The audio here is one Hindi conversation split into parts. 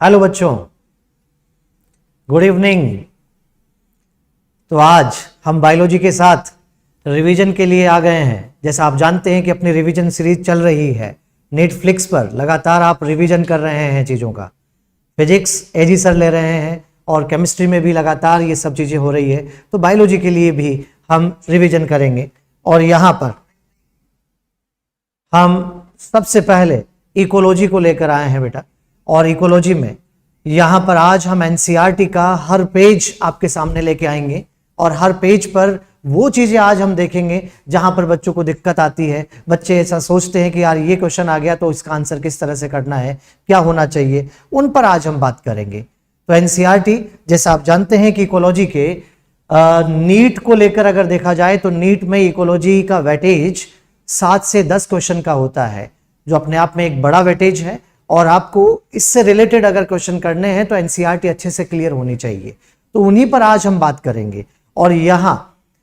हेलो बच्चों, गुड इवनिंग। तो आज हम बायोलॉजी के साथ रिवीजन के लिए आ गए हैं। जैसा आप जानते हैं कि अपनी रिवीजन सीरीज चल रही है नेटफ्लिक्स पर, लगातार आप रिवीजन कर रहे हैं चीज़ों का। फिजिक्स एजी सर ले रहे हैं और केमिस्ट्री में भी लगातार ये सब चीज़ें हो रही है, तो बायोलॉजी के लिए भी हम रिवीजन करेंगे। और यहाँ पर हम सबसे पहले इकोलॉजी को लेकर आए हैं बेटा, और इकोलॉजी में यहाँ पर आज हम एनसीईआरटी का हर पेज आपके सामने लेके आएंगे, और हर पेज पर वो चीजें आज हम देखेंगे जहां पर बच्चों को दिक्कत आती है। बच्चे ऐसा सोचते हैं कि यार ये क्वेश्चन आ गया तो इसका आंसर किस तरह से करना है, क्या होना चाहिए, उन पर आज हम बात करेंगे। तो एनसीईआरटी, जैसा आप जानते हैं कि इकोलॉजी के नीट को लेकर अगर देखा जाए तो नीट में इकोलॉजी का वेटेज 7 से 10 क्वेश्चन का होता है, जो अपने आप में एक बड़ा वेटेज है। और आपको इससे रिलेटेड अगर क्वेश्चन करने हैं तो एनसीईआरटी अच्छे से क्लियर होनी चाहिए, तो उन्हीं पर आज हम बात करेंगे। और यहां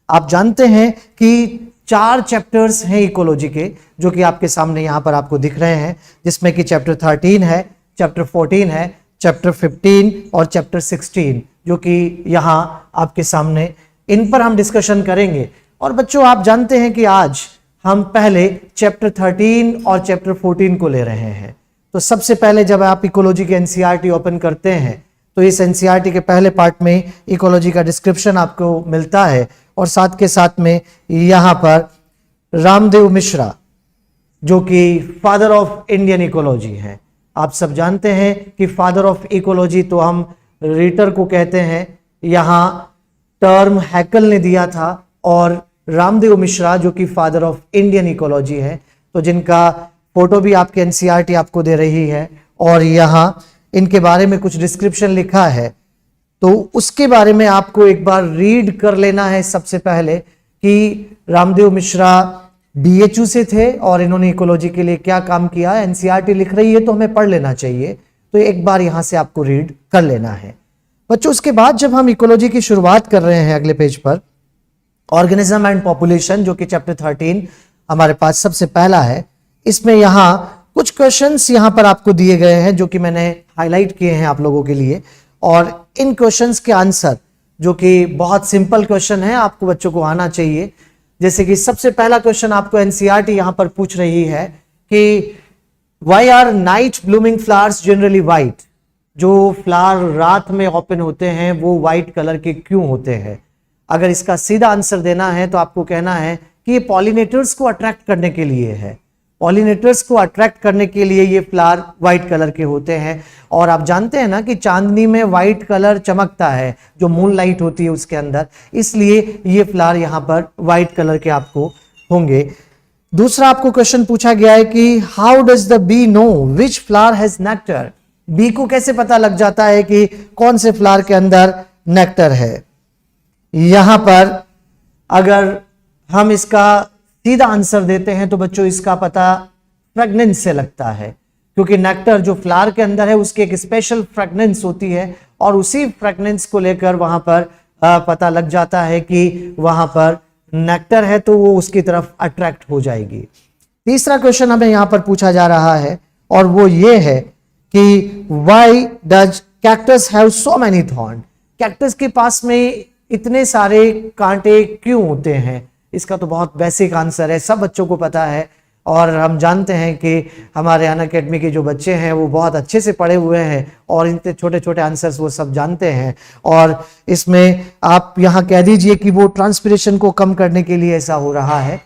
आप जानते हैं कि 4 चैप्टर्स हैं इकोलॉजी के, जो कि आपके सामने यहां पर आपको दिख रहे हैं, जिसमें कि चैप्टर 13 है, चैप्टर 14 है, चैप्टर 15 और चैप्टर 16, जो कि यहां आपके सामने, इन पर हम डिस्कशन करेंगे। और बच्चों, आप जानते हैं कि आज हम पहले चैप्टर 13 और चैप्टर 14 को ले रहे हैं। तो सबसे पहले जब आप इकोलॉजी के एनसीईआरटी ओपन करते हैं तो इस एनसीईआरटी के पहले पार्ट में इकोलॉजी का डिस्क्रिप्शन आपको मिलता है, और साथ के साथ में यहाँ पर रामदेव मिश्रा, जो कि फादर ऑफ इंडियन इकोलॉजी हैं। आप सब जानते हैं कि फादर ऑफ इकोलॉजी तो हम रीटर को कहते हैं, यहाँ टर्म हैकल ने दिया था, और रामदेव मिश्रा जो कि फादर ऑफ इंडियन इकोलॉजी है, तो जिनका फोटो भी आपके एनसीईआरटी आपको दे रही है, और यहाँ इनके बारे में कुछ डिस्क्रिप्शन लिखा है। तो उसके बारे में आपको एक बार रीड कर लेना है सबसे पहले, कि रामदेव मिश्रा बीएचयू से थे और इन्होंने इकोलॉजी के लिए क्या काम किया। एनसीईआरटी लिख रही है तो हमें पढ़ लेना चाहिए, तो एक बार यहां से आपको रीड कर लेना है बच्चों। उसके बाद जब हम इकोलॉजी की शुरुआत कर रहे हैं अगले पेज पर, ऑर्गेनिज्म एंड पॉपुलेशन, जो कि चैप्टर 13 हमारे पास सबसे पहला है, इसमें यहां कुछ क्वेश्चंस यहां पर आपको दिए गए हैं जो कि मैंने हाईलाइट किए हैं आप लोगों के लिए। और इन क्वेश्चंस के आंसर, जो कि बहुत सिंपल क्वेश्चन है, आपको बच्चों को आना चाहिए। जैसे कि सबसे पहला क्वेश्चन आपको एनसीईआरटी यहां पर पूछ रही है कि why are night blooming flowers generally white. जो फ्लावर रात में ओपन होते हैं वो व्हाइट कलर के क्यों होते हैं। अगर इसका सीधा आंसर देना है तो आपको कहना है कि ये पॉलिनेटर्स को अट्रैक्ट करने के लिए है। पॉलिनेटर्स को अट्रैक्ट करने के लिए ये फ्लावर व्हाइट कलर के होते हैं। और आप जानते हैं ना कि चांदनी में व्हाइट कलर चमकता है, जो मून लाइट होती है उसके अंदर, इसलिए ये फ्लावर यहां पर व्हाइट कलर के आपको होंगे। दूसरा आपको क्वेश्चन पूछा गया है कि how does the bee know which flower has nectar. Bee को कैसे पता लग जाता है कि कौन से फ्लावर के अंदर नेक्टर है। यहां पर अगर हम इसका सीधा आंसर देते हैं तो बच्चों इसका पता फ्रेगनेंस से लगता है, क्योंकि नेक्टर जो फ्लावर के अंदर है उसकी एक स्पेशल फ्रेगनेंस होती है, और उसी फ्रेगनेंस को लेकर वहां पर पता लग जाता है कि वहां पर नेक्टर है, तो वो उसकी तरफ अट्रैक्ट हो जाएगी। तीसरा क्वेश्चन हमें यहां पर पूछा जा रहा है, और वो ये है कि why does cactus have so many thorn. Cactus के पास में इतने सारे कांटे क्यों होते हैं। इसका तो बहुत बेसिक आंसर है, सब बच्चों को पता है, और हम जानते हैं कि हमारे अनअकैडमी के जो बच्चे हैं वो बहुत अच्छे से पढ़े हुए हैं, और इनके छोटे छोटे आंसर्स वो सब जानते हैं। और इसमें आप यहां कह दीजिए कि वो ट्रांसपिरेशन को कम करने के लिए ऐसा हो रहा है।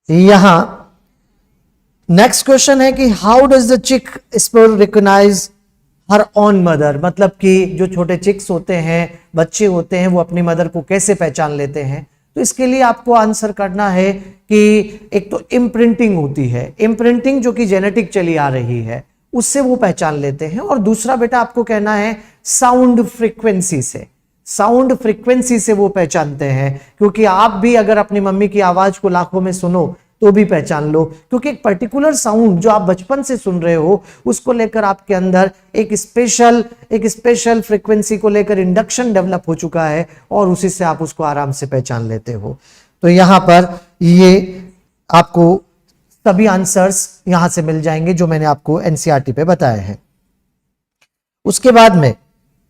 यहां नेक्स्ट क्वेश्चन है कि how does the chick sperm recognise her own mother. मतलब कि जो छोटे चिक्स होते हैं, बच्चे होते हैं, वो अपनी मदर को कैसे पहचान लेते हैं। तो इसके लिए आपको आंसर करना है कि एक तो इम्प्रिंटिंग होती है, इम्प्रिंटिंग जो कि जेनेटिक चली आ रही है, उससे वो पहचान लेते हैं। और दूसरा बेटा आपको कहना है साउंड फ्रीक्वेंसी से, साउंड फ्रीक्वेंसी से वो पहचानते हैं, क्योंकि आप भी अगर अपनी मम्मी की आवाज को लाखों में सुनो तो भी पहचान लो, क्योंकि एक पर्टिकुलर साउंड जो आप बचपन से सुन रहे हो उसको लेकर आपके अंदर एक स्पेशल फ्रीक्वेंसी को लेकर इंडक्शन डेवलप हो चुका है, और उसी से आप उसको आराम से पहचान लेते हो। तो यहां पर ये आपको सभी आंसर्स यहां से मिल जाएंगे जो मैंने आपको एनसीईआरटी पे बताए हैं। उसके बाद में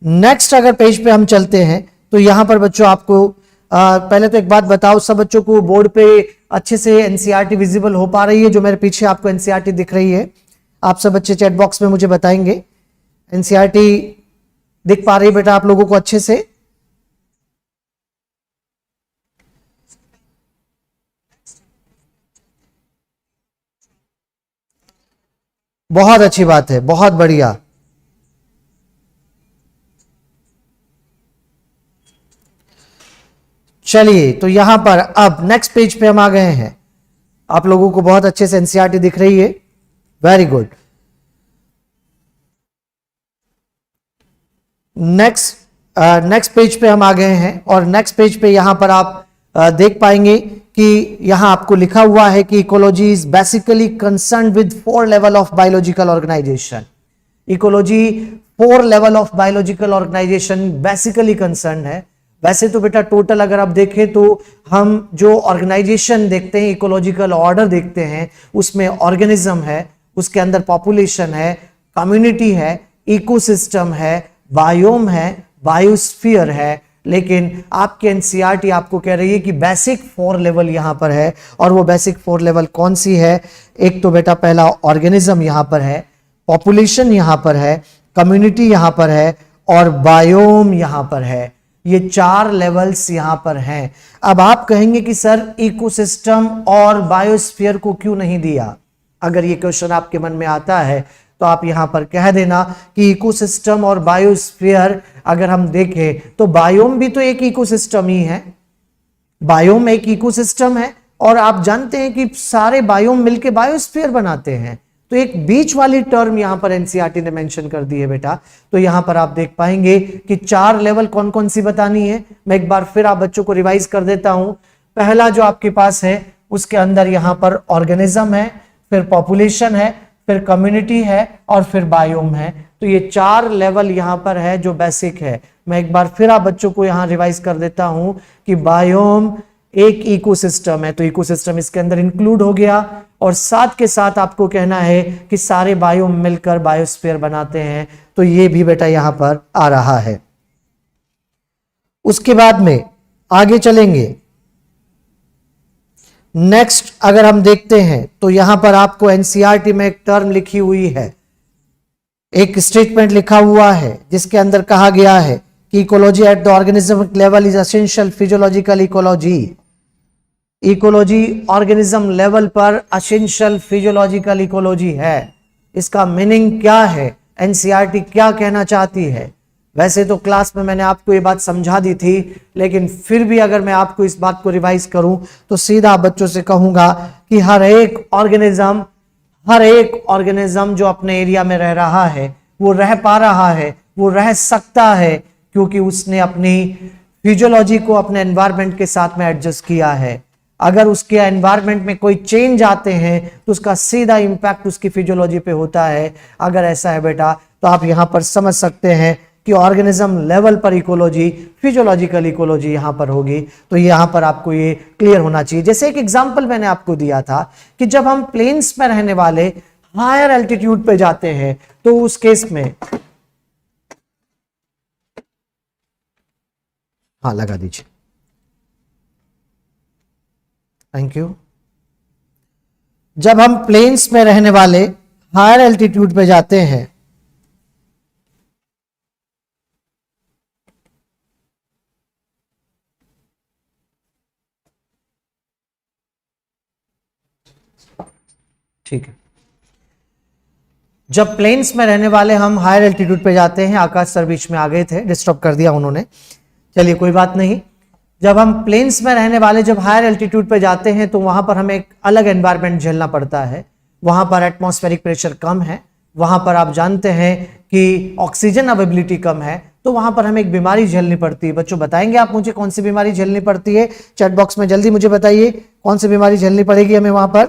नेक्स्ट अगर पेज पे हम चलते हैं तो यहां पर बच्चों आपको पहले तो एक बात बताओ, सब बच्चों को बोर्ड पे अच्छे से एनसीईआरटी विजिबल हो पा रही है? जो मेरे पीछे आपको एनसीईआरटी दिख रही है, आप सब बच्चे चैट बॉक्स में मुझे बताएंगे एनसीईआरटी दिख पा रही है बेटा आप लोगों को अच्छे से? बहुत अच्छी बात है, बहुत बढ़िया। चलिए तो यहां पर अब नेक्स्ट पेज पे हम आ गए हैं। आप लोगों को बहुत अच्छे से एनसीईआरटी दिख रही है, वेरी गुड। नेक्स्ट पेज पे हम आ गए हैं और नेक्स्ट पेज पे यहां पर आप देख पाएंगे कि यहां आपको लिखा हुआ है कि ecology is basically concern with 4 level of biological organisation. Ecology 4 level of biological organisation basically concern है। वैसे तो बेटा टोटल अगर आप देखें तो हम जो ऑर्गेनाइजेशन देखते हैं, इकोलॉजिकल ऑर्डर देखते हैं, उसमें ऑर्गेनिज्म है, उसके अंदर पॉपुलेशन है, कम्युनिटी है, इकोसिस्टम है, बायोम है, बायोस्फीयर है। लेकिन आपके एनसीईआरटी आपको कह रही है कि बेसिक 4 लेवल यहां पर है। और वो बेसिक 4 लेवल कौन सी है? एक तो बेटा पहला ऑर्गेनिज्म यहां पर है, पॉपुलेशन यहां पर है, कम्युनिटी यहां पर है और बायोम यहां पर है। ये 4 लेवल्स यहां पर हैं। अब आप कहेंगे कि सर इकोसिस्टम और बायोस्फीयर को क्यों नहीं दिया? अगर ये क्वेश्चन आपके मन में आता है तो आप यहां पर कह देना कि इकोसिस्टम और बायोस्फीयर अगर हम देखें तो बायोम भी तो एक इकोसिस्टम ही है। बायोम एक इकोसिस्टम है और आप जानते हैं कि सारे बायोम मिलके बायोस्फीयर बनाते हैं। तो एक बीच वाली टर्म यहां पर एनसीईआरटी ने मेंशन कर दी है बेटा। तो यहां पर आप देख पाएंगे कि 4 लेवल कौन कौन सी बतानी है। मैं एक बार फिर आप बच्चों को रिवाइज कर देता हूं। पहला जो आपके पास है उसके अंदर यहां पर ऑर्गेनिज्म है, फिर पॉपुलेशन है, फिर कम्युनिटी है और फिर बायोम है। तो ये 4 लेवल यहां पर है जो बेसिक है। मैं एक बार फिर आप बच्चों को यहां रिवाइज कर देता हूं कि बायोम एक इकोसिस्टम है, तो इकोसिस्टम इसके अंदर इंक्लूड हो गया। और साथ के साथ आपको कहना है कि सारे बायोम मिलकर बायोस्फीयर बनाते हैं। तो ये भी बेटा यहां पर आ रहा है। उसके बाद में आगे चलेंगे। नेक्स्ट अगर हम देखते हैं तो यहां पर आपको एनसीईआरटी में एक टर्म लिखी हुई है, एक स्टेटमेंट लिखा हुआ है जिसके अंदर कहा गया है कि ecology at the organism level is essential physiological ecology. Ecology organism level पर एसेंशियल फिजियोलॉजिकल इकोलॉजी है। इसका मीनिंग क्या है? एनसीईआरटी क्या कहना चाहती है? वैसे तो क्लास में मैंने आपको ये बात समझा दी थी, लेकिन फिर भी अगर मैं आपको इस बात को रिवाइज करूं तो सीधा बच्चों से कहूंगा कि हर एक ऑर्गेनिज्म जो अपने एरिया में रह रहा है वो रह पा रहा है, वो रह सकता है क्योंकि उसने अपनी फिजियोलॉजी को अपने एनवायरनमेंट के साथ में एडजस्ट किया है। अगर उसके एनवायरनमेंट में कोई चेंज आते हैं तो उसका सीधा इंपैक्ट उसकी फिजियोलॉजी पे होता है। अगर ऐसा है बेटा तो आप यहां पर समझ सकते हैं कि ऑर्गेनिज्म लेवल पर इकोलॉजी, फिजियोलॉजिकल इकोलॉजी यहां पर होगी। तो यहां पर आपको ये क्लियर होना चाहिए। जैसे एक एग्जांपल मैंने आपको दिया था कि जब हम प्लेन्स में रहने वाले हायर एल्टीट्यूड पे जाते हैं तो उस केस में, हाँ लगा दीजिए, थैंक यू। जब हम प्लेन्स में रहने वाले हायर एल्टीट्यूड पे जाते हैं ठीक है, जब प्लेन्स में रहने वाले हम हायर एल्टीट्यूड पे जाते हैं, आकाश सर बीच में आ गए थे, डिस्टर्ब कर दिया उन्होंने, चलिए कोई बात नहीं। जब हम प्लेन्स में रहने वाले जब हायर एल्टीट्यूड पे जाते हैं तो वहां पर हमें एक अलग एनवायरनमेंट झेलना पड़ता है। वहां पर एटमॉस्फेरिक प्रेशर कम है, वहां पर आप जानते हैं कि ऑक्सीजन अवेबिलिटी कम है, तो वहां पर हमें एक बीमारी झेलनी पड़ती है। बच्चों बताएंगे आप मुझे कौन सी बीमारी झेलनी पड़ती है? चैट बॉक्स में जल्दी मुझे बताइए कौन सी बीमारी झेलनी पड़ेगी हमें वहां पर?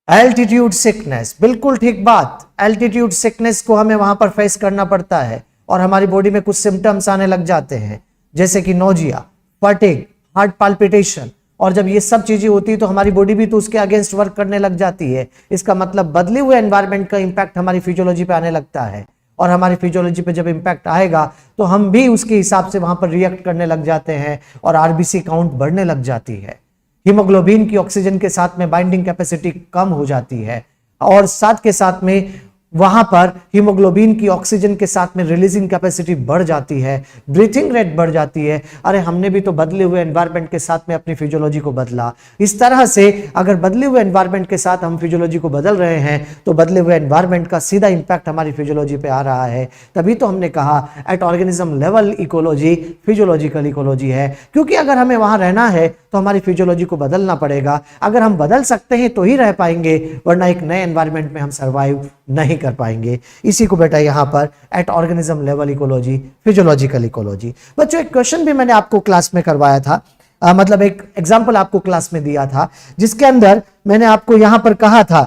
एल्टीट्यूड सिकनेस, बिल्कुल ठीक बात। एल्टीट्यूड सिकनेस को हमें वहां पर फेस करना पड़ता है और हमारी बॉडी में कुछ सिम्टम्स आने लग जाते हैं, जैसे कि नोजिया, फटीग, हार्ट पाल्पिटेशन और जब ये सब चीजें होती है तो हमारी बॉडी भी तो उसके अगेंस्ट वर्क करने लग जाती है। इसका मतलब बदले हुए एनवायरनमेंट का इंपैक्ट हमारी फिजियोलॉजी पे आने लगता है, और हमारी फिजियोलॉजी पे जब इंपैक्ट आएगा तो हम भी उसके हिसाब से वहां पर रिएक्ट करने लग जाते हैं और आरबीसी काउंट बढ़ने लग जाती है। हीमोग्लोबिन की ऑक्सीजन के साथ में बाइंडिंग कैपेसिटी कम हो जाती है, और साथ के साथ में वहां पर हीमोग्लोबिन की ऑक्सीजन के साथ में रिलीजिंग कैपेसिटी बढ़ जाती है, ब्रीथिंग रेट बढ़ जाती है। अरे हमने भी तो बदले हुए एनवायरनमेंट के साथ में अपनी फिजियोलॉजी को बदला। इस तरह से अगर बदले हुए एनवायरनमेंट के साथ हम फिजियोलॉजी को बदल रहे हैं तो बदले हुए एनवायरनमेंट का सीधा इंपैक्ट हमारी फिजियोलॉजी पे आ रहा है। तभी तो हमने कहा at organism level ecology physiological ecology है, क्योंकि अगर हमें वहां रहना है तो हमारी फिजियोलॉजी को बदलना पड़ेगा। अगर हम बदल सकते हैं तो ही रह पाएंगे, वरना एक नए एनवायरनमेंट में हम सर्वाइव नहीं कर पाएंगे। इसी को बेटा यहां पर at organism level ecology physiological ecology. बच्चों एक क्वेश्चन भी मैंने आपको क्लास में करवाया था, मतलब एक एग्जांपल आपको क्लास में दिया था, जिसके अंदर मैंने आपको यहां पर कहा था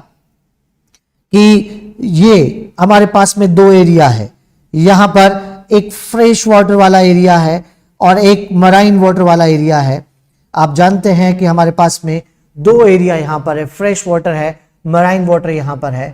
कि ये हमारे पास में दो एरिया है। यहां पर एक फ्रेश वाटर वाला एरिया है और एक मराइन वाटर वाला एरिया है। आप जानते हैं कि हमारे पास में दो एरिया यहां पर है, फ्रेश वाटर है, मराइन वाटर यहां पर है।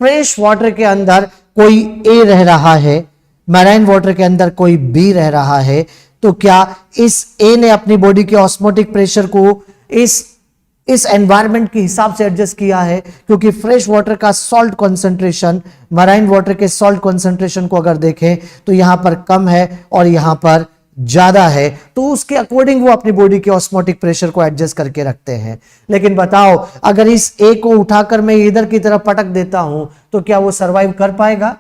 फ्रेश वाटर के अंदर कोई ए रह रहा है, मराइन वाटर के अंदर कोई बी रह रहा है। तो क्या इस ए ने अपनी बॉडी के ऑस्मोटिक प्रेशर को इस एनवायरनमेंट के हिसाब से एडजस्ट किया है? क्योंकि फ्रेश वाटर का सॉल्ट कंसंट्रेशन मराइन वाटर के सॉल्ट कंसंट्रेशन को अगर देखें तो यहां पर कम है और यहां पर ज्यादा है, तो उसके अकॉर्डिंग वो अपनी बॉडी के ऑस्मोटिक प्रेशर को एडजस्ट करके रखते हैं। लेकिन बताओ अगर इस ए को उठाकर मैं इधर की तरफ पटक देता हूं तो क्या वो सरवाइव कर पाएगा?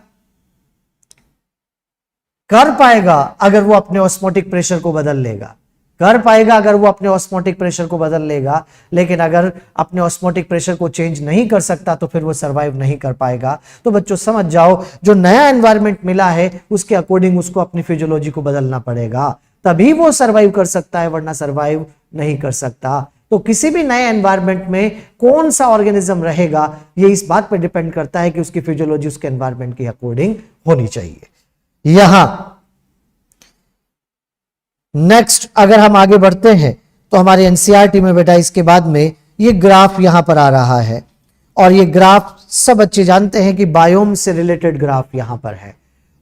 कर पाएगा अगर वो अपने ऑस्मोटिक प्रेशर को बदल लेगा, कर पाएगा अगर वो अपने ऑस्मोटिक प्रेशर को बदल लेगा। लेकिन अगर अपने ऑस्मोटिक प्रेशर को चेंज नहीं कर सकता तो फिर वो सरवाइव नहीं कर पाएगा। तो बच्चों समझ जाओ, जो नया एनवायरनमेंट मिला है उसके अकॉर्डिंग उसको अपनी फिजियोलॉजी को बदलना पड़ेगा, तभी वो सरवाइव कर सकता है, वरना सरवाइव नहीं कर सकता। तो किसी भी नए एनवायरनमेंट में कौन सा ऑर्गेनिज्म रहेगा ये इस बात पर डिपेंड करता है कि उसकी फिजियोलॉजी उसके एनवायरनमेंट के अकॉर्डिंग होनी चाहिए। यहां नेक्स्ट अगर हम आगे बढ़ते हैं तो हमारे एनसीईआरटी में बेटा इसके बाद में ये ग्राफ यहां पर आ रहा है, और ये ग्राफ सब बच्चे जानते हैं कि बायोम से रिलेटेड ग्राफ यहां पर है।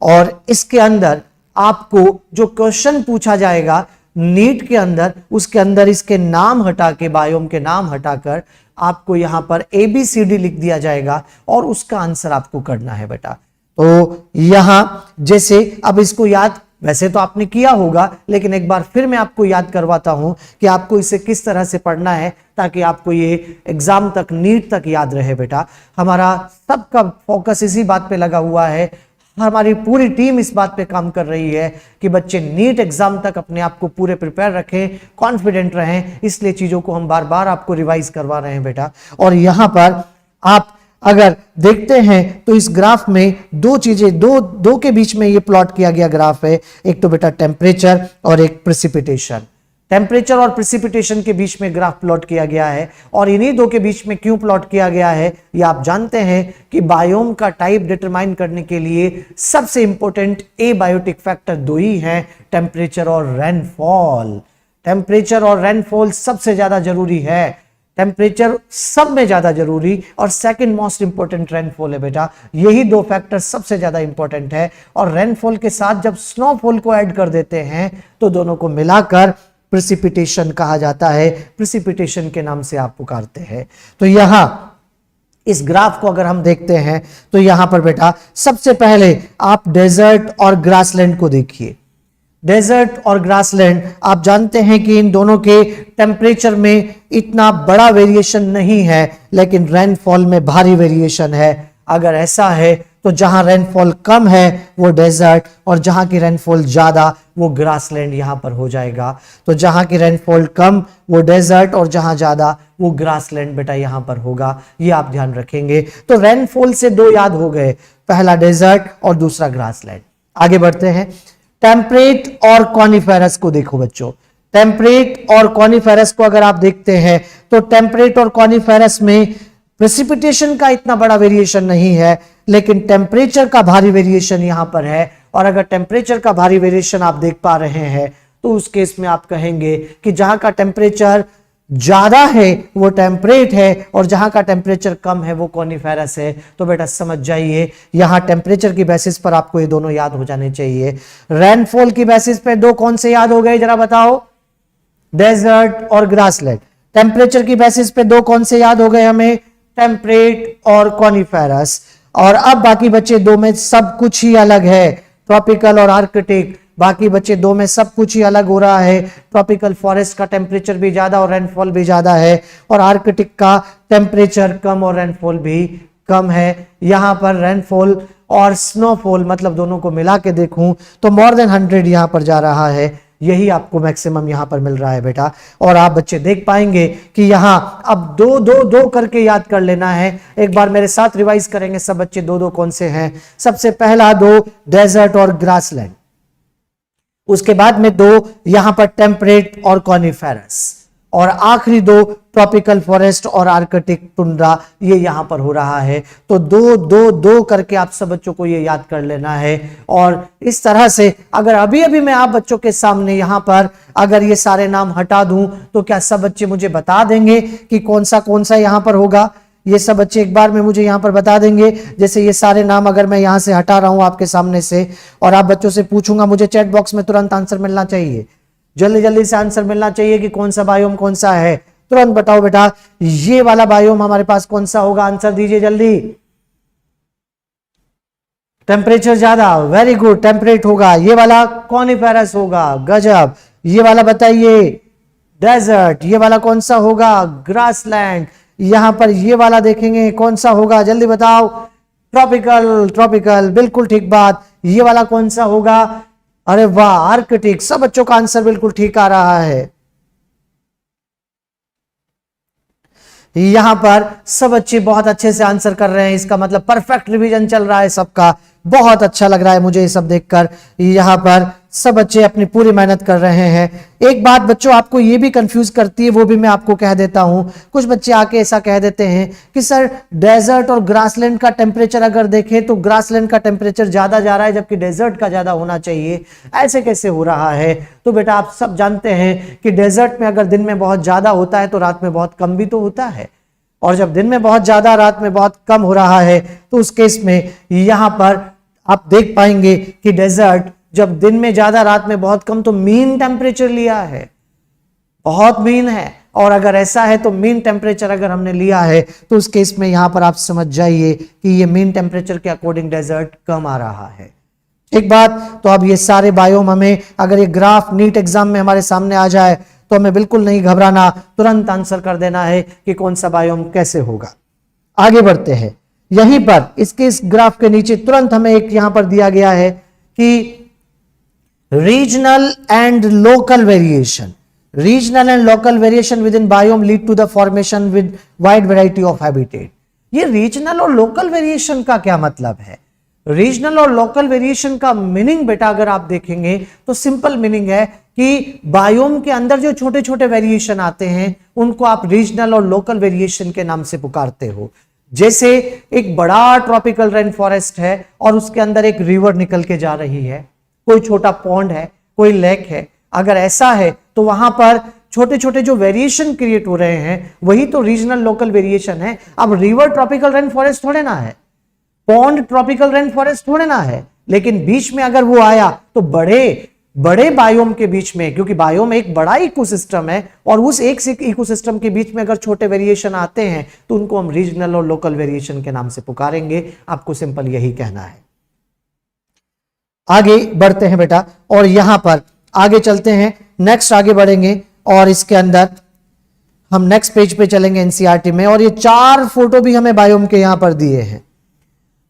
और इसके अंदर आपको जो क्वेश्चन पूछा जाएगा नीट के अंदर, उसके अंदर इसके नाम हटा के, बायोम के नाम हटाकर आपको यहां पर ABCD लिख दिया जाएगा और उसका आंसर आपको करना है बेटा। तो यहां जैसे अब इसको याद वैसे तो आपने किया होगा, लेकिन एक बार फिर मैं आपको याद करवाता हूं कि आपको इसे किस तरह से पढ़ना है ताकि आपको ये एग्जाम तक, नीट तक याद रहे बेटा। हमारा सबका फोकस इसी बात पे लगा हुआ है, हमारी पूरी टीम इस बात पे काम कर रही है कि बच्चे नीट एग्जाम तक अपने आप को पूरे प्रिपेयर रखें, कॉन्फिडेंट रहें। इसलिए चीजों को हम बार बार आपको रिवाइज करवा रहे हैं बेटा। और यहां पर आप अगर देखते हैं तो इस ग्राफ में दो चीजें, दो के बीच में ये प्लॉट किया गया ग्राफ है। एक तो बेटा टेम्परेचर और एक प्रेसिपिटेशन। टेम्परेचर और प्रेसिपिटेशन के बीच में ग्राफ प्लॉट किया गया है। और इन्हीं दो के बीच में क्यों प्लॉट किया गया है ये आप जानते हैं कि बायोम का टाइप डिटरमाइन करने के लिए सबसे इंपॉर्टेंट एबायोटिक फैक्टर दो ही हैं, टेम्परेचर और रेनफॉल। टेम्परेचर और रेनफॉल सबसे ज्यादा जरूरी है। टेम्परेचर सब में ज्यादा जरूरी और सेकंड मोस्ट इंपॉर्टेंट रेनफॉल है बेटा। यही दो फैक्टर सबसे ज्यादा इंपॉर्टेंट है। और रेनफॉल के साथ जब स्नोफॉल को ऐड कर देते हैं तो दोनों को मिलाकर प्रेसिपिटेशन कहा जाता है, प्रेसिपिटेशन के नाम से आप पुकारते हैं। तो यहां इस ग्राफ को अगर हम देखते हैं तो यहां पर बेटा सबसे पहले आप डेजर्ट और ग्रासलैंड को देखिए। डेजर्ट और ग्रासलैंड आप जानते हैं कि इन दोनों के टेम्परेचर में इतना बड़ा वेरिएशन नहीं है, लेकिन रेनफॉल में भारी वेरिएशन है। अगर ऐसा है तो जहां रेनफॉल कम है वो डेजर्ट और जहां की रेनफॉल ज्यादा वो ग्रासलैंड यहां पर हो जाएगा। तो जहां की रेनफॉल कम वो डेजर्ट और जहां ज्यादा वो ग्रासलैंड बेटा यहां पर होगा। ये आप ध्यान रखेंगे। तो रेनफॉल से दो याद हो गए, पहला डेजर्ट और दूसरा ग्रासलैंड। आगे बढ़ते हैं, टेम्परेट और कॉनिफेरस को देखो बच्चों। टेम्परेट और कॉनिफेरस को अगर आप देखते हैं तो टेम्परेट और कॉनिफेरस में प्रेसिपिटेशन का इतना बड़ा वेरिएशन नहीं है, लेकिन टेम्परेचर का भारी वेरिएशन यहां पर है। और अगर टेम्परेचर का भारी वेरिएशन आप देख पा रहे हैं तो उस केस में आप कहेंगे कि जहां का टेम्परेचर ज्यादा है वो टेम्परेट है और जहां का टेम्परेचर कम है वो कॉनिफेरस है। तो बेटा समझ जाइए, यहां टेम्परेचर की बेसिस पर आपको ये दोनों याद हो जाने चाहिए। रेनफॉल की बेसिस पे दो कौन से याद हो गए जरा बताओ, डेजर्ट और ग्रासलैंड। टेम्परेचर की बेसिस पे दो कौन से याद हो गए हमें, टेम्परेट और कॉनिफेरस। और अब बाकी बच्चे दो में सब कुछ ही अलग है, ट्रॉपिकल और आर्कटिक। बाकी बच्चे दो में सब कुछ ही अलग हो रहा है। ट्रॉपिकल फॉरेस्ट का टेम्परेचर भी ज्यादा और रेनफॉल भी ज्यादा है, और आर्कटिक का टेम्परेचर कम और रेनफॉल भी कम है। यहां पर रेनफॉल और स्नोफॉल मतलब दोनों को मिला के देखूं तो मोर देन 100 यहां पर जा रहा है। यही आपको मैक्सिमम यहां पर मिल रहा है बेटा। और आप बच्चे देख पाएंगे कि यहां अब दो दो दो करके याद कर लेना है। एक बार मेरे साथ रिवाइज करेंगे सब बच्चे, दो दो कौन से हैं। सबसे पहला दो डेजर्ट और ग्रासलैंड, उसके बाद में दो यहां पर टेम्परेट और कॉनिफेरस, और आखिरी दो ट्रॉपिकल फॉरेस्ट और आर्कटिक टुंड्रा। ये यहां पर हो रहा है। तो दो दो दो करके आप सब बच्चों को ये याद कर लेना है। और इस तरह से अगर अभी अभी मैं आप बच्चों के सामने यहां पर अगर ये सारे नाम हटा दूं तो क्या सब बच्चे मुझे बता देंगे कि कौन सा यहां पर होगा? ये सब बच्चे एक बार में मुझे यहां पर बता देंगे। जैसे ये सारे नाम अगर मैं यहां से हटा रहा हूं आपके सामने से और आप बच्चों से पूछूंगा, मुझे चैट बॉक्स में तुरंत आंसर मिलना चाहिए, जल्दी जल्दी से आंसर मिलना चाहिए कि कौन सा बायोम कौन सा है। तुरंत बताओ बेटा, ये वाला बायोम हमारे पास कौन सा होगा? आंसर दीजिए जल्दी। टेम्परेचर ज्यादा, वेरी गुड, टेम्परेट होगा। ये वाला कॉनिफेरस होगा, गजब। ये वाला बताइए, डेजर्ट। ये वाला कौन सा होगा? ग्रासलैंड। यहां पर ये वाला देखेंगे कौन सा होगा, जल्दी बताओ। ट्रॉपिकल, ट्रॉपिकल, बिल्कुल ठीक बात। ये वाला कौन सा होगा? अरे वाह, आर्कटिक। सब बच्चों का आंसर बिल्कुल ठीक आ रहा है। यहां पर सब बच्चे बहुत अच्छे से आंसर कर रहे हैं, इसका मतलब परफेक्ट रिवीजन चल रहा है सबका। बहुत अच्छा लग रहा है मुझे ये सब देखकर। यहां पर सब बच्चे अपनी पूरी मेहनत कर रहे हैं। एक बात बच्चों आपको ये भी कंफ्यूज करती है, वो भी मैं आपको कह देता हूं। कुछ बच्चे आके ऐसा कह देते हैं कि सर डेजर्ट और ग्रासलैंड का टेम्परेचर अगर देखें तो ग्रासलैंड का टेम्परेचर ज्यादा जा रहा है जबकि डेजर्ट का ज्यादा होना चाहिए, ऐसे कैसे हो रहा है? तो बेटा आप सब जानते हैं कि डेजर्ट में अगर दिन में बहुत ज्यादा होता है तो रात में बहुत कम भी तो होता है, और जब दिन में बहुत ज्यादा रात में बहुत कम हो रहा है तो उस केस में यहां पर आप देख पाएंगे कि डेजर्ट जब दिन में ज्यादा रात में बहुत कम, तो मीन टेम्परेचर लिया है, बहुत मीन है। और अगर ऐसा है तो मीन टेम्परेचर अगर हमने लिया है तो उस केस में यहां पर आप समझ जाइए कि ये मीन टेम्परेचर के अकॉर्डिंग डेजर्ट कम आ रहा है। एक बात तो अब ये सारे बायोम हमें अगर ये ग्राफ नीट एग्जाम में हमारे सामने आ जाए तो हमें बिल्कुल नहीं घबराना, तुरंत आंसर कर देना है कि कौन सा बायोम कैसे होगा। आगे बढ़ते हैं। यहीं पर इसके इस ग्राफ के नीचे तुरंत हमें एक यहां पर दिया गया है कि regional and local variation, regional and local variation within biome lead to the formation with wide variety of habitat. ये रीजनल और लोकल वेरिएशन का क्या मतलब है? रीजनल और लोकल वेरिएशन का मीनिंग बेटा अगर आप देखेंगे तो सिंपल मीनिंग है कि बायोम के अंदर जो छोटे छोटे वेरिएशन आते हैं उनको आप रीजनल और लोकल वेरिएशन के नाम से पुकारते हो। जैसे एक बड़ा ट्रॉपिकल रेन फॉरेस्ट है और उसके अंदर एक रिवर निकल के जा रही है, कोई छोटा पॉन्ड है, कोई लेक है, अगर ऐसा है तो वहां पर छोटे छोटे जो वेरिएशन क्रिएट हो रहे हैं वही तो रीजनल लोकल वेरिएशन है। अब रिवर ट्रॉपिकल रेन फॉरेस्ट थोड़े ना है, पॉन्ड ट्रॉपिकल रेन फॉरेस्ट थोड़े ना है, लेकिन बीच में अगर वो आया तो बड़े बड़े बायोम के बीच में, क्योंकि बायोम एक बड़ा इकोसिस्टम है और उस एक इकोसिस्टम के बीच में अगर छोटे वेरिएशन आते हैं तो उनको हम रीजनल और लोकल वेरिएशन के नाम से पुकारेंगे। आपको सिंपल यही कहना है। आगे बढ़ते हैं बेटा और यहां पर आगे चलते हैं, नेक्स्ट आगे बढ़ेंगे और इसके अंदर हम नेक्स्ट पेज पे चलेंगे एनसीईआरटी में। और ये 4 फोटो भी हमें बायोम के यहां पर दिए हैं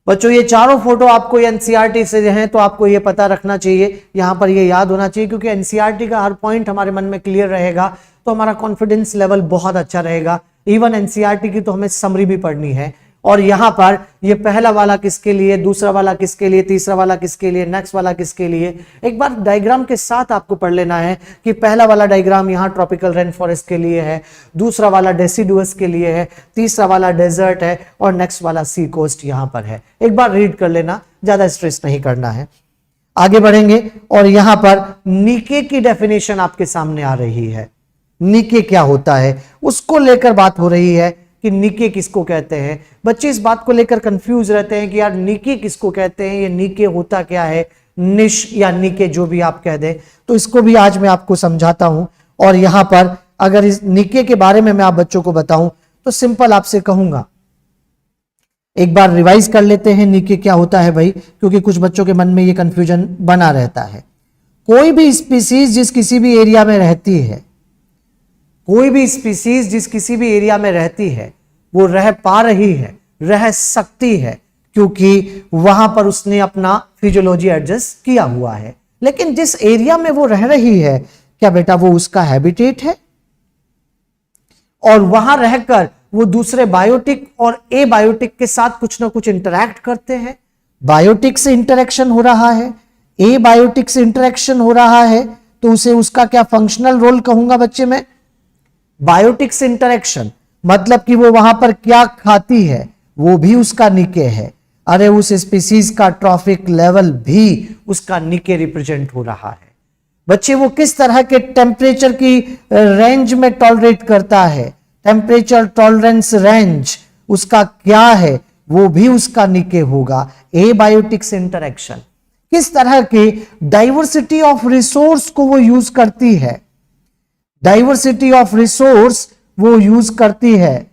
बच्चों। ये चारों फोटो आपको एनसीईआरटी से हैं तो आपको ये पता रखना चाहिए, यहां पर ये याद होना चाहिए, क्योंकि एनसीईआरटी का हर पॉइंट हमारे मन में क्लियर रहेगा तो हमारा कॉन्फिडेंस लेवल बहुत अच्छा रहेगा। इवन एनसीईआरटी की तो हमें समरी भी पढ़नी है। और यहां पर ये पहला वाला किसके लिए, दूसरा वाला किसके लिए, तीसरा वाला किसके लिए, नेक्स्ट वाला किसके लिए, एक बार डायग्राम के साथ आपको पढ़ लेना है कि पहला वाला डायग्राम यहां ट्रॉपिकल रेन फॉरेस्ट के लिए है, दूसरा वाला डेसिडुअस के लिए है, तीसरा वाला डेजर्ट है और नेक्स्ट वाला सी कोस्ट यहां पर है। एक बार रीड कर लेना, ज्यादा स्ट्रेस नहीं करना है। आगे बढ़ेंगे और यहां पर नीके की डेफिनेशन आपके सामने आ रही है। नीके क्या होता है, उसको लेकर बात हो रही है कि नीके किसको कहते हैं। बच्चे इस बात को लेकर कंफ्यूज रहते हैं कि यार नीके किसको कहते हैं, ये नीके होता क्या है, निश या नीके जो भी आप कह दें। तो इसको भी आज मैं आपको समझाता हूं। और यहां पर अगर इस नीके के बारे में मैं आप बच्चों को बताऊं तो सिंपल आपसे कहूंगा, एक बार रिवाइज कर लेते हैं नीके क्या होता है भाई, क्योंकि कुछ बच्चों के मन में ये कंफ्यूजन बना रहता है। कोई भी स्पीसीज जिस किसी भी एरिया में रहती है, कोई भी स्पीसीज जिस किसी भी एरिया में रहती है, वो रह पा रही है, रह सकती है, क्योंकि वहां पर उसने अपना फिजियोलॉजी एडजस्ट किया हुआ है। लेकिन जिस एरिया में वो रह रही है, क्या बेटा वो उसका हैबिटेट है? और वहां रहकर वो दूसरे बायोटिक और एबायोटिक के साथ कुछ ना कुछ इंटरैक्ट करते हैं। बायोटिक से इंटरेक्शन हो रहा है, एबायोटिक से इंटरेक्शन हो रहा है, तो उसे उसका क्या फंक्शनल रोल कहूंगा बच्चे में? बायोटिक से इंटरेक्शन मतलब कि वो वहां पर क्या खाती है वो भी उसका नीके है। अरे उस स्पीसीज का ट्रॉफिक लेवल भी उसका नीके रिप्रेजेंट हो रहा है। बच्चे वो किस तरह के टेम्परेचर की रेंज में टॉलरेट करता है, टेम्परेचर टॉलरेंस रेंज उसका क्या है, वो भी उसका नीके होगा। एबायोटिक से इंटरेक्शन, किस तरह की डाइवर्सिटी ऑफ रिसोर्स को वो यूज करती है, डाइवर्सिटी ऑफ रिसोर्स वो यूज करती है,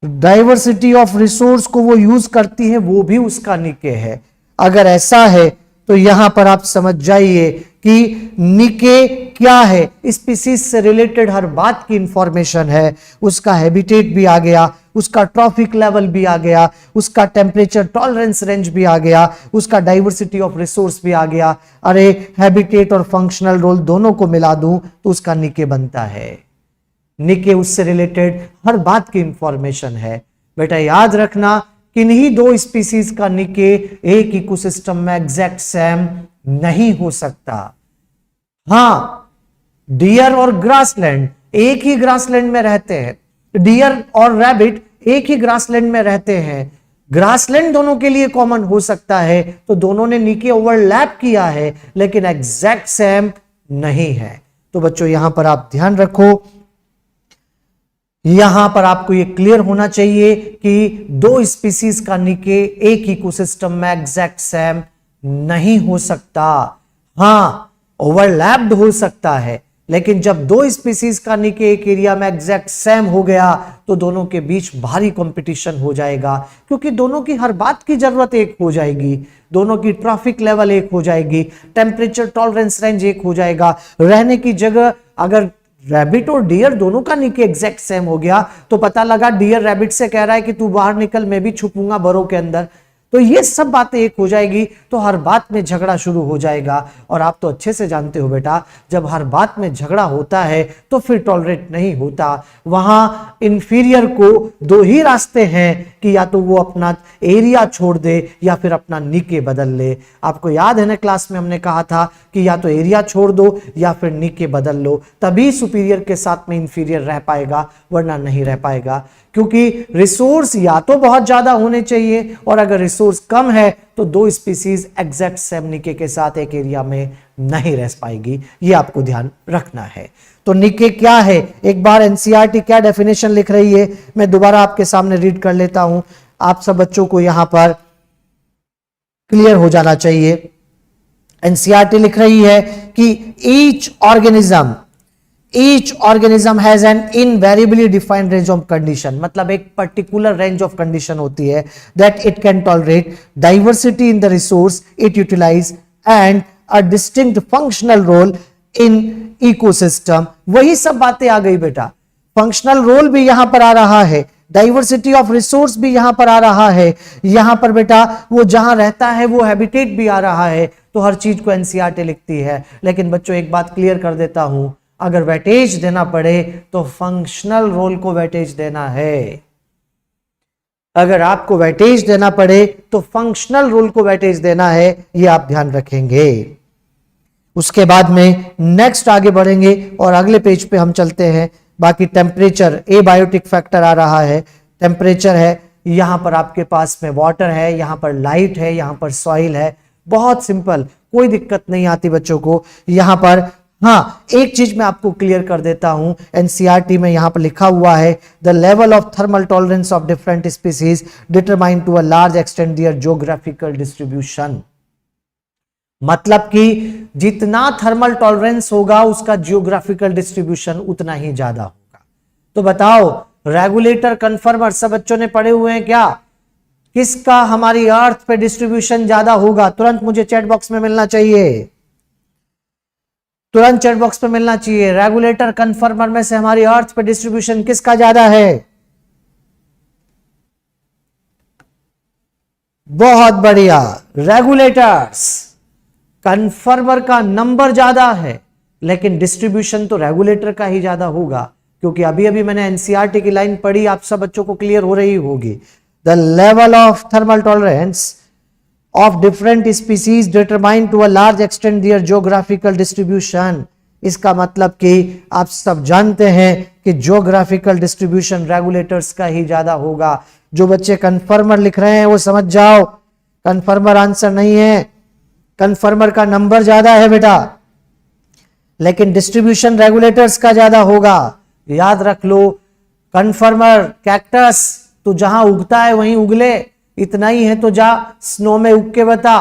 डाइवर्सिटी ऑफ रिसोर्स को वो यूज करती है, वो भी उसका नीके है। अगर ऐसा है तो यहां पर आप समझ जाइए कि नीके क्या है, स्पीसीज से रिलेटेड हर बात की इंफॉर्मेशन है। उसका हैबिटेट भी आ गया, उसका ट्रॉफिक लेवल भी आ गया, उसका टेम्परेचर टॉलरेंस रेंज भी आ गया, उसका डाइवर्सिटी ऑफ रिसोर्स भी आ गया। अरे हैबिटेट और फंक्शनल रोल दोनों को मिला दूं तो उसका नीके बनता है। नीके उससे रिलेटेड हर बात की इंफॉर्मेशन है। बेटा याद रखना, किन्हीं दो स्पीसीज का नीके एक इकोसिस्टम में एग्जैक्ट सेम नहीं हो सकता। हां, डियर और ग्रासलैंड एक ही ग्रासलैंड में रहते हैं, डियर और रैबिट एक ही ग्रासलैंड में रहते हैं, ग्रासलैंड दोनों के लिए कॉमन हो सकता है, तो दोनों ने नीके ओवरलैप किया है, लेकिन एग्जैक्ट सेम नहीं है। तो बच्चों यहां पर आप ध्यान रखो, यहां पर आपको यह क्लियर होना चाहिए कि दो स्पीसीज का नीके एक इकोसिस्टम में एग्जैक्ट सेम नहीं हो सकता। हां, ओवरलैप्ड हो सकता है, लेकिन जब दो स्पीसीज का नीके एक एरिया में एग्जैक्ट सेम हो गया तो दोनों के बीच भारी कंपटीशन हो जाएगा, क्योंकि दोनों की हर बात की जरूरत एक हो जाएगी, दोनों की ट्रैफिक लेवल एक हो जाएगी, टेम्परेचर टॉलरेंस रेंज एक हो जाएगा, रहने की जगह अगर रैबिट और डियर दोनों का नीके एग्जैक्ट सेम हो गया तो पता लगा डियर रैबिट से कह रहा है कि तू बाहर निकल, मैं भी छुपूंगा बरो के अंदर, तो ये सब बातें एक हो जाएगी, तो हर बात में झगड़ा शुरू हो जाएगा। और आप तो अच्छे से जानते हो बेटा, जब हर बात में झगड़ा होता है तो फिर टॉलरेट नहीं होता। वहां इंफीरियर को दो ही रास्ते हैं कि या तो वो अपना एरिया छोड़ दे या फिर अपना नीके बदल ले। आपको याद है ना, क्लास में हमने कहा था कि या तो एरिया छोड़ दो या फिर नीके बदल लो, तभी सुपीरियर के साथ में इंफीरियर रह पाएगा, वरना नहीं रह पाएगा। क्योंकि रिसोर्स या तो बहुत ज्यादा होने चाहिए, और अगर रिसोर्स कम है तो दो स्पीसीज एग्जैक्ट सेम नीके के साथ एक एरिया में नहीं रह पाएगी। ये आपको ध्यान रखना है। तो नीके क्या है, एक बार एनसीईआरटी क्या डेफिनेशन लिख रही है, मैं दोबारा आपके सामने रीड कर लेता हूं, आप सब बच्चों को यहां पर क्लियर हो जाना चाहिए। एनसीईआरटी लिख रही है कि each organism has an invariably defined range of condition, मतलब एक पर्टिकुलर रेंज ऑफ कंडीशन होती है that it can tolerate, diversity in the resource it utilise and a distinct functional role in ecosystem. वही सब बातें आ गई बेटा, फंक्शनल रोल भी यहां पर आ रहा है, डाइवर्सिटी ऑफ रिसोर्स भी यहां पर आ रहा है, यहां पर बेटा वो जहां रहता है वो हैबिटेट भी आ रहा है। तो हर चीज को एनसीईआरटी लिखती है। लेकिन बच्चों एक बात क्लियर कर देता हूं, अगर वेटेज देना पड़े तो फंक्शनल रोल को वेटेज देना है। अगर आपको वेटेज देना पड़े तो फंक्शनल रोल को वेटेज देना है, ये आप ध्यान रखेंगे। उसके बाद में नेक्स्ट आगे बढ़ेंगे और अगले पेज पे हम चलते हैं। बाकी टेम्परेचर, एबायोटिक फैक्टर आ रहा है, टेम्परेचर है, यहां पर आपके पास में वाटर है, यहां पर लाइट है, यहां पर सॉइल है। बहुत सिंपल, कोई दिक्कत नहीं आती बच्चों को। यहां पर हाँ, एक चीज मैं आपको क्लियर कर देता हूं, एनसीईआरटी में यहां पर लिखा हुआ है the level of thermal tolerance of different species determine to a large extent their geographical distribution. मतलब कि जितना थर्मल टॉलरेंस होगा उसका जियोग्राफिकल डिस्ट्रीब्यूशन उतना ही ज्यादा होगा। तो बताओ, रेगुलेटर, कन्फर्मर सब बच्चों ने पढ़े हुए हैं क्या? किसका हमारी अर्थ पे डिस्ट्रीब्यूशन ज्यादा होगा? तुरंत मुझे चैट बॉक्स में मिलना चाहिए, तुरंत चैट बॉक्स पे मिलना चाहिए। रेगुलेटर, कन्फर्मर में से हमारी अर्थ पे डिस्ट्रीब्यूशन किसका ज्यादा है? बहुत बढ़िया, रेगुलेटर्स। कन्फर्मर का नंबर ज्यादा है लेकिन डिस्ट्रीब्यूशन तो रेगुलेटर का ही ज्यादा होगा, क्योंकि अभी अभी मैंने एनसीईआरटी की लाइन पढ़ी, आप सब बच्चों को क्लियर हो रही होगी। The level of thermal tolerance of different species determine to a large extent their geographical distribution। इसका मतलब कि आप सब जानते हैं कि ज्योग्राफिकल डिस्ट्रीब्यूशन रेगुलेटर्स का ही ज्यादा होगा। जो बच्चे कन्फर्मर लिख रहे हैं वो समझ जाओ, कन्फर्मर आंसर नहीं है, कन्फर्मर का नंबर ज्यादा है बेटा, लेकिन डिस्ट्रीब्यूशन रेगुलेटर्स का ज्यादा होगा। याद रख लो, कन्फर्मर कैक्टस तो जहां उगता है वहीं उगले, इतना ही है तो जा स्नो में उग के बता,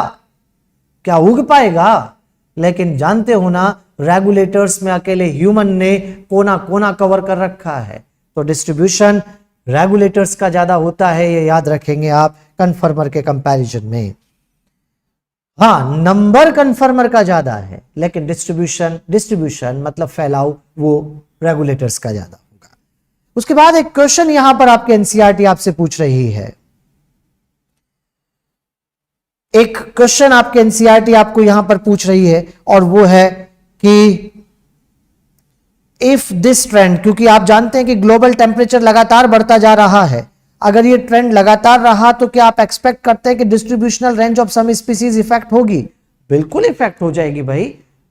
क्या उग पाएगा? लेकिन जानते हो ना, रेगुलेटर्स में अकेले ह्यूमन ने कोना कोना कवर कर रखा है, तो डिस्ट्रीब्यूशन रेगुलेटर्स का ज्यादा होता है, ये याद रखेंगे आप कन्फर्मर के कंपैरिजन में। हाँ, नंबर कन्फर्मर का ज्यादा है लेकिन डिस्ट्रीब्यूशन मतलब फैलाव वो रेगुलेटर्स का ज्यादा होगा। उसके बाद एक क्वेश्चन यहां पर आपके एनसीईआरटी आपसे पूछ रही है, एक क्वेश्चन आपके एनसीईआरटी आपको यहां पर पूछ रही है और वो है कि इफ दिस ट्रेंड, क्योंकि आप जानते हैं कि ग्लोबल टेम्परेचर लगातार बढ़ता जा रहा है, अगर ये ट्रेंड लगातार रहा तो क्या आप एक्सपेक्ट करते हैं कि distributional range of some species effect होगी? बिल्कुल इफेक्ट हो जाएगी भाई।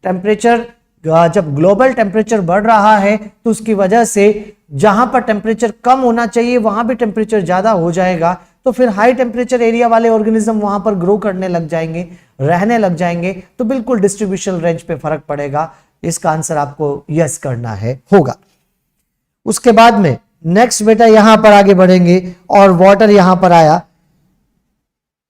टेम्परेचर, जब ग्लोबल टेम्परेचर बढ़ रहा है तो उसकी वजह से जहां पर टेम्परेचर कम होना चाहिए वहां भी टेम्परेचर ज्यादा हो जाएगा, तो फिर हाई टेम्परेचर एरिया वाले ऑर्गेनिज्म वहां पर ग्रो करने लग जाएंगे, रहने लग जाएंगे, तो बिल्कुल डिस्ट्रीब्यूशन रेंज पे फर्क पड़ेगा। इसका आंसर आपको यस करना है, होगा। उसके बाद में नेक्स्ट बेटा यहां पर आगे बढ़ेंगे और वाटर यहां पर आया,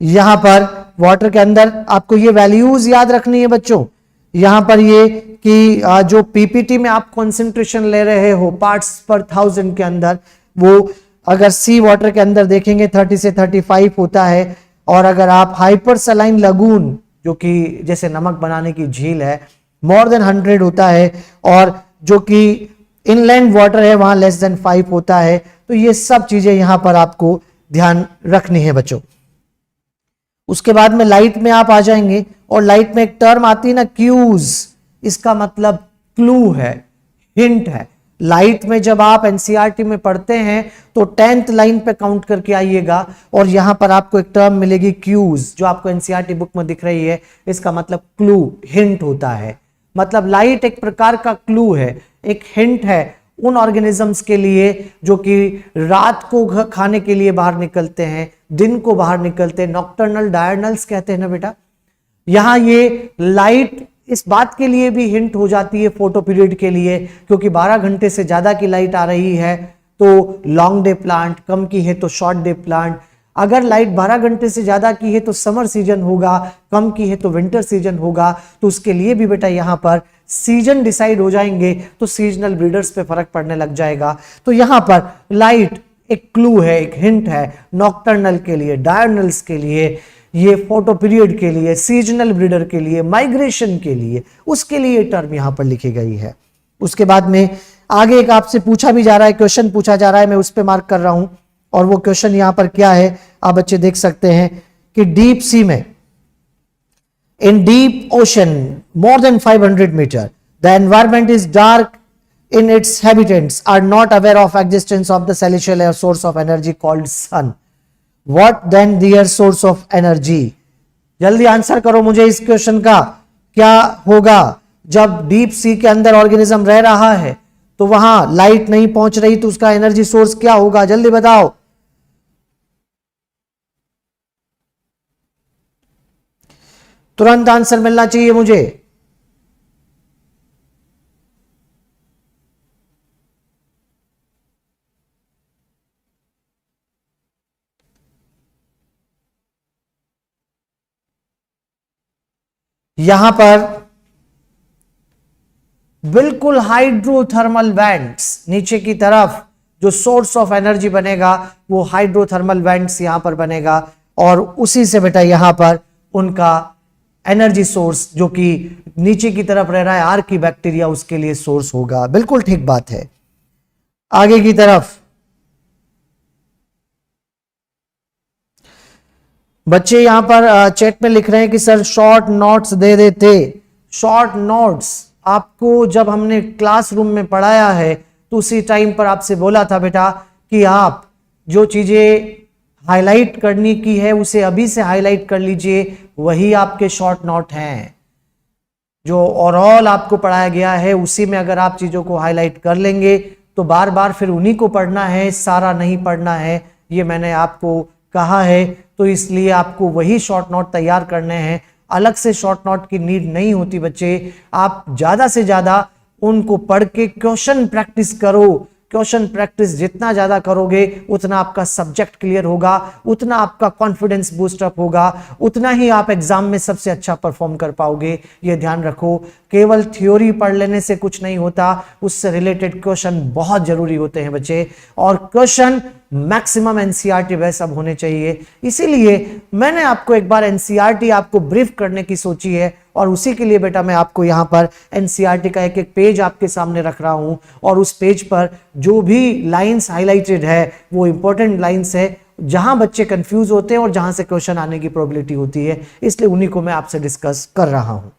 यहां पर वाटर के अंदर आपको ये वैल्यूज याद रखनी है बच्चों। यहां पर ये कि जो पीपीटी में आप कंसंट्रेशन ले रहे हो पार्ट्स पर थाउजेंड के अंदर, वो अगर सी वाटर के अंदर देखेंगे 30 से 35 होता है, और अगर आप हाइपर सलाइन लगून जो कि जैसे नमक बनाने की झील है मोर देन 100 होता है, और जो कि इनलैंड वाटर है वहां लेस देन 5 होता है। तो ये सब चीजें यहां पर आपको ध्यान रखनी है बच्चों। उसके बाद में लाइट में आप आ जाएंगे और लाइट में एक टर्म आती है ना, क्यूज, इसका मतलब क्लू है, हिंट है। लाइट में जब आप एनसीईआरटी में पढ़ते हैं तो 10th लाइन पे काउंट करके आइएगा और यहां पर आपको एक टर्म मिलेगी क्यूज, जो आपको एनसीईआरटी बुक में दिख रही है, इसका मतलब क्लू, हिंट होता है। मतलब लाइट एक प्रकार का क्लू है, एक हिंट है उन ऑर्गेनिजम्स के लिए जो कि रात को खाने के लिए बाहर निकलते हैं, दिन को बाहर निकलते हैं, नॉक्टर्नल डायर्नल्स कहते हैं ना बेटा। यहां ये लाइट इस बात के लिए भी हिंट हो जाती है फोटो पीरियड के लिए, क्योंकि 12 घंटे से ज्यादा की लाइट आ रही है तो लॉन्ग डे प्लांट, कम की है तो शॉर्ट डे प्लांट। अगर लाइट 12 घंटे से ज्यादा की है तो समर सीजन होगा, कम की है तो विंटर सीजन होगा। तो उसके लिए भी बेटा यहां पर सीजन डिसाइड हो जाएंगे तो सीजनल ब्रीडर्स पे फर्क पड़ने लग जाएगा। तो यहां पर लाइट एक क्लू है, एक हिंट है नॉक्टर्नल के लिए, डायर्नल्स के लिए, ये फोटो पीरियड के लिए, सीजनल ब्रीडर के लिए, माइग्रेशन के लिए, उसके लिए टर्म यहां पर लिखी गई है। उसके बाद में आगे एक आपसे पूछा भी जा रहा है, क्वेश्चन पूछा जा रहा है, मैं उस पर मार्क कर रहा हूं, और वो क्वेश्चन यहां पर क्या है आप बच्चे देख सकते हैं कि डीप सी में, in deep ocean more than 500 metre the environment is dark in its habitants are not aware of existence of the celestial source of energy called sun. What then their source of energy? जल्दी आंसर करो मुझे इस क्वेश्चन का, क्या होगा जब डीप सी के अंदर ऑर्गेनिज्म रह रहा है तो वहां लाइट नहीं पहुंच रही तो उसका एनर्जी सोर्स क्या होगा? जल्दी बताओ। तुरंत आंसर मिलना चाहिए मुझे। यहां पर बिल्कुल हाइड्रोथर्मल वेंट्स, नीचे की तरफ जो सोर्स ऑफ एनर्जी बनेगा वो हाइड्रोथर्मल वेंट्स यहां पर बनेगा, और उसी से बेटा यहां पर उनका एनर्जी सोर्स जो कि नीचे की तरफ रह रहा है आर्की बैक्टीरिया, उसके लिए सोर्स होगा। बिल्कुल ठीक बात है। आगे की तरफ बच्चे यहां पर चैट में लिख रहे हैं कि सर शॉर्ट नोट्स दे देते। शॉर्ट नोट्स आपको जब हमने क्लासरूम में पढ़ाया है तो उसी टाइम पर आपसे बोला था बेटा कि आप जो चीजें हाईलाइट करने की है उसे अभी से हाईलाइट कर लीजिए, वही आपके शॉर्ट नोट हैं। जो ओवरऑल आपको पढ़ाया गया है उसी में अगर आप चीजों को हाईलाइट कर लेंगे तो बार बार फिर उन्हीं को पढ़ना है, सारा नहीं पढ़ना है, ये मैंने आपको कहा है। तो इसलिए आपको वही शॉर्ट नोट तैयार करने हैं, अलग से शॉर्ट नोट की नीड नहीं होती बच्चे। आप ज्यादा से ज्यादा उनको पढ़ के क्वेश्चन प्रैक्टिस करो। क्वेश्चन प्रैक्टिस जितना ज्यादा करोगे उतना आपका सब्जेक्ट क्लियर होगा, उतना आपका कॉन्फिडेंस बूस्ट अप होगा, उतना ही आप एग्जाम में सबसे अच्छा परफॉर्म कर पाओगे। ये ध्यान रखो, केवल थ्योरी पढ़ लेने से कुछ नहीं होता, उससे रिलेटेड क्वेश्चन बहुत जरूरी होते हैं बच्चे, और क्वेश्चन मैक्सिमम एनसीईआरटी बेस्ड अब होने चाहिए। इसीलिए मैंने आपको एक बार एनसीईआरटी आपको ब्रीफ करने की सोची है, और उसी के लिए बेटा मैं आपको यहां पर एनसीईआरटी का एक एक पेज आपके सामने रख रहा हूं, और उस पेज पर जो भी लाइंस हाईलाइटेड है वो इंपॉर्टेंट लाइंस है, जहां बच्चे कंफ्यूज होते हैं और जहां से क्वेश्चन आने की प्रोबेबिलिटी होती है, इसलिए उन्हीं को मैं आपसे डिस्कस कर रहा हूं।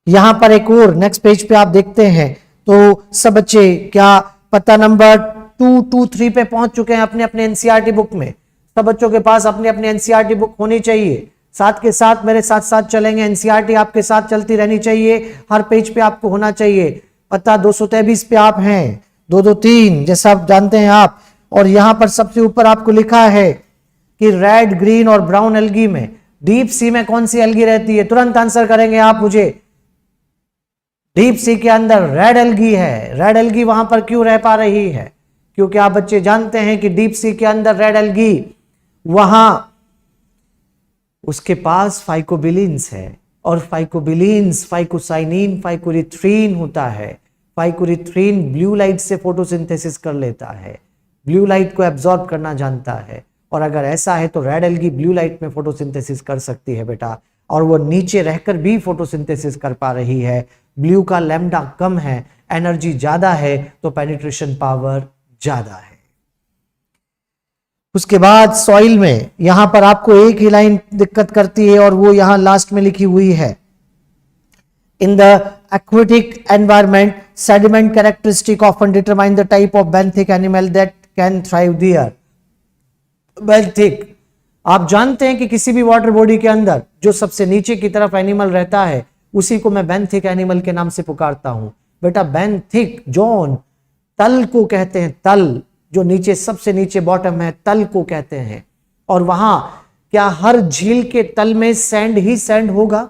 यहां पर एक और नेक्स्ट पेज पे आप देखते हैं तो सब बच्चे क्या पता नंबर 2, 2, 3 पे पहुंच चुके हैं अपने अपने एनसीईआरटी बुक में। सब बच्चों के पास अपनी अपनी एनसीईआरटी बुक होनी चाहिए। साथ के साथ मेरे साथ साथ चलेंगे, एनसीईआरटी आपके साथ चलती रहनी चाहिए, हर पेज पे आपको होना चाहिए। पता 223 पे आप हैं, 223 जैसा आप जानते हैं आप। और यहां पर सबसे ऊपर आपको लिखा है कि रेड, ग्रीन और ब्राउन एल्गी में डीप सी में कौन सी एल्गी रहती है? तुरंत आंसर करेंगे आप मुझे। डीप सी के अंदर रेड एल्गी है। रेड एल्गी वहां पर क्यों रह पा रही है? क्योंकि आप बच्चे जानते हैं कि डीप सी के अंदर रेड एल्गी, वहां उसके पास फाइकोबिलिन्स है, और फाइकोबिलिन्स फाइकोसाइनिन फाइकोरिथ्रीन होता है। फाइकोरिथ्रीन ब्लू लाइट से फोटोसिंथेसिस कर लेता है, ब्लू लाइट को एब्जॉर्ब करना जानता है, और अगर ऐसा है तो रेड एल्गी ब्लू लाइट में फोटोसिंथेसिस कर सकती है बेटा, और वो नीचे रहकर भी फोटोसिंथेसिस कर पा रही है। ब्लू का लैम्डा कम है, एनर्जी ज्यादा है, तो पेनिट्रेशन पावर ज्यादा है। उसके बाद सॉइल में यहां पर आपको एक ही लाइन दिक्कत करती है, और वो यहां लास्ट में लिखी हुई है, in the aquatic environment sediment characteristic often determine the type of benthic animal that can thrive there। benthic, आप जानते हैं कि किसी भी वाटर बॉडी के अंदर जो सबसे नीचे की तरफ एनिमल रहता है उसी को मैं बेंथिक एनिमल के नाम से पुकारता हूं बेटा। बेंथिक जोन तल को कहते हैं, तल जो नीचे सबसे नीचे बॉटम है, तल को कहते हैं। और वहां क्या हर झील के तल में सैंड ही सैंड होगा?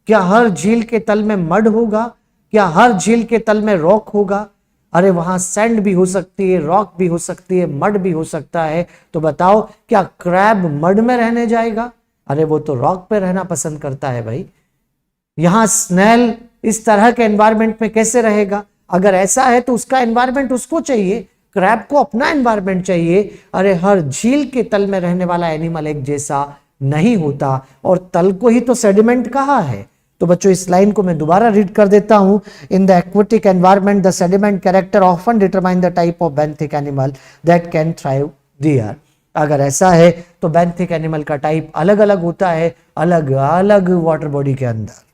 क्या हर झील के तल में मड होगा? क्या हर झील के तल में रॉक होगा? अरे वहां सैंड भी हो सकती है, रॉक भी हो सकती है, मड भी हो सकता है। तो बताओ क्या क्रैब मड में रहने जाएगा? अरे वो तो रॉक पे रहना पसंद करता है भाई। यहां स्नेल इस तरह के एनवायरमेंट में कैसे रहेगा? अगर ऐसा है तो उसका एनवायरमेंट उसको चाहिए, क्रैब को अपना एनवायरमेंट चाहिए। अरे हर झील के तल में रहने वाला एनिमल एक जैसा नहीं होता, और तल को ही तो सेडिमेंट कहा है। तो बच्चों इस लाइन को मैं दोबारा रीड कर देता हूं, in the aquatic environment the sediment character often determine the type of benthic animal that can thrive there. अगर ऐसा है तो बेंथिक एनिमल का टाइप अलग अलग होता है, अलग अलग वाटर बॉडी के अंदर।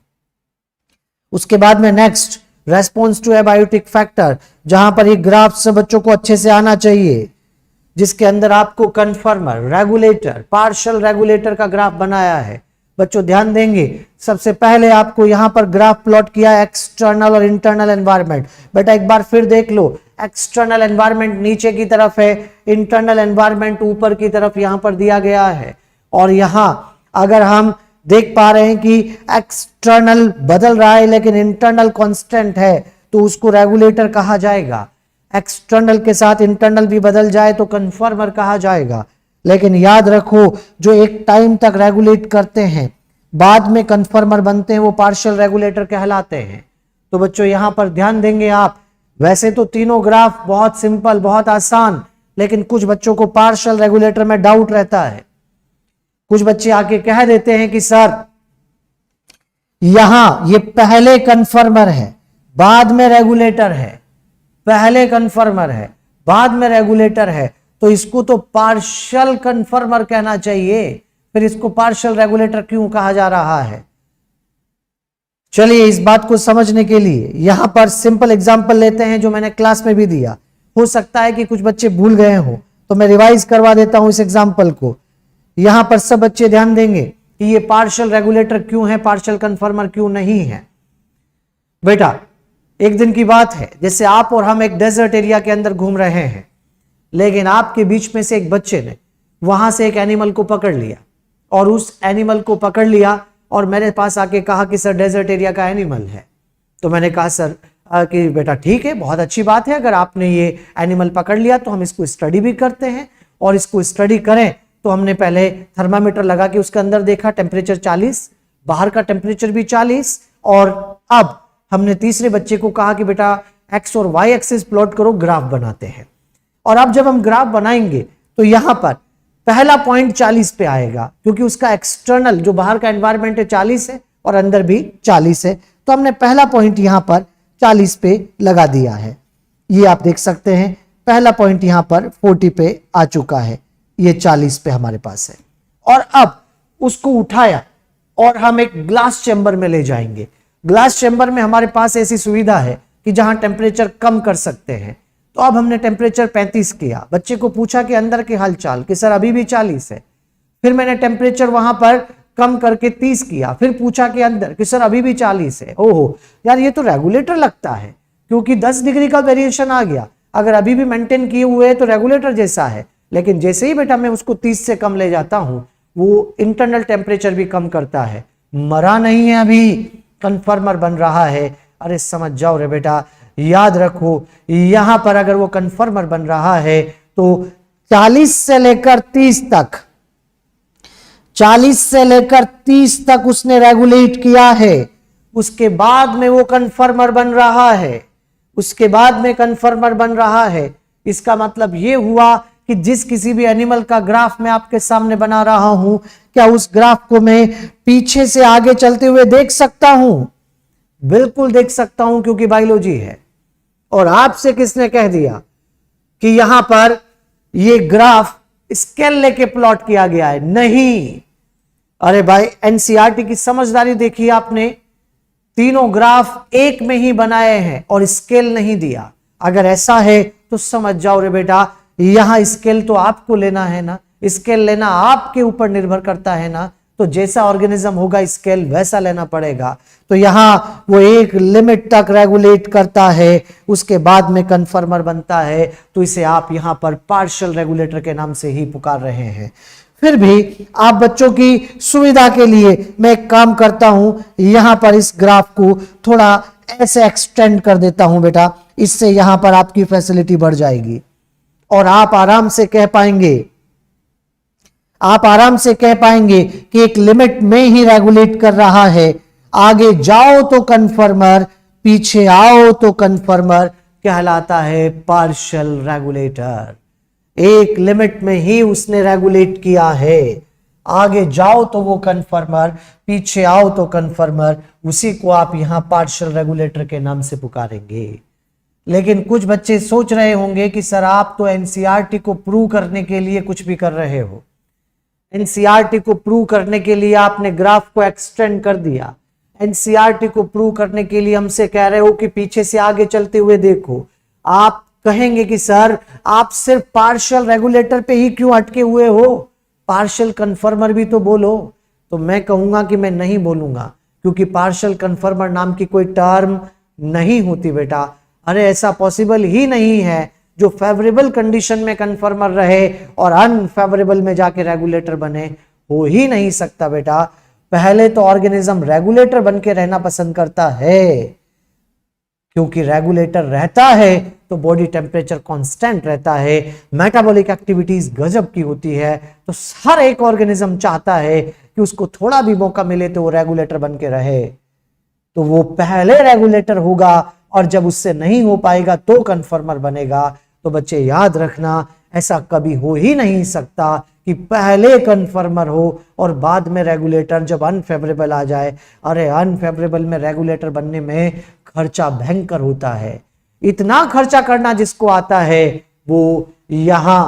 उसके बाद में next response to abiotic factor, जहां पर ये ग्राफ से बच्चों को अच्छे से आना चाहिए, जिसके अंदर आपको कन्फर्मर, रेगुलेटर, पार्शियल रेगुलेटर का ग्राफ बनाया है। बच्चों ध्यान देंगे, सबसे पहले आपको यहां पर ग्राफ प्लॉट किया एक्सटर्नल और इंटरनल एनवायरनमेंट। बेटा एक बार फिर देख लो, एक्सटर्नल एनवायरनमेंट नीचे की तरफ है, इंटरनल एनवायरनमेंट ऊपर की तरफ यहां पर दिया गया है। और यहां अगर हम देख पा रहे हैं कि एक्सटर्नल बदल रहा है लेकिन इंटरनल कांस्टेंट है, तो उसको रेगुलेटर कहा जाएगा। एक्सटर्नल के साथ इंटरनल भी बदल जाए तो कन्फर्मर कहा जाएगा। लेकिन याद रखो, जो एक टाइम तक रेगुलेट करते हैं बाद में कन्फर्मर बनते हैं वो पार्शियल रेगुलेटर कहलाते हैं। तो बच्चों यहां पर ध्यान देंगे आप, वैसे तो तीनों ग्राफ बहुत सिंपल, बहुत आसान, लेकिन कुछ बच्चों को पार्शियल रेगुलेटर में डाउट रहता है। कुछ बच्चे आके कह देते हैं कि सर यहां ये पहले कन्फर्मर है बाद में रेगुलेटर है, पहले कन्फर्मर है बाद में रेगुलेटर है, तो इसको तो पार्शियल कन्फर्मर कहना चाहिए, फिर इसको पार्शियल रेगुलेटर क्यों कहा जा रहा है? चलिए इस बात को समझने के लिए यहां पर सिंपल एग्जांपल लेते हैं जो मैंने क्लास में भी दिया। हो सकता है कि कुछ बच्चे भूल गए हो, तो मैं रिवाइज करवा देता हूं इस एग्जांपल को। यहां पर सब बच्चे ध्यान देंगे कि ये पार्शियल रेगुलेटर क्यों है, पार्शियल कन्फर्मर क्यों नहीं है। बेटा एक दिन की बात है, जैसे आप और हम एक डेजर्ट एरिया के अंदर घूम रहे हैं, लेकिन आपके बीच में से एक बच्चे ने वहां से एक एनिमल को पकड़ लिया और उस एनिमल को पकड़ लिया और मेरे पास आके कहा कि सर डेजर्ट एरिया का एनिमल है। तो मैंने कहा सर कि बेटा ठीक है, बहुत अच्छी बात है, अगर आपने ये एनिमल पकड़ लिया तो हम इसको स्टडी भी करते हैं, और इसको स्टडी करें तो हमने पहले थर्मामीटर लगा के उसके अंदर देखा, टेम्परेचर 40, बाहर का टेम्परेचर भी 40, और अब हमने तीसरे बच्चे को कहा कि बेटा एक्स और वाई एक्सिस प्लॉट करो, ग्राफ बनाते हैं। और अब जब हम ग्राफ बनाएंगे तो यहां पर पहला पॉइंट 40 पे आएगा, क्योंकि उसका एक्सटर्नल जो बाहर का एनवायरमेंट है 40 है और अंदर भी 40 है, तो हमने पहला पॉइंट यहां पर 40 पे लगा दिया है। ये आप देख सकते हैं पहला पॉइंट यहां पर 40 पे आ चुका है, ये 40 पे हमारे पास है। और अब उसको उठाया और हम एक ग्लास चैम्बर में ले जाएंगे। ग्लास चैम्बर में हमारे पास ऐसी सुविधा है कि जहां टेम्परेचर कम कर सकते हैं। तो अब हमने टेम्परेचर 35 किया, बच्चे को पूछा कि अंदर के हालचाल, कि सर अभी भी 40 है। फिर मैंने टेम्परेचर वहां पर कम करके 30 किया, फिर पूछा कि अंदर, कि सर अभी भी 40 है। ओहो यार ये तो रेगुलेटर लगता है, क्योंकि 10 डिग्री का वेरिएशन आ गया, अगर अभी भी मेंटेन किए हुए है तो रेगुलेटर जैसा है। लेकिन जैसे ही बेटा मैं उसको 30 से कम ले जाता हूं, वो इंटरनल टेम्परेचर भी कम करता है, मरा नहीं है, अभी कन्फर्मर बन रहा है। अरे समझ जाओ रे बेटा, याद रखो यहां पर अगर वो कन्फर्मर बन रहा है तो 40 से लेकर 30 तक, 40 से लेकर 30 तक उसने रेगुलेट किया है, उसके बाद में वो कन्फर्मर बन रहा है, उसके बाद में कन्फर्मर बन रहा है। इसका मतलब ये हुआ कि जिस किसी भी एनिमल का ग्राफ मैं आपके सामने बना रहा हूं, क्या उस ग्राफ को मैं पीछे से आगे चलते हुए देख सकता हूं? बिल्कुल देख सकता हूं, क्योंकि बायोलॉजी है। और आपसे किसने कह दिया कि यहां पर ये ग्राफ स्केल लेके प्लॉट किया गया है? नहीं, अरे भाई एनसीईआरटी की समझदारी देखिए आपने, तीनों ग्राफ एक में ही बनाए हैं और स्केल नहीं दिया। अगर ऐसा है तो समझ जाओ रे बेटा, यहां स्केल तो आपको लेना है ना, स्केल लेना आपके ऊपर निर्भर करता है ना, तो जैसा ऑर्गेनिज्म होगा स्केल वैसा लेना पड़ेगा। तो यहां वो एक लिमिट तक रेगुलेट करता है, उसके बाद में कन्फर्मर बनता है, तो इसे आप यहां पर पार्शियल रेगुलेटर के नाम से ही पुकार रहे हैं। फिर भी आप बच्चों की सुविधा के लिए मैं एक काम करता हूं, यहां पर इस ग्राफ को थोड़ा ऐसे एक्सटेंड कर देता हूं बेटा, इससे यहां पर आपकी फैसिलिटी बढ़ जाएगी और आप आराम से कह पाएंगे, आप आराम से कह पाएंगे कि एक लिमिट में ही रेगुलेट कर रहा है, आगे जाओ तो कन्फर्मर, पीछे आओ तो कन्फर्मर, कहलाता है पार्शियल रेगुलेटर। एक लिमिट में ही उसने रेगुलेट किया है, आगे जाओ तो वो कन्फर्मर, पीछे आओ तो कन्फर्मर, उसी को आप यहां पार्शियल रेगुलेटर के नाम से पुकारेंगे। लेकिन कुछ बच्चे सोच रहे होंगे कि सर आप तो एनसीईआरटी को प्रूव करने के लिए कुछ भी कर रहे हो, एनसीईआरटी को प्रूव करने के लिए आपने ग्राफ को एक्सटेंड कर दिया, एनसीईआरटी को प्रूव करने के लिए हमसे कह रहे हो कि पीछे से आगे चलते हुए देखो। आप कहेंगे कि सर आप सिर्फ पार्शियल रेगुलेटर पे ही क्यों अटके हुए हो, पार्शियल कन्फर्मर भी तो बोलो। तो मैं कहूंगा कि मैं नहीं बोलूंगा, क्योंकि पार्शियल कन्फर्मर नाम की कोई टर्म नहीं होती बेटा। अरे ऐसा पॉसिबल ही नहीं है जो फेवरेबल कंडीशन में कन्फर्मर रहे और अनफेवरेबल में जाके रेगुलेटर बने, हो ही नहीं सकता बेटा। पहले तो ऑर्गेनिज्म रेगुलेटर बन के रहना पसंद करता है, क्योंकि रेगुलेटर रहता है तो बॉडी टेम्परेचर कांस्टेंट रहता है, मेटाबॉलिक एक्टिविटीज गजब की होती है। तो हर एक ऑर्गेनिज्म चाहता है कि उसको थोड़ा भी मौका मिले तो वो रेगुलेटर बन के रहे, तो वो पहले रेगुलेटर होगा, और जब उससे नहीं हो पाएगा तो कन्फर्मर बनेगा। तो बच्चे याद रखना, ऐसा कभी हो ही नहीं सकता कि पहले कन्फर्मर हो और बाद में रेगुलेटर जब अनफेवरेबल आ जाए। अरे अनफेवरेबल में रेगुलेटर बनने में खर्चा भयंकर होता है। इतना खर्चा करना जिसको आता है वो यहां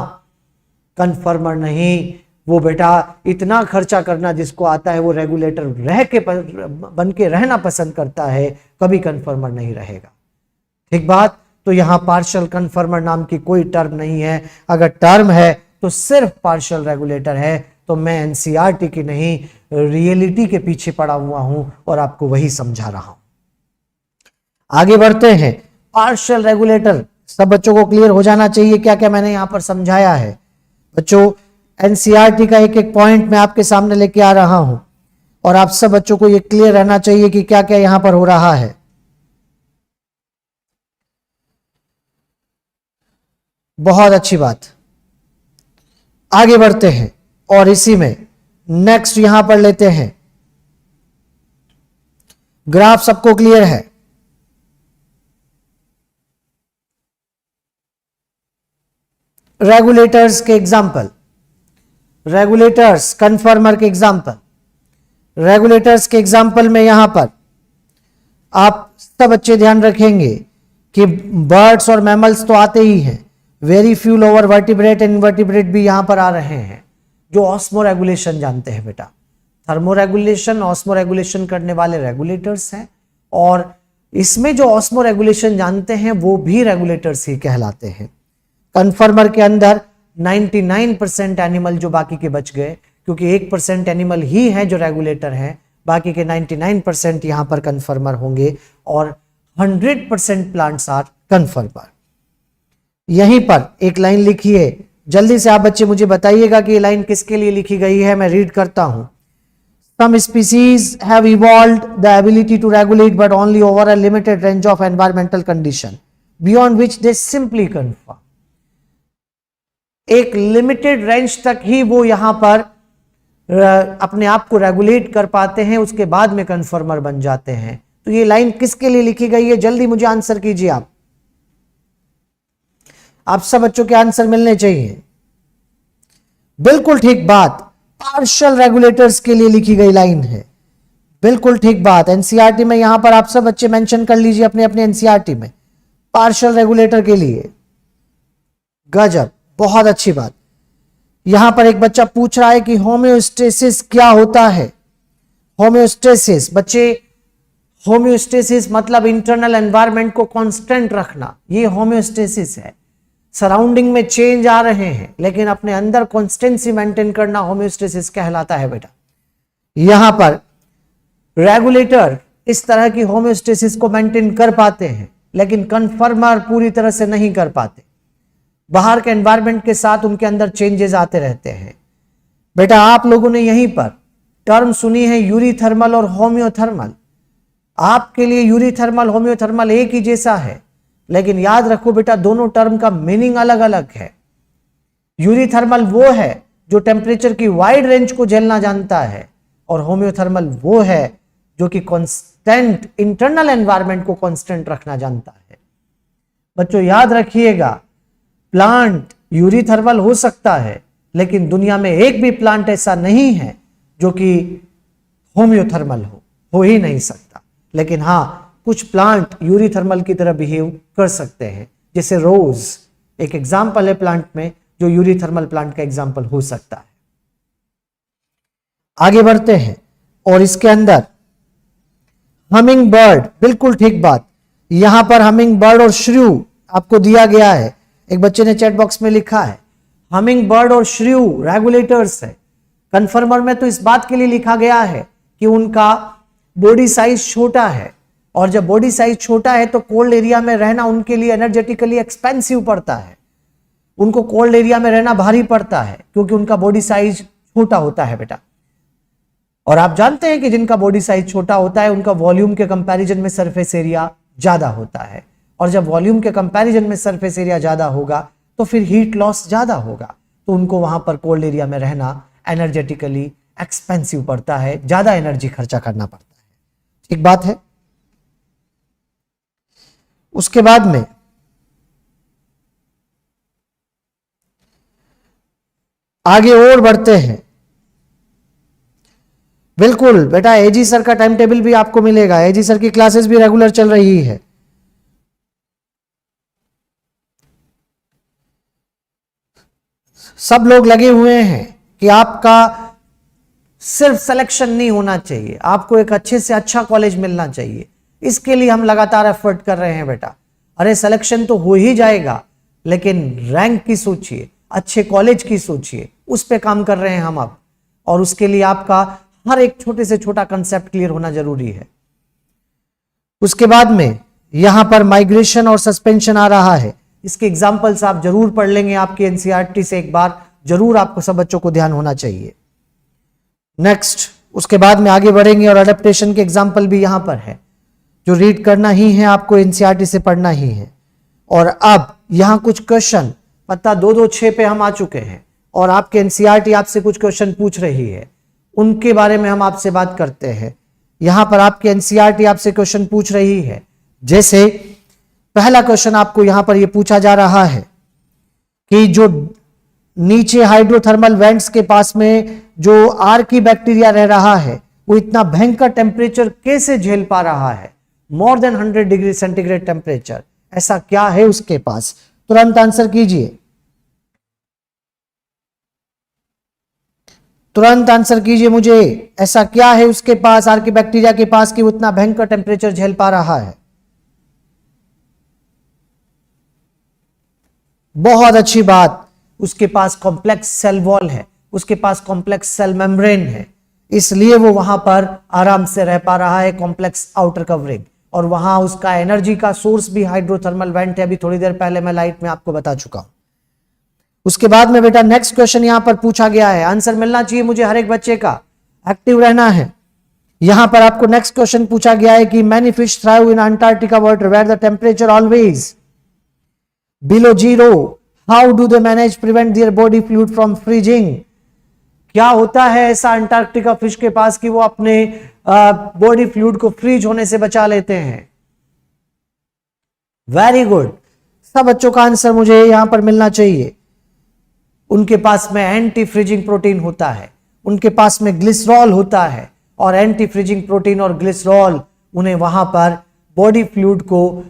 कन्फर्मर नहीं, वो बेटा इतना खर्चा करना जिसको आता है वो रेगुलेटर बन के रहना पसंद करता है, कभी कन्फर्मर नहीं रहेगा। ठीक बात। तो यहां पार्शियल कन्फर्मर नाम की कोई टर्म नहीं है। अगर टर्म है तो सिर्फ पार्शियल रेगुलेटर है। तो मैं एनसीईआरटी की नहीं, रियलिटी के पीछे पड़ा हुआ हूं और आपको वही समझा रहा हूं। आगे बढ़ते हैं। पार्शियल रेगुलेटर सब बच्चों को क्लियर हो जाना चाहिए क्या क्या मैंने यहां पर समझाया है। बच्चों एनसीईआरटी का एक एक पॉइंट मैं आपके सामने लेके आ रहा हूं और आप सब बच्चों को यह क्लियर रहना चाहिए कि क्या क्या यहां पर हो रहा है। बहुत अच्छी बात। आगे बढ़ते हैं और इसी में नेक्स्ट यहां पर लेते हैं। ग्राफ सबको क्लियर है। रेगुलेटर्स के एग्जाम्पल, रेगुलेटर्स कन्फर्मर के एग्जाम्पल। रेगुलेटर्स के एग्जाम्पल में यहां पर आप सब बच्चे ध्यान रखेंगे कि बर्ड्स और मैमल्स तो आते ही हैं, very few lower vertebrate and invertebrate भी यहां पर आ रहे हैं, जो ऑस्मो रेगुलेशन जानते हैं बेटा। थर्मो रेगुलेशन, ऑस्मो रेगुलेशन करने वाले रेगुलेटर्स हैं, और इसमें जो ऑस्मो रेगुलेशन जानते हैं वो भी रेगुलेटर्स ही कहलाते हैं। कन्फर्मर के अंदर 99% एनिमल जो बाकी के बच गए, क्योंकि 1% एनिमल ही हैं जो रेगुलेटर हैं, बाकी के 99% यहां पर कन्फर्मर होंगे, और 100% प्लांट्स आर कन्फर्मर। यहीं पर एक लाइन लिखी है, जल्दी से आप बच्चे मुझे बताइएगा कि ये लाइन किसके लिए लिखी गई है। मैं रीड करता हूं। Some species have evolved the ability to regulate but only over a limited range of environmental condition beyond which they simply conform। एक लिमिटेड रेंज तक ही वो यहां पर अपने आप को रेगुलेट कर पाते हैं, उसके बाद में कन्फर्मर बन जाते हैं। तो ये लाइन किसके लिए लिखी गई है, जल्दी मुझे आंसर कीजिए। आप सब बच्चों के आंसर मिलने चाहिए। बिल्कुल ठीक बात, पार्शियल रेगुलेटर्स के लिए लिखी गई लाइन है। बिल्कुल ठीक बात। एनसीईआरटी में यहां पर आप सब बच्चे मेंशन कर लीजिए अपने अपने एनसीईआरटी में, पार्शियल रेगुलेटर के लिए। गजब, बहुत अच्छी बात। यहां पर एक बच्चा पूछ रहा है कि होम्योस्टेसिस क्या होता है। होम्योस्टेसिस बच्चे, होम्योस्टेसिस मतलब इंटरनल एनवायरनमेंट को कांस्टेंट रखना, ये होम्योस्टेसिस है। सराउंडिंग में चेंज आ रहे हैं लेकिन अपने अंदर कॉन्स्टेंसी मेंटेन करना होम्योस्टेसिस कहलाता है बेटा। यहां पर रेगुलेटर इस तरह की होम्योस्टेसिस को मेंटेन कर पाते हैं, लेकिन कन्फर्मर पूरी तरह से नहीं कर पाते। बाहर के एनवायरनमेंट के साथ उनके अंदर चेंजेस आते रहते हैं। बेटा आप लोगों ने यहीं पर टर्म सुनी है यूरीथर्मल और होम्योथर्मल। आपके लिए यूरीथर्मल होम्योथर्मल एक ही जैसा है, लेकिन याद रखो बेटा दोनों टर्म का मीनिंग अलग अलग है। यूरीथर्मल वो है जो टेम्परेचर की वाइड रेंज को झेलना जानता है, और होम्योथर्मल वो है जो कि कांस्टेंट इंटरनल एनवायरनमेंट को कांस्टेंट रखना जानता है। बच्चों याद रखिएगा, प्लांट यूरीथर्मल हो सकता है, लेकिन दुनिया में एक भी प्लांट ऐसा नहीं है जो कि होम्योथर्मल हो ही नहीं सकता। लेकिन हाँ, कुछ प्लांट यूरीथर्मल की तरह बिहेव कर सकते हैं, जैसे रोज एक एग्जाम्पल है प्लांट में जो यूरीथर्मल प्लांट का एग्जाम्पल हो सकता है। आगे बढ़ते हैं और इसके अंदर हमिंग बर्ड, बिल्कुल ठीक बात। यहां पर हमिंग बर्ड और श्र्यू आपको दिया गया है। एक बच्चे ने चैट बॉक्स में लिखा है हमिंग बर्ड और श्र्यू रेगुलेटर्स है। कन्फर्मर में तो इस बात के लिए लिखा गया है कि उनका बॉडी साइज छोटा है, और जब बॉडी साइज छोटा है तो कोल्ड एरिया में रहना उनके लिए एनर्जेटिकली एक्सपेंसिव पड़ता है। उनको कोल्ड एरिया में रहना भारी पड़ता है क्योंकि उनका बॉडी साइज छोटा होता है बेटा। और आप जानते हैं कि जिनका बॉडी साइज छोटा होता है उनका वॉल्यूम के कंपैरिजन में सरफेस एरिया ज्यादा होता है, और जब वॉल्यूम के कंपैरिजन में सरफेस एरिया ज्यादा होगा तो फिर हीट लॉस ज्यादा होगा, तो उनको वहां पर कोल्ड एरिया में रहना एनर्जेटिकली एक्सपेंसिव पड़ता है, ज्यादा एनर्जी खर्चा करना पड़ता है। ठीक बात है। उसके बाद में आगे और बढ़ते हैं। बिल्कुल बेटा, एजी सर का टाइम टेबल भी आपको मिलेगा, एजी सर की क्लासेस भी रेगुलर चल रही है। सब लोग लगे हुए हैं कि आपका सिर्फ सिलेक्शन नहीं होना चाहिए, आपको एक अच्छे से अच्छा कॉलेज मिलना चाहिए। इसके लिए हम लगातार एफर्ट कर रहे हैं बेटा। अरे सिलेक्शन तो हो ही जाएगा, लेकिन रैंक की सोचिए, अच्छे कॉलेज की सोचिए, उस पे काम कर रहे हैं हम अब। और उसके लिए आपका हर एक छोटे से छोटा कंसेप्ट क्लियर होना जरूरी है। उसके बाद में यहां पर माइग्रेशन और सस्पेंशन आ रहा है। इसके एग्जाम्पल्स आप जरूर पढ़ लेंगे आपके एनसीईआरटी से एक बार, जरूर आपको सब बच्चों को ध्यान होना चाहिए। नेक्स्ट, उसके बाद में आगे बढ़ेंगे और अडेप्टेशन के एग्जाम्पल भी यहां पर है, जो रीड करना ही है आपको, एनसीईआरटी से पढ़ना ही है। और अब यहां कुछ क्वेश्चन पता 2-2-6 पे हम आ चुके हैं और आपके एनसीईआरटी आपसे कुछ क्वेश्चन पूछ रही है, उनके बारे में हम आपसे बात करते हैं। यहां पर आपके एनसीईआरटी आपसे क्वेश्चन पूछ रही है। जैसे पहला क्वेश्चन आपको यहां पर यह पूछा जा रहा है कि जो नीचे हाइड्रोथर्मल वेंट्स के पास में जो आर्की बैक्टीरिया रह रहा है, वो इतना भयंकर टेम्परेचर कैसे झेल पा रहा है, more than 100 degree centigrade temperature, ऐसा क्या है उसके पास? तुरंत आंसर कीजिए, तुरंत आंसर कीजिए मुझे, ऐसा क्या है उसके पास, आर्की बैक्टीरिया के पास, कि वो इतना भयंकर टेम्परेचर झेल पा रहा है? बहुत अच्छी बात, उसके पास कॉम्प्लेक्स सेल वॉल है, उसके पास कॉम्प्लेक्स सेल मेम्ब्रेन है, इसलिए वो वहां पर आराम से रह पा रहा है, कॉम्प्लेक्स आउटर कवरिंग। और वहां उसका एनर्जी का सोर्स भी हाइड्रोथर्मल वेंट है, अभी थोड़ी देर पहले मैं लाइट में आपको बता चुका हूं। उसके बाद में बेटा नेक्स्ट क्वेश्चन यहां पर पूछा गया है, आंसर मिलना चाहिए मुझे हर एक बच्चे का, एक्टिव रहना है। यहां पर आपको नेक्स्ट क्वेश्चन पूछा गया है कि many fish thrive in Antarctica water where the temperature always below zero, how do they manage prevent their body fluid from freezing? क्या होता है ऐसा अंटार्कटिका फिश के पास कि वो अपने बॉडी फ्लूइड को फ्रीज होने से बचा लेते हैं? वेरी गुड, सब बच्चों का आंसर मुझे यहां पर मिलना चाहिए। उनके पास में एंटी फ्रीजिंग प्रोटीन होता है, उनके पास में ग्लिसरॉल होता है, और एंटी फ्रीजिंग प्रोटीन और ग्लिसरॉल उन्हें वहां पर बॉडी फ्लूइड को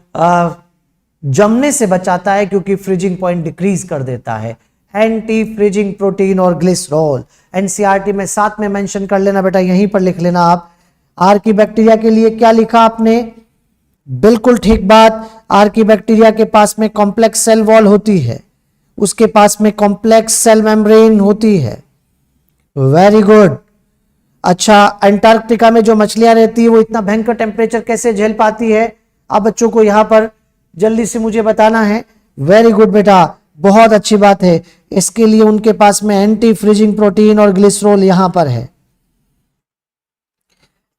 जमने से बचाता है, क्योंकि फ्रीजिंग पॉइंट डिक्रीज कर देता है। एंटी फ्रीजिंग प्रोटीन और ग्लिसरॉल एनसीईआरटी में साथ में मेंशन कर लेना बेटा, यहीं पर लिख लेना आप। आर्की बैक्टीरिया के लिए क्या लिखा आपने? बिल्कुल ठीक बात, आर्की बैक्टीरिया के पास में कॉम्प्लेक्स सेल वॉल होती है, उसके पास में कॉम्प्लेक्स सेल मेम्ब्रेन होती है। Very good. अच्छा, अंटार्कटिका में जो मछलियां रहती है वो इतना भयंकर टेम्परेचर कैसे झेल पाती है? आप बच्चों को यहां पर जल्दी से मुझे बताना है। वेरी गुड बेटा, बहुत अच्छी बात है। इसके लिए उनके पास में एंटी फ्रीजिंग प्रोटीन और ग्लिसरॉल यहां पर है,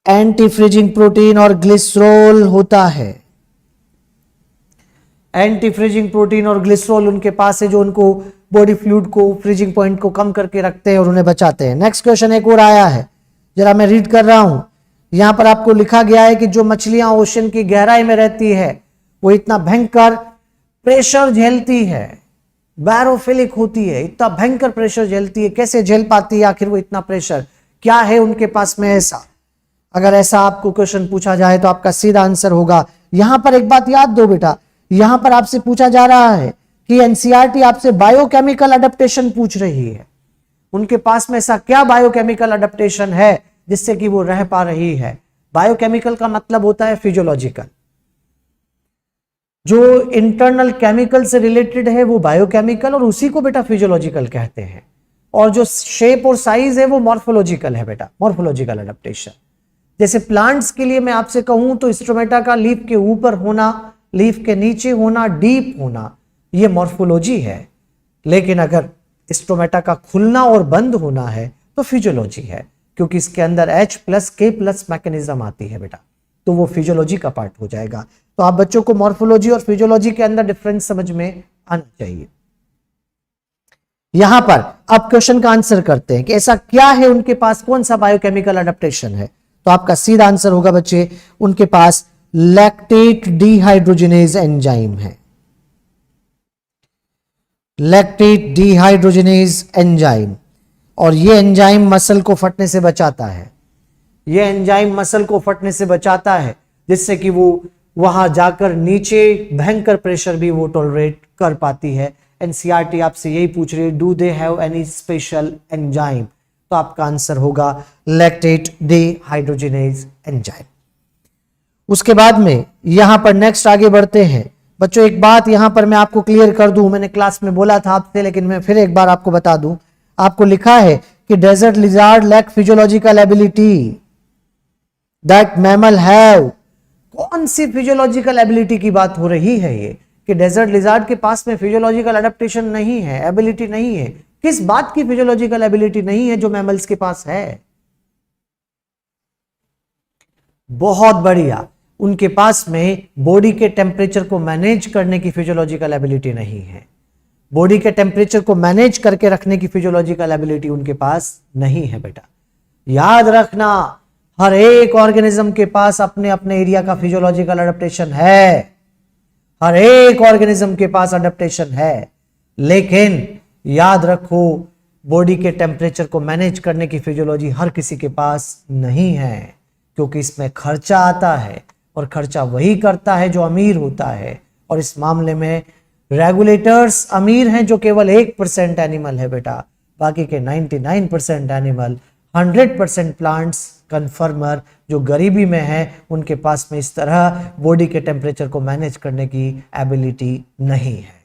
एंटी फ्रीजिंग प्रोटीन और ग्लिसरॉल होता है। एंटी फ्रीजिंग प्रोटीन और ग्लिसरॉल उनके पास है, जो उनको बॉडी फ्लूइड को, फ्रीजिंग पॉइंट को कम करके रखते हैं और उन्हें बचाते हैं। नेक्स्ट क्वेश्चन एक और आया है, जरा मैं रीड कर रहा हूं। यहां पर आपको लिखा गया है कि जो मछलियां ओशन की गहराई में रहती है वो इतना भयंकर प्रेशर झेलती है, बैरोफिलिक होती है, इतना भयंकर प्रेशर झेलती है। कैसे झेल पाती है आखिर वो इतना प्रेशर? क्या है उनके पास में ऐसा? अगर ऐसा आपको क्वेश्चन पूछा जाए तो आपका सीधा आंसर होगा, यहां पर एक बात याद दो बेटा, यहां पर आपसे पूछा जा रहा है कि एनसीईआरटी आपसे बायोकेमिकल अडेप्टेशन पूछ रही है। उनके पास में ऐसा क्या बायोकेमिकल अडेप्टेशन है जिससे कि वो रह पा रही है? बायोकेमिकल का मतलब होता है फिजियोलॉजिकल, जो इंटरनल केमिकल से रिलेटेड है वो बायोकेमिकल, और उसी को बेटा फिजियोलॉजिकल कहते हैं। और जो शेप और साइज है वो मॉर्फोलॉजिकल है बेटा, मॉर्फोलॉजिकल अडेप्टेशन। जैसे प्लांट्स के लिए मैं आपसे कहूं तो स्ट्रोमेटा का लीफ के ऊपर होना, लीफ के नीचे होना, डीप होना, ये मॉर्फोलॉजी है। लेकिन अगर स्ट्रोमेटा का खुलना और बंद होना है तो फिजियोलॉजी है, क्योंकि इसके अंदर H+K+ मैकेनिज्म आती है बेटा, तो वो फिजियोलॉजी का पार्ट हो जाएगा। तो आप बच्चों को मॉर्फोलॉजी और फिजियोलॉजी के अंदर डिफरेंस समझ में आना चाहिए। यहां पर आप क्वेश्चन का आंसर करते हैं कि ऐसा क्या है उनके पास, कौन सा बायोकेमिकल अडेप्टेशन है। तो आपका सीधा आंसर होगा बच्चे, उनके पास लैक्टेट डिहाइड्रोजिनेज एंजाइम है। लैक्टेट डिहाइड्रोजिनेज एंजाइम, और ये एंजाइम मसल को फटने से बचाता है। ये एंजाइम मसल को फटने से बचाता है, जिससे कि वो वहां जाकर नीचे भयंकर प्रेशर भी वो टॉलरेट कर पाती है। एनसीईआरटी आपसे यही पूछ रही है, do they have any special enzyme. तो आपका आंसर होगा लैक्टेट डिहाइड्रोजिनेज एंजाइम। उसके बाद में यहां पर नेक्स्ट आगे बढ़ते हैं बच्चों। एक बात यहां पर मैं आपको क्लियर कर दूं, मैंने क्लास में बोला था आपसे, लेकिन मैं फिर एक बार आपको बता दूं। आपको लिखा है कि desert lizard lack physiological ability that mammal have. कौन सी फिजियोलॉजिकल एबिलिटी की बात हो रही है ये, कि डेजर्ट लिजार्ड के पास में फिजियोलॉजिकल अडेप्टेशन नहीं है, एबिलिटी नहीं है। किस बात की फिजियोलॉजिकल एबिलिटी नहीं है जो मैमल्स के पास है? बहुत बढ़िया, उनके पास में बॉडी के टेम्परेचर को मैनेज करने की फिजियोलॉजिकल एबिलिटी नहीं है। बॉडी के टेम्परेचर को मैनेज करके रखने की फिजियोलॉजिकल एबिलिटी उनके पास नहीं है बेटा। याद रखना, हर एक ऑर्गेनिज्म के पास अपने अपने एरिया का फिजियोलॉजिकल अडेप्टेशन है। हर एक ऑर्गेनिज्म के पास अडेप्टेशन है, लेकिन याद रखो बॉडी के टेम्परेचर को मैनेज करने की फिजियोलॉजी हर किसी के पास नहीं है, क्योंकि इसमें खर्चा आता है, और खर्चा वही करता है जो अमीर होता है। और इस मामले में रेगुलेटर्स अमीर हैं, जो केवल 1% एनिमल है बेटा, बाकी के 99% एनिमल, 100% प्लांट्स, कन्फर्मर जो गरीबी में है, उनके पास में इस तरह बॉडी के टेम्परेचर को मैनेज करने की एबिलिटी नहीं है।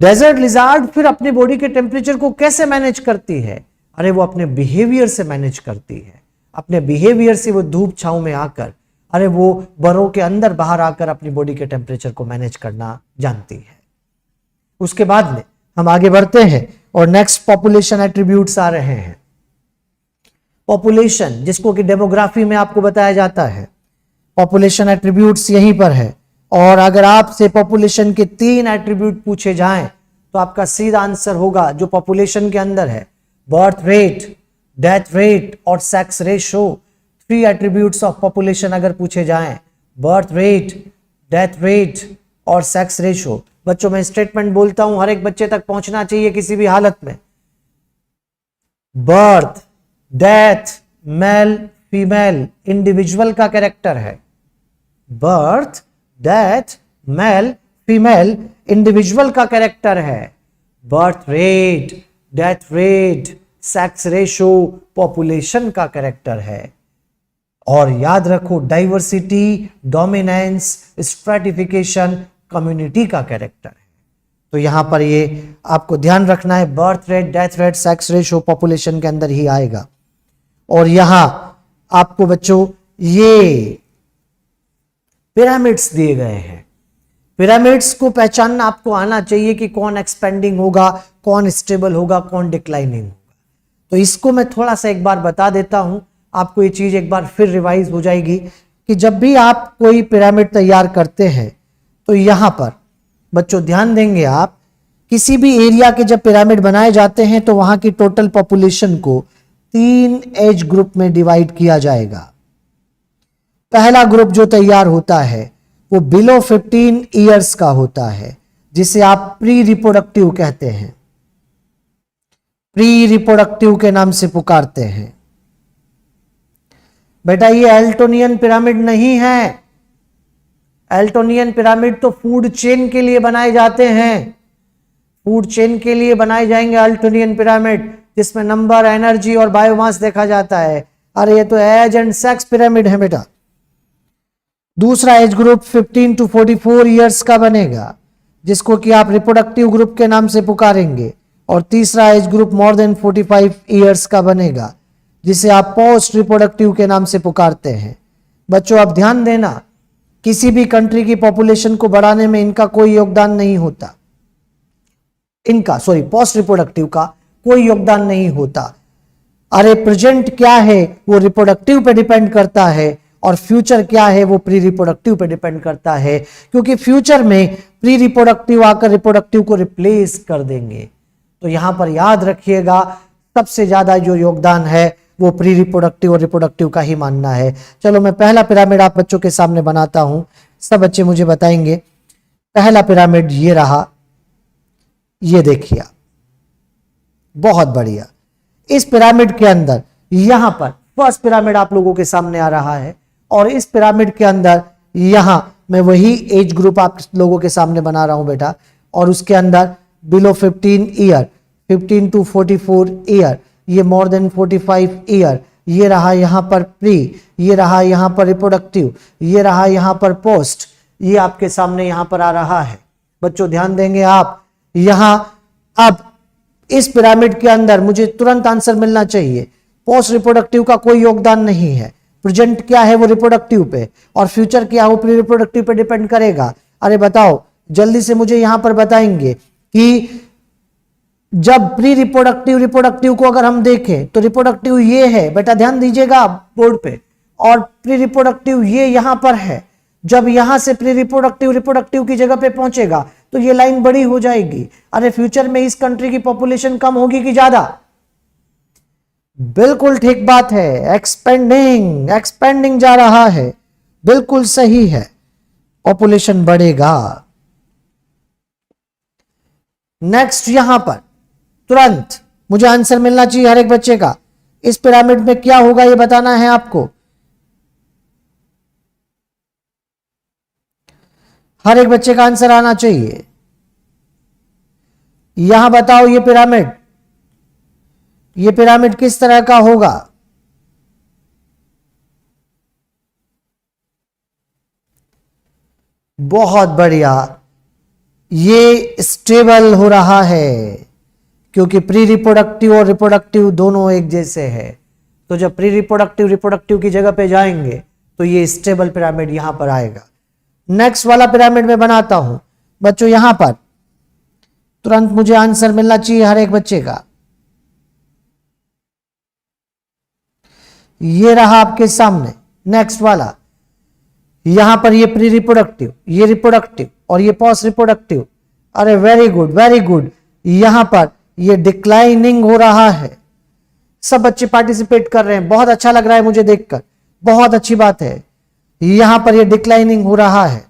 डेजर्ट लिजार्ड फिर अपनी बॉडी के टेम्परेचर को कैसे मैनेज करती है? अरे वो अपने बिहेवियर से मैनेज करती है। अपने बिहेवियर से वो धूप छांव में आकर, अरे वो बरों के अंदर बाहर आकर अपनी बॉडी के टेम्परेचर को मैनेज करना जानती है। उसके बाद में हम आगे बढ़ते हैं और नेक्स्ट पॉपुलेशन एट्रीब्यूट्स आ रहे हैं। पॉपुलेशन, जिसको कि डेमोग्राफी में आपको बताया जाता है, पॉपुलेशन एट्रीब्यूट्स यहीं पर है। और अगर आपसे पॉपुलेशन के 3 एट्रीब्यूट पूछे जाएं तो आपका सीधा आंसर होगा जो पॉपुलेशन के अंदर है, बर्थ रेट, डेथ रेट और sex ratio. 3 attributes of population अगर पूछे जाएं, बर्थ रेट, डेथ रेट और सेक्स रेशो। बच्चों मैं स्टेटमेंट बोलता हूं, हर एक बच्चे तक पहुंचना चाहिए किसी भी हालत में। Birth, death, male, female individual का कैरेक्टर है। Birth, death, male, female individual का कैरेक्टर है। Birth rate, death rate, sex ratio population का कैरेक्टर है। और याद रखो डाइवर्सिटी, डोमिनेंस, स्ट्रैटिफिकेशन कम्युनिटी का कैरेक्टर है। तो यहां पर ये आपको ध्यान रखना है, birth rate, death rate, sex ratio population के अंदर ही आएगा। और यहां आपको बच्चों ये पिरामिड्स दिए गए हैं। पिरामिड्स को पहचानना आपको आना चाहिए कि कौन एक्सपेंडिंग होगा, कौन स्टेबल होगा, कौन डिक्लाइनिंग होगा। तो इसको मैं थोड़ा सा एक बार बता देता हूं, आपको ये चीज एक बार फिर रिवाइज हो जाएगी कि जब भी आप कोई पिरामिड तैयार करते हैं तो यहां पर बच्चों ध्यान देंगे, आप किसी भी एरिया के जब पिरामिड बनाए जाते हैं तो वहां की टोटल पॉपुलेशन को 3 एज ग्रुप में डिवाइड किया जाएगा। पहला ग्रुप जो तैयार होता है वो बिलो 15 ईयर्स का होता है, जिसे आप प्री रिप्रोडक्टिव कहते हैं, प्री रिप्रोडक्टिव के नाम से पुकारते हैं। बेटा ये एल्टोनियन पिरामिड नहीं है। एल्टोनियन पिरामिड तो फूड चेन के लिए बनाए जाते हैं, फूड चेन के लिए बनाए जाएंगे एल्टोनियन पिरामिड, जिसमें नंबर, एनर्जी और बायोमास देखा जाता है। अरे ये तो एज एंड सेक्स पिरामिड है बेटा। दूसरा एज ग्रुप 15 to 44 ईयर्स का बनेगा, जिसको कि आप रिप्रोडक्टिव ग्रुप के नाम से पुकारेंगे। और तीसरा age group more than 45 years का बनेगा, जिसे आप पोस्ट रिप्रोडक्टिव के नाम से पुकारते हैं। बच्चों आप ध्यान देना, किसी भी कंट्री की पॉपुलेशन को बढ़ाने में इनका कोई योगदान नहीं होता, पोस्ट रिप्रोडक्टिव का कोई योगदान नहीं होता। अरे प्रेजेंट क्या है वो रिप्रोडक्टिव पे डिपेंड करता है, और फ्यूचर क्या है वो प्री रिप्रोडक्टिव पे डिपेंड करता है, क्योंकि फ्यूचर में प्री रिप्रोडक्टिव आकर रिप्रोडक्टिव को रिप्लेस कर देंगे। तो यहां पर याद रखिएगा सबसे ज्यादा जो योगदान है वो प्री रिप्रोडक्टिव और रिप्रोडक्टिव का ही मानना है। चलो मैं पहला पिरामिड आप बच्चों के सामने बनाता हूं, सब बच्चे मुझे बताएंगे। पहला पिरामिड ये रहा, ये देखिए, बहुत बढ़िया। इस पिरामिड के अंदर यहां पर फर्स्ट पिरामिड आप लोगों के सामने आ रहा है, और इस पिरामिड के अंदर यहां मैं वही एज ग्रुप आप लोगों के सामने बना रहा हूं बेटा, और उसके अंदर बिलो 15 ईयर, 15 टू 44 ईयर, ये मोर देन 45 ईयर, ये रहा यहां पर प्री, ये रहा यहां पर रिप्रोडक्टिव, ये रहा यहां पर पोस्ट, ये आपके सामने यहां पर आ रहा है। बच्चों ध्यान देंगे आप यहां। अब इस पिरामिड के अंदर मुझे तुरंत आंसर मिलना चाहिए। पोस्ट रिप्रोडक्टिव का कोई योगदान नहीं है, प्रेजेंट क्या है वो रिप्रोडक्टिव पे, और फ्यूचर क्या है वो प्री रिप्रोडक्टिव पे डिपेंड करेगा। अरे बताओ जल्दी से मुझे यहां पर बताएंगे कि जब प्री रिप्रोडक्टिव रिप्रोडक्टिव को अगर हम देखें तो रिप्रोडक्टिव ये है बेटा, ध्यान दीजिएगा बोर्ड पे, और प्री रिप्रोडक्टिव ये यहां पर है। जब यहां से प्री रिप्रोडक्टिव रिप्रोडक्टिव की जगह पे पहुंचेगा तो ये लाइन बड़ी हो जाएगी। अरे फ्यूचर में इस कंट्री की पॉपुलेशन कम होगी कि ज्यादा? बिल्कुल ठीक बात है, एक्सपेंडिंग, एक्सपेंडिंग जा रहा है, बिल्कुल सही है, पॉपुलेशन बढ़ेगा। नेक्स्ट यहां पर तुरंत मुझे आंसर मिलना चाहिए हर एक बच्चे का। इस पिरामिड में क्या होगा ये बताना है आपको, हर एक बच्चे का आंसर आना चाहिए। यहां बताओ ये पिरामिड किस तरह का होगा? बहुत बढ़िया, ये स्टेबल हो रहा है क्योंकि प्री रिप्रोडक्टिव और रिप्रोडक्टिव दोनों एक जैसे है। तो जब प्री रिप्रोडक्टिव रिप्रोडक्टिव की जगह पे जाएंगे तो ये स्टेबल पिरामिड यहां पर आएगा। नेक्स्ट वाला पिरामिड में बनाता हूं बच्चों, यहां पर तुरंत मुझे आंसर मिलना चाहिए हर एक बच्चे का। ये रहा आपके सामने नेक्स्ट वाला, यहां पर ये प्री रिप्रोडक्टिव, ये रिप्रोडक्टिव और ये पोस्ट रिप्रोडक्टिव। अरे वेरी गुड वेरी गुड, यहां पर ये डिक्लाइनिंग हो रहा है। सब बच्चे पार्टिसिपेट कर रहे हैं, बहुत अच्छा लग रहा है मुझे देखकर, बहुत अच्छी बात है। यहां पर ये डिक्लाइनिंग हो रहा है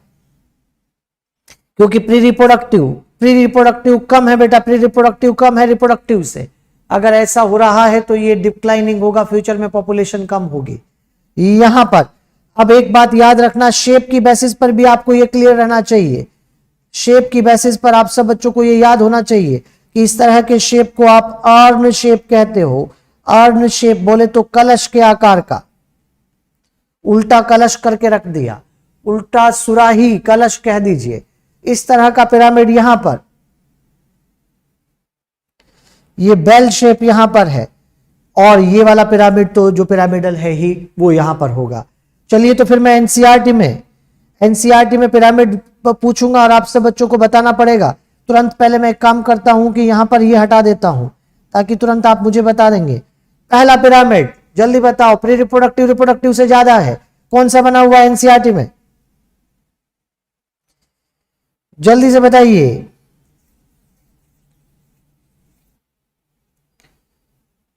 क्योंकि प्री रिप्रोडक्टिव कम है बेटा, प्री रिप्रोडक्टिव कम है रिप्रोडक्टिव से। अगर ऐसा हो रहा है तो ये डिक्लाइनिंग होगा, फ्यूचर में पॉपुलेशन कम होगी। यहां पर अब एक बात याद रखना, शेप की बेसिस पर भी आपको ये क्लियर रहना चाहिए। शेप की बेसिस पर आप सब बच्चों को ये याद होना चाहिए कि इस तरह के शेप को आप आर्न शेप कहते हो। आर्न शेप बोले तो कलश के आकार का, उल्टा कलश करके रख दिया, उल्टा सुराही कलश कह दीजिए, इस तरह का पिरामिड यहां पर, ये बेल शेप यहां पर है, और ये वाला पिरामिड तो जो पिरामिडल है ही वो यहां पर होगा। चलिए तो फिर मैं एनसीईआरटी में पिरामिड पूछूंगा और आप सब बच्चों को बताना पड़ेगा। तुरंत पहले मैं एक काम करता हूं कि यहां पर ये हटा देता हूं ताकि तुरंत आप मुझे बता देंगे। पहला पिरामिड जल्दी बताओ, प्री रिप्रोडक्टिव रिप्रोडक्टिव से ज्यादा है, कौन सा बना हुआ है एनसीईआरटी में? जल्दी से बताइए।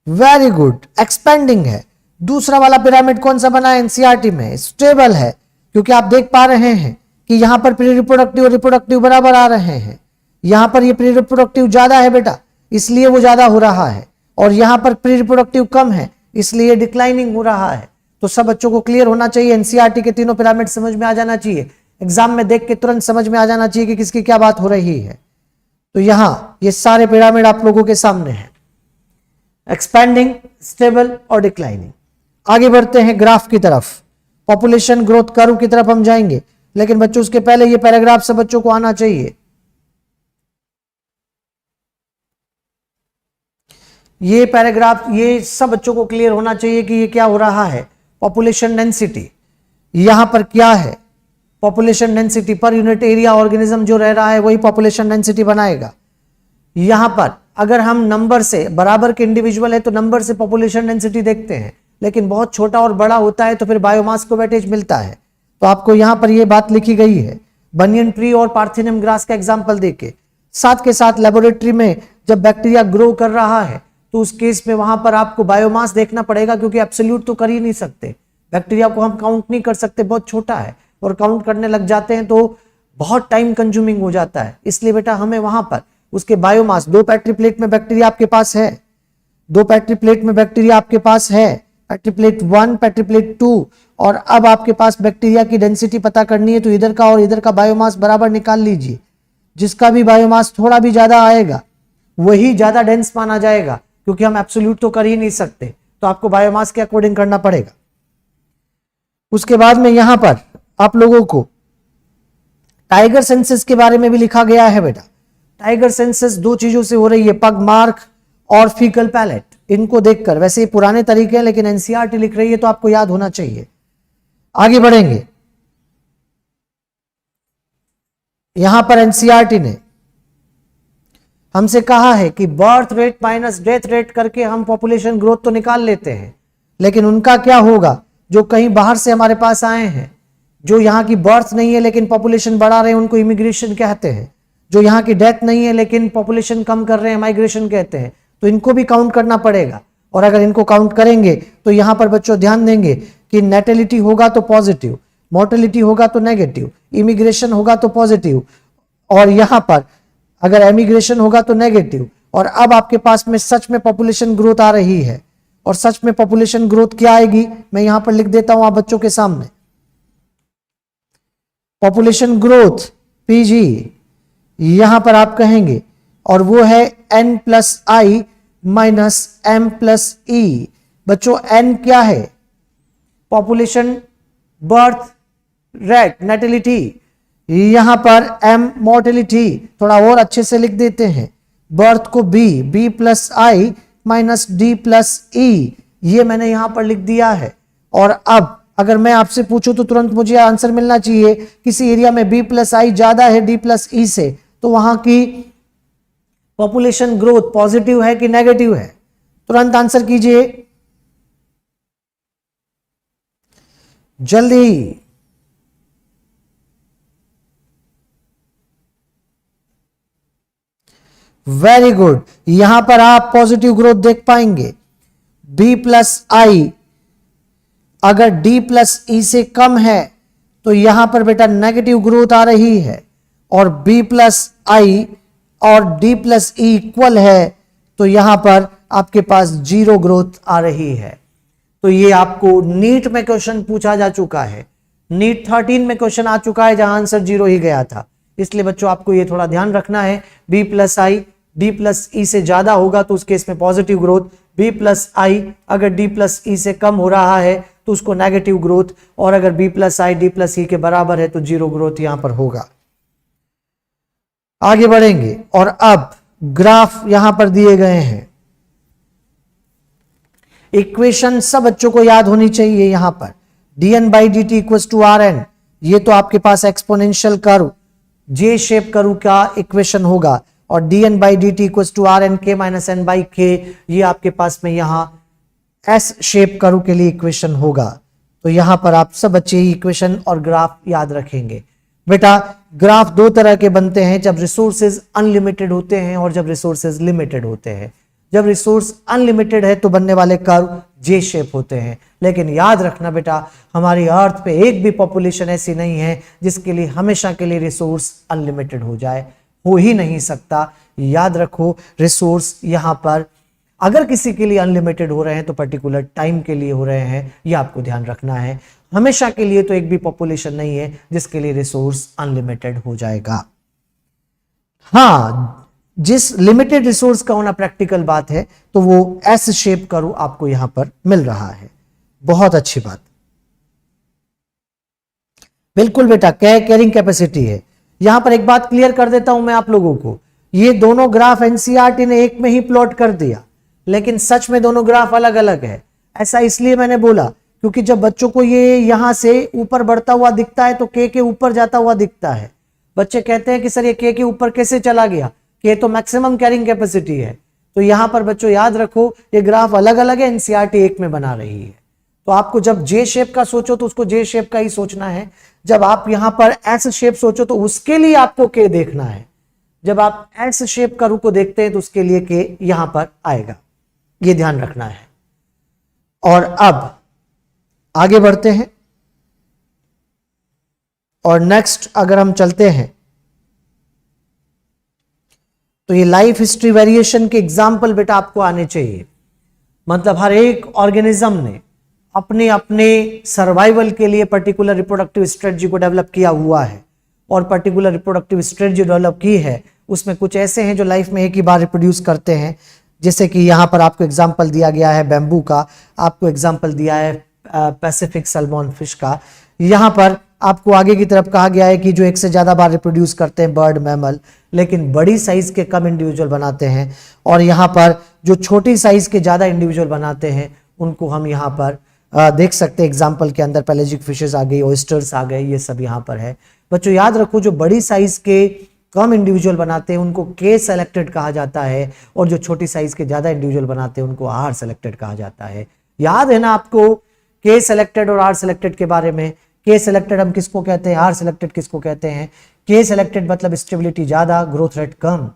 वेरी गुड, एक्सपेंडिंग है। दूसरा वाला पिरामिड कौन सा बना है एनसीईआरटी में? स्टेबल है, क्योंकि आप देख पा रहे हैं कि यहां पर प्री रिप्रोडक्टिव और रिप्रोडक्टिव बराबर आ रहे हैं। यहां पर ये प्री रिप्रोडक्टिव ज्यादा है बेटा, इसलिए वो ज्यादा हो रहा है, और यहां पर प्री रिप्रोडक्टिव कम है इसलिए डिक्लाइनिंग हो रहा है। तो सब बच्चों को क्लियर होना चाहिए, एनसीईआरटी के तीनों पिरामिड समझ में आ जाना चाहिए, एग्जाम में देख के तुरंत समझ में आ जाना चाहिए कि किसकी क्या बात हो रही है। तो यहां ये सारे पिरामिड आप लोगों के सामने हैं, एक्सपेंडिंग, स्टेबल और डिक्लाइनिंग। आगे बढ़ते हैं ग्राफ की तरफ, पॉपुलेशन ग्रोथ कर्व की तरफ हम जाएंगे, लेकिन बच्चों उसके पहले ये पैराग्राफ सब बच्चों को आना चाहिए। ये पैराग्राफ ये सब बच्चों को क्लियर होना चाहिए कि ये क्या हो रहा है। पॉपुलेशन डेंसिटी यहां पर क्या है? Population density per unit area organism जो रह रहा है वही पॉपुलेशन डेंसिटी बनाएगा। यहां पर अगर हम नंबर से, बराबर के इंडिविजुअल है तो नंबर से पॉपुलेशन डेंसिटी देखते हैं, लेकिन बहुत छोटा और बड़ा होता है तो फिर बायोमास को वेटेज मिलता है। तो आपको यहां पर यह बात लिखी गई है, बनियन ट्री और पार्थिनियम ग्रास का एग्जांपल देके, साथ के साथ लेबोरेटरी में जब बैक्टीरिया ग्रो कर रहा है तो उस केस में वहां पर आपको बायोमास देखना पड़ेगा, क्योंकि एब्सोल्यूट तो कर ही नहीं सकते, बैक्टीरिया को हम काउंट नहीं कर सकते, बहुत छोटा है, और काउंट करने लग जाते हैं तो बहुत टाइम कंज्यूमिंग हो जाता है। इसलिए बेटा हमें वहां पर उसके बायोमास, 2 पेट्री प्लेट में बैक्टीरिया आपके पास है, 2 पेट्री प्लेट में बैक्टीरिया आपके पास है, पेट्री प्लेट 1, पेट्री प्लेट 2, और अब आपके पास बैक्टीरिया की डेंसिटी पता करनी है तो इधर का और इधर का बायोमास बराबर निकाल लीजिए। जिसका भी बायोमास थोड़ा भी ज्यादा आएगा वही ज्यादा डेंस माना जाएगा, क्योंकि हम एब्सोल्यूट तो कर ही नहीं सकते, तो आपको बायोमास के अकॉर्डिंग करना पड़ेगा। उसके बाद में यहां पर आप लोगों को टाइगर सेंसस के बारे में भी लिखा गया है बेटा। टाइगर सेंसस 2 चीजों से हो रही है, पग मार्क और फीकल पैलेट। इनको देखकर, वैसे ये पुराने तरीके हैं लेकिन एनसीईआरटी लिख रही है तो आपको याद होना चाहिए। आगे बढ़ेंगे, यहां पर एनसीईआरटी ने हमसे कहा है कि birth rate minus death rate करके हम पॉपुलेशन ग्रोथ तो निकाल लेते हैं, लेकिन उनका क्या होगा जो कहीं बाहर से हमारे पास आए हैं, जो यहाँ की बर्थ नहीं है लेकिन पॉपुलेशन बढ़ा रहे हैं, उनको इमिग्रेशन कहते हैं। जो यहाँ की डेथ नहीं है लेकिन पॉपुलेशन कम कर रहे हैं, माइग्रेशन कहते हैं। तो इनको भी काउंट करना पड़ेगा, और अगर इनको काउंट करेंगे तो यहाँ पर बच्चों ध्यान देंगे कि नेटेलिटी होगा तो पॉजिटिव, मोर्टेलिटी होगा तो नेगेटिव, इमिग्रेशन होगा तो पॉजिटिव, और यहाँ पर अगर एमिग्रेशन होगा तो नेगेटिव। और अब आपके पास में सच में पॉपुलेशन ग्रोथ आ रही है, और सच में पॉपुलेशन ग्रोथ क्या आएगी मैं यहां पर लिख देता हूं आप बच्चों के सामने। पॉपुलेशन ग्रोथ पीजी यहां पर आप कहेंगे, और वो है n प्लस आई माइनस एम प्लस ई। बच्चों n क्या है? पॉपुलेशन बर्थ रेट नेटिलिटी, यहां पर m मोर्टेलिटी। थोड़ा और अच्छे से लिख देते हैं, बर्थ को b प्लस आई माइनस डी प्लस ई, ये मैंने यहां पर लिख दिया है। और अब अगर मैं आपसे पूछूं तो तुरंत मुझे आंसर मिलना चाहिए, किसी एरिया में b प्लस आई ज्यादा है d प्लस ई से, तो वहां की पॉपुलेशन ग्रोथ पॉजिटिव है कि नेगेटिव है? तुरंत आंसर कीजिए जल्दी। वेरी गुड, यहां पर आप पॉजिटिव ग्रोथ देख पाएंगे। b प्लस आई अगर d प्लस ई से कम है तो यहां पर बेटा नेगेटिव ग्रोथ आ रही है, और b प्लस आई और d प्लस ई इक्वल है तो यहां पर आपके पास जीरो ग्रोथ आ रही है। तो ये आपको नीट में क्वेश्चन पूछा जा चुका है, नीट 13 में क्वेश्चन आ चुका है जहां आंसर जीरो ही गया था। इसलिए बच्चों आपको ये थोड़ा ध्यान रखना है, b प्लस आई d प्लस ई से ज्यादा होगा तो उस केस में पॉजिटिव ग्रोथ, b प्लस आई अगर d प्लस ई से कम हो रहा है तो उसको नेगेटिव ग्रोथ, और अगर b प्लस आई d प्लस ई के बराबर है तो जीरो ग्रोथ यहां पर होगा। आगे बढ़ेंगे, और अब ग्राफ यहां पर दिए गए हैं। इक्वेशन सब बच्चों को याद होनी चाहिए। यहां पर dn by d t equal to r n, ये तो आपके पास exponential curve J shape curve का इक्वेशन होगा, और dn by d t equal to r n k minus n by k, ये आपके पास में यहां एस शेप कर्व के लिए इक्वेशन होगा। तो यहां पर आप सब बच्चे इक्वेशन और ग्राफ याद रखेंगे। बेटा ग्राफ 2 तरह के बनते हैं, जब रिसोर्सेज अनलिमिटेड होते हैं और जब रिसोर्सेज लिमिटेड होते हैं। जब रिसोर्स अनलिमिटेड है तो बनने वाले कर्व जे शेप होते हैं, लेकिन याद रखना बेटा हमारी अर्थ पे एक भी पॉपुलेशन ऐसी नहीं है जिसके लिए हमेशा के लिए रिसोर्स अनलिमिटेड हो जाए, हो ही नहीं सकता। याद रखो रिसोर्स यहां पर अगर किसी के लिए अनलिमिटेड हो रहे हैं तो पर्टिकुलर टाइम के लिए हो रहे हैं, यह आपको ध्यान रखना है। हमेशा के लिए तो एक भी पॉपुलेशन नहीं है जिसके लिए रिसोर्स अनलिमिटेड हो जाएगा। हाँ, जिस लिमिटेड रिसोर्स का होना प्रैक्टिकल बात है तो वो एस शेप कर्व आपको यहां पर मिल रहा है। बहुत अच्छी बात, बिल्कुल बेटा कैरिंग कैपेसिटी है। यहां पर एक बात क्लियर कर देता हूं मैं आप लोगों को, ये दोनों ग्राफ एनसीईआरटी ने एक में ही प्लॉट कर दिया, लेकिन सच में दोनों ग्राफ अलग अलग है। ऐसा इसलिए मैंने बोला क्योंकि जब बच्चों को ये यहां से ऊपर बढ़ता हुआ दिखता है तो के ऊपर जाता हुआ दिखता है। बच्चे कहते हैं कि सर ये के ऊपर कैसे चला गया, के तो मैक्सिमम कैरिंग कैपेसिटी है। तो यहां पर बच्चों याद रखो ये ग्राफ अलग अलग है, एनसीईआरटी एक में बना रही है। तो आपको जब जे शेप का सोचो तो उसको जे शेप का ही सोचना है, जब आप यहां पर एस शेप सोचो तो उसके लिए आपको के देखना है। जब आप एस शेप कर्व को देखते हैं तो उसके लिए के यहां पर आएगा, ये ध्यान रखना है। और अब आगे बढ़ते हैं और नेक्स्ट अगर हम चलते हैं तो ये लाइफ हिस्ट्री वेरिएशन के एग्जाम्पल बेटा आपको आने चाहिए। मतलब हर एक ऑर्गेनिज्म ने अपने अपने सर्वाइवल के लिए पर्टिकुलर रिप्रोडक्टिव स्ट्रेटजी को डेवलप किया हुआ है, और पर्टिकुलर रिप्रोडक्टिव स्ट्रेटजी डेवलप की है उसमें कुछ ऐसे हैं जो लाइफ में एक ही बार रिप्रोड्यूस करते हैं, जैसे कि यहां पर आपको एग्जाम्पल दिया गया है बैम्बू का, आपको एग्जाम्पल दिया है पैसिफिक सैल्मन फिश का। यहां पर आपको आगे की तरफ कहा गया है कि जो एक से ज्यादा बार रिप्रोड्यूस करते हैं बर्ड मैमल, लेकिन बड़ी साइज के कम इंडिविजुअल बनाते हैं, और यहां पर जो छोटी साइज के ज्यादा इंडिविजुअल बनाते हैं उनको हम यहां पर देख सकते हैं एग्जाम्पल के अंदर। पेलेजिक फिशेस आ गई, ऑयस्टर्स आ गए, ये सब यहां पर है। बच्चों याद रखो जो बड़ी साइज के कम इंडिविजुअल बनाते हैं उनको के सेलेक्टेड कहा जाता है, और जो छोटी साइज के ज्यादा इंडिविजुअल बनाते हैं उनको आर सेलेक्टेड कहा जाता है। याद है ना आपको के सेलेक्टेड और आर सेलेक्टेड के बारे में? के सेलेक्टेड हम किसको कहते हैं, आर सेलेक्टेड किसको कहते हैं? के सेलेक्टेड मतलब स्टेबिलिटी ज्यादा, ग्रोथ रेट कम,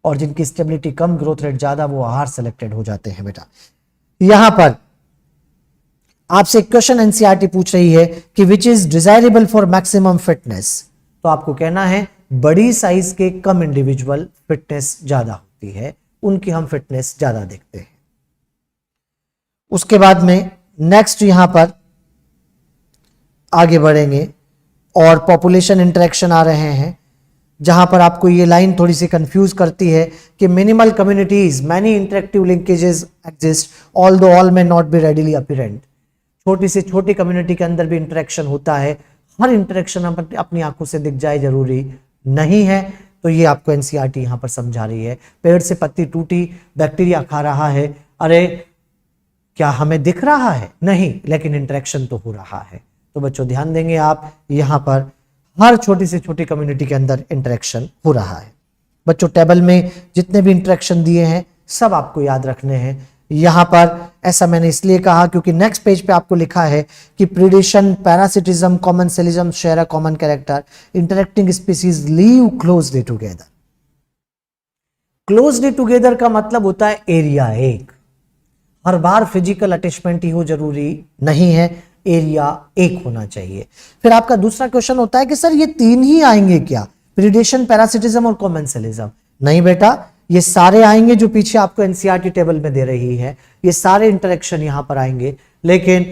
और जिनकी स्टेबिलिटी कम, ग्रोथ रेट ज्यादा, वो आर सेलेक्टेड हो जाते हैं बेटा। यहां पर आपसे क्वेश्चन एनसीईआरटी पूछ रही है कि which is desirable for maximum fitness, तो आपको कहना है बड़ी साइज के कम इंडिविजुअल फिटनेस ज्यादा होती है, उनकी हम फिटनेस ज्यादा देखते हैं। उसके बाद में नेक्स्ट यहां पर आगे बढ़ेंगे और पॉपुलेशन इंटरेक्शन आ रहे हैं, जहां पर आपको ये लाइन थोड़ी सी कंफ्यूज करती है कि minimal communities many interactive linkages exist although all में नॉट बी रेडिली अपीरेंट। छोटी से छोटी कम्युनिटी के अंदर भी इंटरेक्शन होता है, हर इंटरेक्शन हम अपनी आंखों से दिख जाए जरूरी नहीं है, तो ये आपको एनसीईआरटी यहां पर समझा रही है। पेड़ से पत्ती टूटी, बैक्टीरिया खा रहा है, अरे क्या हमें दिख रहा है? नहीं, लेकिन इंटरेक्शन तो हो रहा है। तो बच्चों ध्यान देंगे आप, यहां पर हर छोटी से छोटी कम्युनिटी के अंदर इंटरेक्शन हो रहा है। बच्चों टेबल में जितने भी इंटरेक्शन दिए हैं सब आपको याद रखने हैं। यहां पर ऐसा मैंने इसलिए कहा क्योंकि नेक्स्ट पेज पे आपको लिखा है कि predation, parasitism, commensalism share a common character, interacting species live closely together. Closely together का मतलब होता है एरिया एक, हर बार फिजिकल अटैचमेंट ही हो जरूरी नहीं है, एरिया एक होना चाहिए। फिर आपका दूसरा क्वेश्चन होता है कि सर ये तीन ही आएंगे क्या, प्रीडेशन, पैरासिटिज्म और कॉमनसेलिज्म? नहीं बेटा, ये सारे आएंगे जो पीछे आपको एनसीईआरटी टेबल में दे रही है, ये सारे इंटरेक्शन यहां पर आएंगे। लेकिन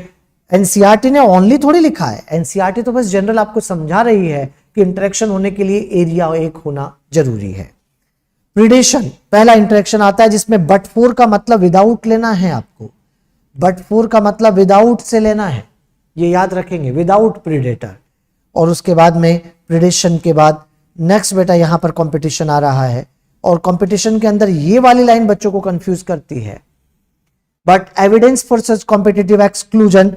एनसीईआरटी ने ओनली थोड़ी लिखा है, एनसीईआरटी तो बस जनरल आपको समझा रही है कि इंटरेक्शन होने के लिए एरिया एक होना जरूरी है। प्रीडेशन पहला इंटरेक्शन आता है जिसमें बट फोर का मतलब विदाउट लेना है आपको, बट फोर का मतलब विदाउट से लेना है, ये याद रखेंगे, विदाउट प्रीडेटर। और उसके बाद में प्रीडेशन के बाद नेक्स्ट बेटा यहां पर कंपटीशन आ रहा है, और कंपटीशन के अंदर ये वाली लाइन बच्चों को कंफ्यूज करती है। But evidence for such competitive exclusion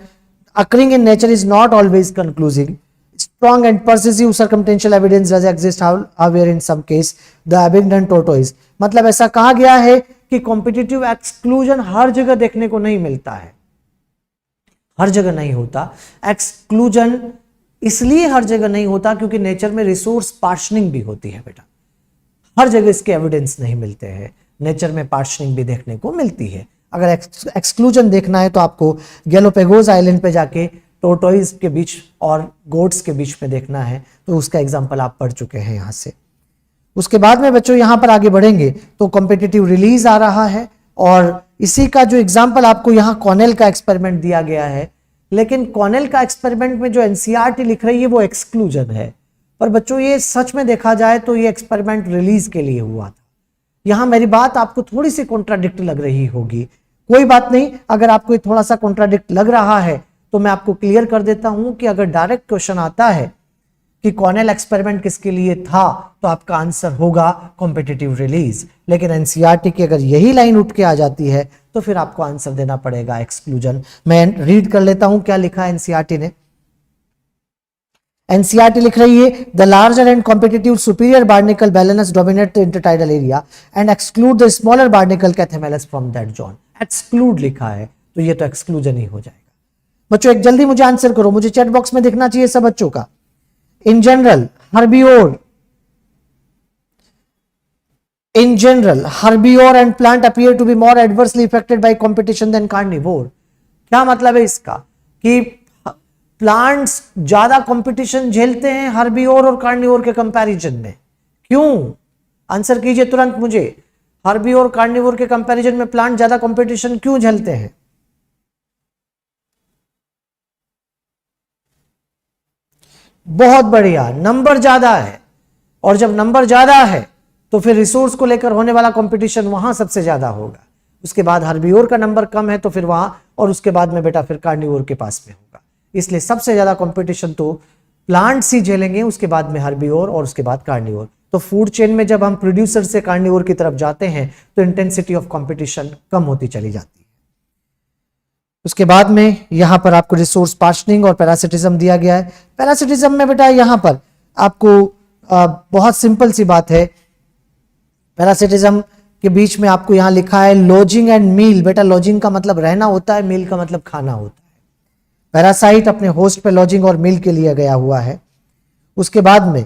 occurring in nature is not always conclusive, strong and persuasive circumstantial evidence does exist however in some case the abandoned tortoise। मतलब ऐसा कहा गया है कि कॉम्पिटिटिव एक्सक्लूजन हर जगह देखने को नहीं मिलता है, हर जगह नहीं होता। एक्सक्लूजन इसलिए हर जगह नहीं होता क्योंकि नेचर में रिसोर्स पार्शनिंग भी होती है बेटा, हर जगह इसके एविडेंस नहीं मिलते हैं, नेचर में पार्शनिंग भी देखने को मिलती है। अगर एक्सक्लूजन देखना है तो आपको गैलोपेगोस आइलैंड पे जाके टोर्टोइज के बीच और गोट्स के बीच में देखना है, तो उसका एग्जांपल आप पढ़ चुके हैं यहां से। उसके बाद में बच्चों यहां पर आगे बढ़ेंगे तो कॉम्पिटिटिव रिलीज आ रहा है, और इसी का जो एग्जांपल आपको यहां कॉर्नेल का एक्सपेरिमेंट दिया गया है। लेकिन कॉर्नेल का एक्सपेरिमेंट में जो एनसीईआरटी लिख रही है वो एक्सक्लूजन है, पर बच्चों ये सच में देखा जाए तो ये एक्सपेरिमेंट रिलीज के लिए हुआ था। यहां मेरी बात आपको थोड़ी सी कॉन्ट्राडिक्ट लग रही होगी, कोई बात नहीं, अगर आपको थोड़ा सा कॉन्ट्राडिक्ट लग रहा है तो मैं आपको क्लियर कर देता हूं कि अगर डायरेक्ट क्वेश्चन आता है कि कॉर्नेल एक्सपेरिमेंट किसके लिए था तो आपका आंसर होगा कॉम्पिटिटिव रिलीज। लेकिन एनसीईआरटी की अगर यही लाइन उठ के आ जाती है तो फिर आपको आंसर देना पड़ेगा एक्सक्लूजन। मैं रीड कर लेता हूं क्या लिखा है एनसीईआरटी ने। एनसीईआरटी लिख रही है the larger and competitive superior barnacle Balanus dominate the intertidal area and exclude the smaller barnacle Chthamalus from that zone. Exclude लिखा है तो ये तो एक्सक्लूजन ही हो जाएगा। बच्चों एक जल्दी मुझे आंसर करो, मुझे चैट बॉक्स में दिखना चाहिए सब बच्चों का। In general herbivore In general, herbivore and plant appear to be more adversely affected by competition than carnivore. क्या मतलब है इसका कि प्लांट्स ज्यादा कंपटीशन झेलते हैं हर्बियोर और कार्निवोर के कंपैरिजन में। क्यों? आंसर कीजिए तुरंत मुझे। हर्बियोर और कार्निवोर के कंपैरिजन में प्लांट ज्यादा कंपटीशन क्यों झेलते हैं? बहुत बढ़िया, नंबर ज्यादा है, और जब नंबर ज्यादा है तो फिर रिसोर्स को लेकर होने वाला कंपटीशन वहां सबसे ज्यादा होगा। उसके बाद हर्बियोर का नंबर कम है तो फिर वहां, और उसके बाद में बेटा फिर कार्निवोर के पास में होगा। इसलिए सबसे ज्यादा कंपटीशन तो प्लांट्स ही झेलेंगे, उसके बाद में हर्बियोर और उसके बाद कार्निवोर। तो फूड चेन में जब हम प्रोड्यूसर से कार्निवोर की तरफ जाते हैं तो इंटेंसिटी ऑफ कंपटीशन कम होती चली जाती है। उसके बाद में यहां पर आपको रिसोर्स पार्शनिंग और पैरासिटिज्म दिया गया है। पैरासिटिज्म में बेटा यहां पर आपको बहुत सिंपल सी बात है। पैरासिटिज्म के बीच में आपको यहां लिखा है लॉजिंग एंड मील। बेटा लॉजिंग का मतलब रहना होता है, मील का मतलब खाना होता है। पैरासाइट अपने होस्ट पे लॉजिंग और मील के लिए गया हुआ है। उसके बाद में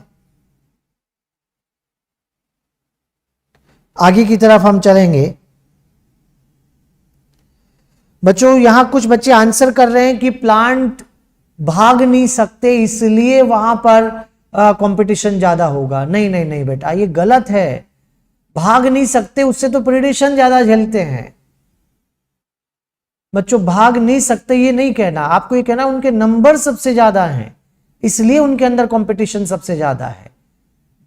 आगे की तरफ हम चलेंगे। बच्चों यहां कुछ बच्चे आंसर कर रहे हैं कि प्लांट भाग नहीं सकते इसलिए वहां पर कंपटीशन ज्यादा होगा। नहीं नहीं नहीं बेटा, ये गलत है। भाग नहीं सकते उससे तो प्रेडेशन ज्यादा झेलते हैं। बच्चों भाग नहीं सकते ये नहीं कहना, आपको ये कहना उनके नंबर सबसे ज्यादा हैं इसलिए उनके अंदर कंपटीशन सबसे ज्यादा है।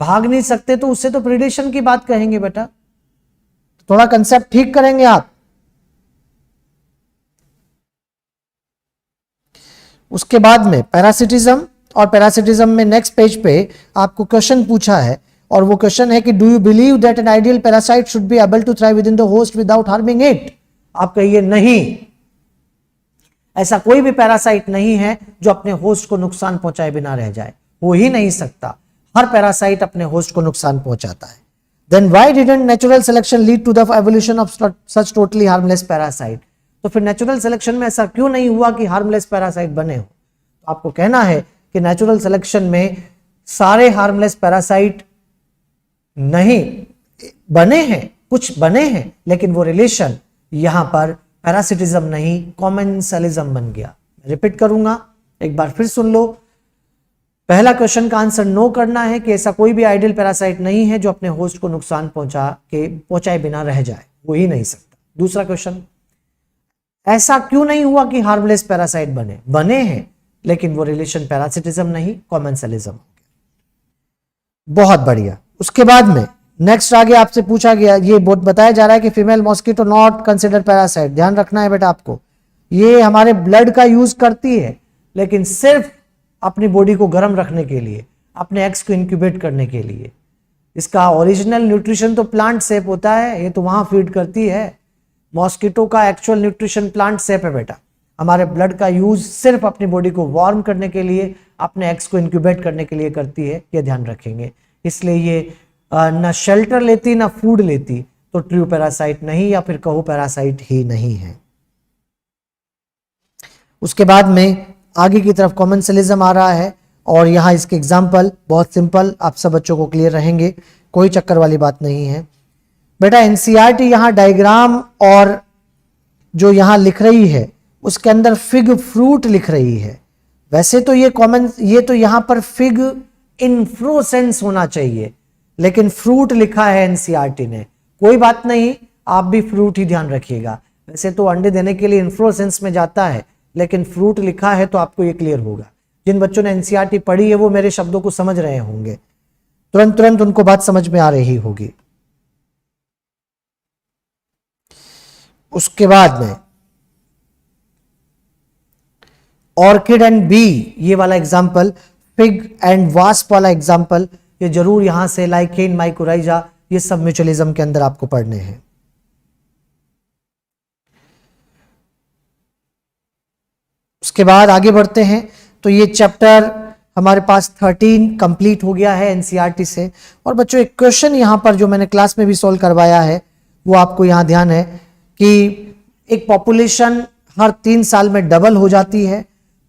भाग नहीं सकते तो उससे तो प्रेडेशन की बात कहेंगे बेटा। थोड़ा कंसेप्ट ठीक करेंगे आप। उसके बाद में पैरासिटिज्म, और पैरासिटिज्म में नेक्स्ट पेज पे आपको क्वेश्चन पूछा है, और वो क्वेश्चन है कि do you believe that an ideal parasite should be able to thrive within the host without harming it. आप कहिए नहीं, ऐसा कोई भी पैरासाइट नहीं है जो अपने होस्ट को नुकसान पहुंचाए बिना रह जाए। हो ही नहीं सकता, हर पैरासाइट अपने होस्ट को नुकसान पहुंचाता है। Then why didn't natural selection lead to the evolution of such totally harmless parasite. तो फिर नेचुरल सिलेक्शन में ऐसा क्यों नहीं हुआ कि हार्मलेस पैरासाइट बने हो? तो आपको कहना है कि नेचुरल सिलेक्शन में सारे हार्मलेस पैरासाइट नहीं बने हैं, कुछ बने हैं, लेकिन वो रिलेशन यहां पर पैरासिटिज्म नहीं कॉमेंसलिज्म बन गया। रिपीट करूंगा, एक बार फिर सुन लो। पहला क्वेश्चन का आंसर नो करना है कि ऐसा कोई भी आइडियल पैरासाइट नहीं है जो अपने होस्ट को नुकसान पहुंचाए बिना रह जाए, हो ही नहीं सकता। दूसरा क्वेश्चन, ऐसा क्यों नहीं हुआ कि हार्मलेस पैरासाइट बने हैं लेकिन वो रिलेशन पैरासिटिज्म नहीं कॉमेंसलिज्म। बहुत बढ़िया। उसके बाद में नेक्स्ट आगे आपसे पूछा गया, ये बताया जा रहा है कि female mosquito not consider parasite. ध्यान रखना है बेटा आपको, ये हमारे ब्लड का यूज करती है लेकिन सिर्फ अपनी बॉडी को गर्म रखने के लिए, अपने एग्स को इंक्यूबेट करने के लिए। इसका ओरिजिनल न्यूट्रिशन तो प्लांट सेप होता है, ये तो वहां फीड करती है। मॉस्किटो का एक्चुअल न्यूट्रिशन प्लांट सेप है बेटा। हमारे ब्लड का यूज सिर्फ अपनी बॉडी को वार्म करने के लिए, अपने एग्स को इंक्यूबेट करने के लिए करती है, ये ध्यान रखेंगे। इसलिए ये ना शेल्टर लेती ना फूड लेती, तो ट्रू पैरासाइट नहीं, या फिर कहो पैरासाइट ही नहीं है। उसके बाद में आगे की तरफ कॉमेंसलिज्म आ रहा है, और यहां इसके एग्जाम्पल बहुत सिंपल, आप सब बच्चों को क्लियर रहेंगे, कोई चक्कर वाली बात नहीं है बेटा। एनसीईआरटी यहां डायग्राम और जो यहां लिख रही है उसके अंदर फिग फ्रूट लिख रही है। वैसे तो ये तो यहां पर फिग इन्फ्लोरेसेंस होना चाहिए, लेकिन फ्रूट लिखा है एनसीईआरटी ने। कोई बात नहीं, आप भी फ्रूट ही ध्यान रखिएगा। वैसे तो अंडे देने के लिए इन्फ्लोरेसेंस में जाता है, लेकिन फ्रूट लिखा है तो आपको ये क्लियर होगा। जिन बच्चों ने एनसीईआरटी पढ़ी है वो मेरे शब्दों को समझ रहे होंगे, तुरंत उनको बात समझ में आ रही होगी। उसके बाद में ऑर्किड एंड बी, ये वाला एग्जाम्पल, फिग एंड वास्प वाला एग्जाम्पल, ये जरूर यहां से लाइकेन, माइकोराइजा, ये सब म्यूचुअलिज्म के अंदर आपको पढ़ने हैं। उसके बाद आगे बढ़ते हैं तो ये चैप्टर हमारे पास 13 कंप्लीट हो गया है एनसीईआरटी से। और बच्चों एक क्वेश्चन यहां पर जो मैंने क्लास में भी सॉल्व करवाया है वो आपको यहां ध्यान है कि एक पॉपुलेशन हर 3 साल में डबल हो जाती है,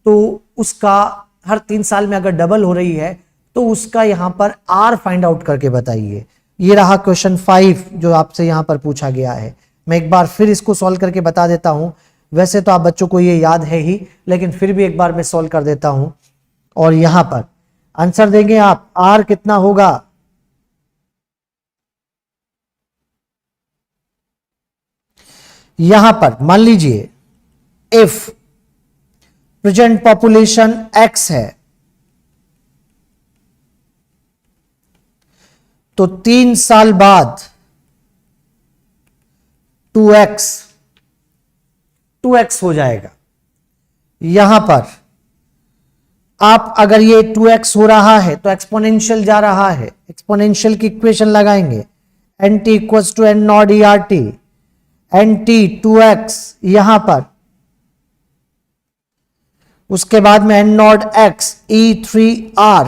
तो उसका हर 3 साल में अगर डबल हो रही है तो उसका यहां पर आर फाइंड आउट करके बताइए। ये रहा क्वेश्चन 5 जो आपसे यहां पर पूछा गया है। मैं एक बार फिर इसको सॉल्व करके बता देता हूं। वैसे तो आप बच्चों को ये याद है ही, लेकिन फिर भी एक बार मैं सॉल्व कर देता हूं। और यहां पर आंसर देंगे आप, आर कितना होगा, यहां पर मान लीजिए इफ प्रेजेंट पॉपुलेशन x है तो 3 साल बाद 2x हो जाएगा। यहां पर आप अगर ये 2x हो रहा है तो एक्सपोनेंशियल जा रहा है, एक्सपोनेंशियल की इक्वेशन लगाएंगे, nt equals to n naught ERT, nt 2x यहां पर, उसके बाद में n नॉट x E3R।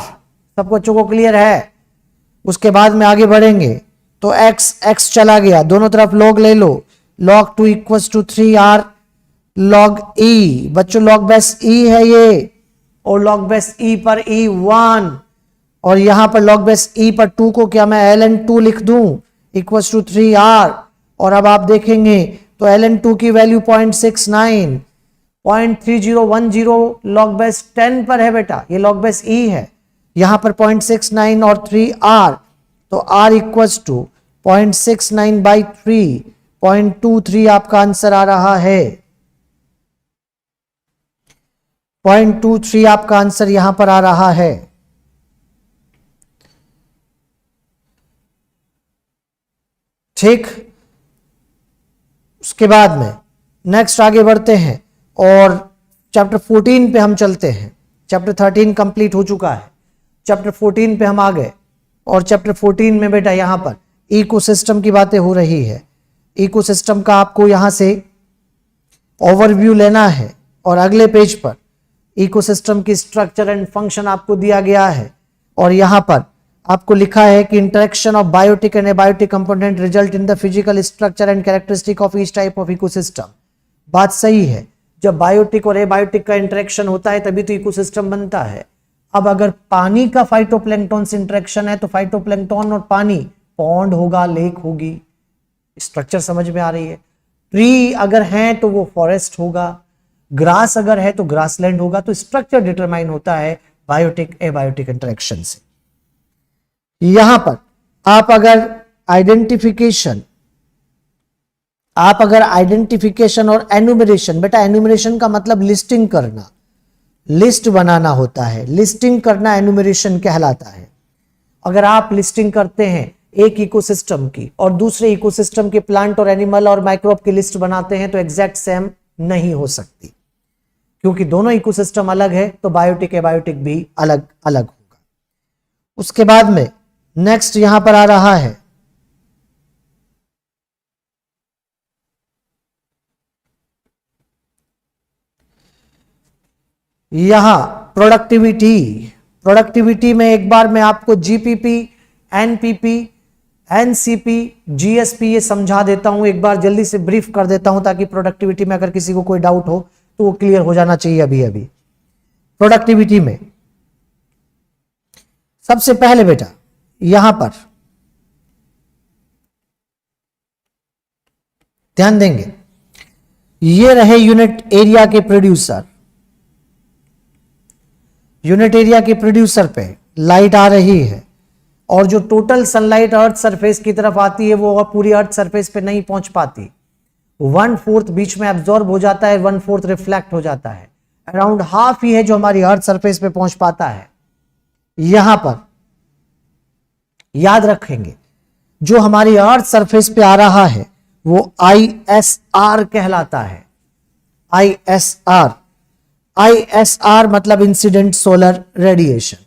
सब बच्चों को क्लियर है? उसके बाद में आगे बढ़ेंगे तो x चला गया, दोनों तरफ log ले लो, log 2 equals to 3R log E। बच्चों log बेस E है ये, और log बेस E पर E1, और यहां पर log बेस E पर 2 को क्या मैं ln2 लिख दूं इक्वल्स टू 3R। और अब आप देखेंगे तो ln2 की वैल्यू 0.69, 0.3010 log बेस 10 पर है बेटा, ये log बेस E है, यहां पर 0.69 और 3R, तो R इक्वल्स टू 0.69 बाई 3, 0.23 आपका आंसर आ रहा है। 0.23 आपका आंसर यहां पर आ रहा है। ठीक, उसके बाद में नेक्स्ट आगे बढ़ते हैं और चैप्टर 14 पे हम चलते हैं। चैप्टर 13 कंप्लीट हो चुका है, चैप्टर 14 पे हम आ गए, और चैप्टर 14 में बेटा यहां पर इकोसिस्टम की बातें हो रही है। इकोसिस्टम का आपको यहां से ओवरव्यू लेना है, और अगले पेज पर इकोसिस्टम की स्ट्रक्चर एंड फंक्शन आपको दिया गया है, और यहां पर आपको लिखा है कि interaction of biotic and abiotic component result in the physical structure and characteristic of each type of ecosystem. बात सही है, जब बायोटिक और एबायोटिक का इंटरेक्शन होता है तभी तो इकोसिस्टम बनता है। अब अगर पानी का फाइटोप्लैंक्टन से इंटरेक्शन है तो फाइटोप्लैंक्टन और पानी पॉन्ड होगा, लेक होगी। स्ट्रक्चर समझ में आ रही है? ट्री अगर है तो वो फॉरेस्ट होगा, ग्रास अगर है तो ग्रासलैंड होगा। तो स्ट्रक्चर डिटरमाइन होता है बायोटिक एबायोटिक इंटरेक्शन से। यहां पर आप अगर आइडेंटिफिकेशन और एनुमरेशन, बेटा एनुमरेशन का मतलब लिस्टिंग करना, लिस्ट बनाना होता है, लिस्टिंग करना एनुमरेशन कहलाता है। अगर आप लिस्टिंग करते हैं एक इकोसिस्टम की और दूसरे इकोसिस्टम के प्लांट और एनिमल और माइक्रोब की लिस्ट बनाते हैं तो एग्जैक्ट सेम नहीं हो सकती, क्योंकि दोनों इकोसिस्टम अलग है, तो बायोटिक एबायोटिक भी अलग अलग होगा। उसके बाद में नेक्स्ट यहां पर आ रहा है यहां प्रोडक्टिविटी में एक बार मैं आपको जीपीपी, एनपीपी, एनसीपी, जीएसपी ये समझा देता हूं, एक बार जल्दी से ब्रीफ कर देता हूं ताकि प्रोडक्टिविटी में अगर किसी को कोई डाउट हो तो वो क्लियर हो जाना चाहिए अभी अभी। प्रोडक्टिविटी में सबसे पहले बेटा यहां पर ध्यान देंगे, ये रहे यूनिट एरिया के प्रोड्यूसर। यूनिट एरिया के प्रोड्यूसर पे लाइट आ रही है, और जो टोटल सनलाइट अर्थ सरफेस की तरफ आती है वो पूरी अर्थ सरफेस पे नहीं पहुंच पाती, 1/4 बीच में एब्जॉर्ब हो जाता है, 1/4 रिफ्लेक्ट हो जाता है। अराउंड हाफ ही है जो हमारी अर्थ सरफेस पे पहुंच पाता है। यहां पर याद रखेंगे जो हमारी अर्थ सरफेस पे आ रहा है वो ISR कहलाता है। ISR मतलब इंसिडेंट सोलर रेडिएशन।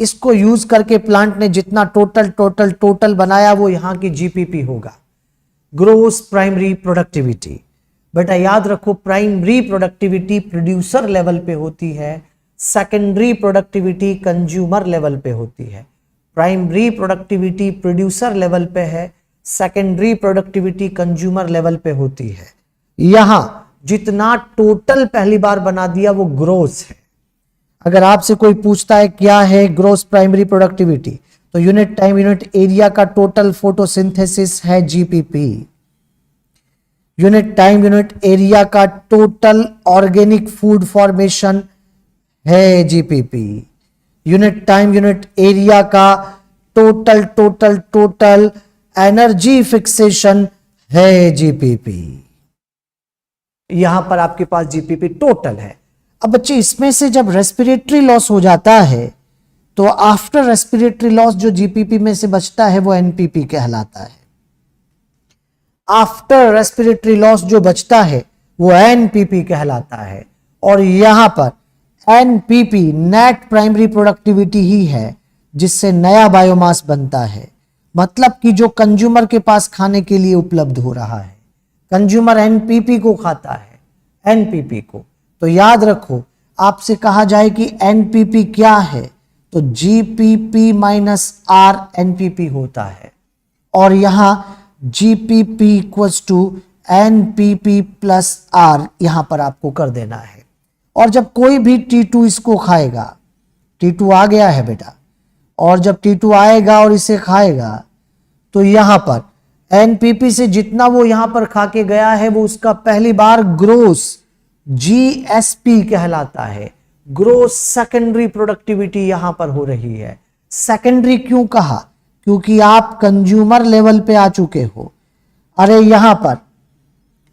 इसको यूज करके प्लांट ने जितना टोटल बनाया वो यहां की जीपीपी होगा, ग्रोस प्राइमरी प्रोडक्टिविटी। बेटा याद रखो, प्राइमरी प्रोडक्टिविटी प्रोड्यूसर लेवल पे होती है, सेकेंडरी प्रोडक्टिविटी कंज्यूमर लेवल पे होती है। प्राइमरी प्रोडक्टिविटी प्रोड्यूसर लेवल पे है, सेकेंडरी प्रोडक्टिविटी कंज्यूमर लेवल पे होती है। यहां जितना टोटल पहली बार बना दिया वो ग्रोस है। अगर आपसे कोई पूछता है क्या है ग्रोस प्राइमरी प्रोडक्टिविटी, तो यूनिट टाइम यूनिट एरिया का टोटल फोटोसिंथेसिस है GPP. Unit time unit area का टोटल ऑर्गेनिक फूड फॉर्मेशन है GPP. Unit time unit area का total total total energy fixation है जीपीपी। यहां पर आपके पास जीपीपी टोटल है। अब बच्चे इसमें से जब रेस्पिरेटरी लॉस हो जाता है तो आफ्टर रेस्पिरेटरी लॉस जो जीपीपी में से बचता है वो एनपीपी कहलाता है। आफ्टर रेस्पिरेटरी लॉस जो बचता है वो एनपीपी कहलाता है। और यहां पर एनपीपी नेट प्राइमरी प्रोडक्टिविटी ही है जिससे नया बायोमास बनता है। मतलब कि जो कंज्यूमर के पास खाने के लिए उपलब्ध हो रहा है, कंज्यूमर एनपीपी को खाता है, एनपीपी को। तो याद रखो, आपसे कहा जाए कि एनपीपी क्या है तो जीपीपी माइनस आर एनपीपी होता है। और यहां GPP equals to NPP plus R यहां पर आपको कर देना है। और जब कोई भी T2 इसको खाएगा, T2 आ गया है बेटा, और जब T2 आएगा और इसे खाएगा तो यहां पर एनपीपी से जितना वो यहां पर खा के गया है वो उसका पहली बार ग्रोस जीएसपी कहलाता है। ग्रोस सेकेंडरी प्रोडक्टिविटी यहां पर हो रही है। सेकेंडरी क्यों कहा? क्योंकि आप कंज्यूमर लेवल पे आ चुके हो। अरे यहां पर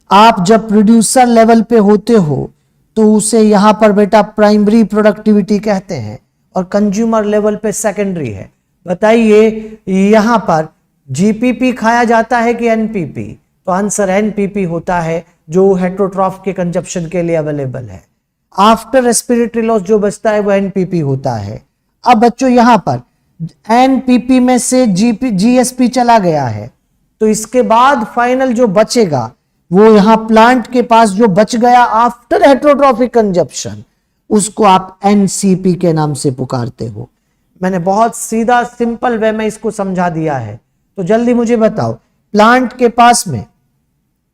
आप जब प्रोड्यूसर लेवल पे होते हो तो उसे यहां पर बेटा प्राइमरी प्रोडक्टिविटी कहते हैं और कंज्यूमर लेवल पे सेकेंडरी है। बताइए यहां पर जीपीपी खाया जाता है कि एनपीपी? तो आंसर एनपीपी होता है जो हेटेरोट्रॉफ के कंजप्शन के लिए अवेलेबल है। आफ्टर रेस्पिरेटरी लॉस जो बचता है वो एनपीपी होता है। अब बच्चों यहां पर एनपीपी में से जीएसपी चला गया है तो इसके बाद फाइनल जो बचेगा वो यहां प्लांट के पास जो बच गया आफ्टर हेटेरोट्रॉफिक कंजप्शन उसको आप एनसीपी के नाम से पुकारते हो। मैंने बहुत सीधा सिंपल वे में इसको समझा दिया है। तो जल्दी मुझे बताओ, प्लांट के पास में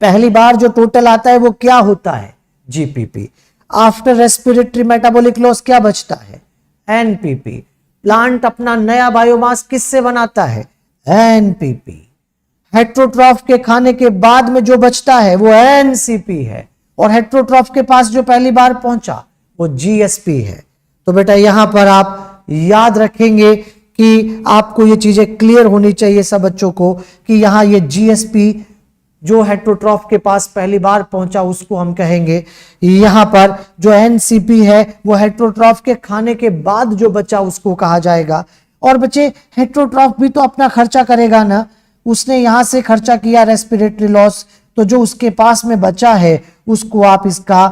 पहली बार जो टोटल आता है वो क्या होता है? GPP. After respiratory metabolic loss क्या बचता है? एनपीपी। प्लांट अपना नया बायोमास किससे बनाता है? एनपीपी। हेटेरोट्रॉफ के खाने के बाद में जो बचता है वो एनसीपी है और हेटेरोट्रॉफ के पास जो पहली बार पहुंचा वो जीएसपी है। तो बेटा यहां पर आप याद रखेंगे कि आपको ये चीजें क्लियर होनी चाहिए सब बच्चों को कि यहां ये जीएसपी जो हेटेरोट्रॉफ के पास पहली बार पहुंचा उसको हम कहेंगे। यहां पर जो एनसीपी है वो हेटेरोट्रॉफ के खाने के बाद जो बचा उसको कहा जाएगा। और बच्चे हेटेरोट्रॉफ भी तो अपना खर्चा करेगा ना, उसने यहां से खर्चा किया रेस्पिरेटरी लॉस, तो जो उसके पास में बचा है उसको आप इसका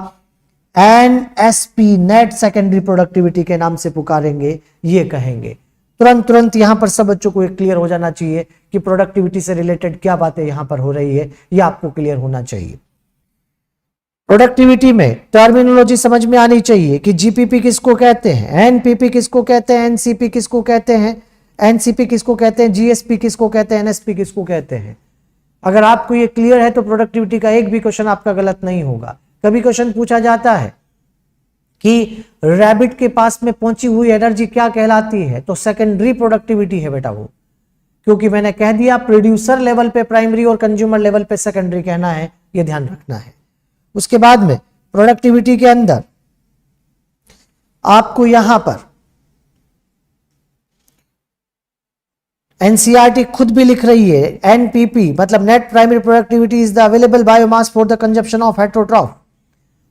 एनएसपी नेट सेकेंडरी प्रोडक्टिविटी के नाम से पुकारेंगे, ये कहेंगे। तुरंत यहां पर सब बच्चों को एक क्लियर हो जाना चाहिए कि प्रोडक्टिविटी से रिलेटेड क्या बातें यहां पर हो रही है, ये आपको क्लियर होना चाहिए। प्रोडक्टिविटी में टर्मिनोलॉजी समझ में आनी चाहिए कि जीपीपी किसको कहते हैं, एनपीपी किसको कहते हैं, एनसीपी किसको कहते हैं, एनसीपी किसको कहते हैं, जीएसपी किसको कहते हैं, एनएसपी किसको कहते हैं। अगर आपको ये क्लियर है तो प्रोडक्टिविटी का एक भी क्वेश्चन आपका गलत नहीं होगा। कभी क्वेश्चन पूछा जाता है कि रैबिट के पास में पहुंची हुई एनर्जी क्या कहलाती है, तो सेकेंडरी प्रोडक्टिविटी है बेटा वो, क्योंकि मैंने कह दिया प्रोड्यूसर लेवल पे प्राइमरी और कंज्यूमर लेवल पे सेकेंडरी कहना है, ये ध्यान रखना है। उसके बाद में प्रोडक्टिविटी के अंदर आपको यहां पर एनसीईआरटी खुद भी लिख रही है, एनपीपी मतलब net primary productivity is the available biomass for the consumption of heterotroph,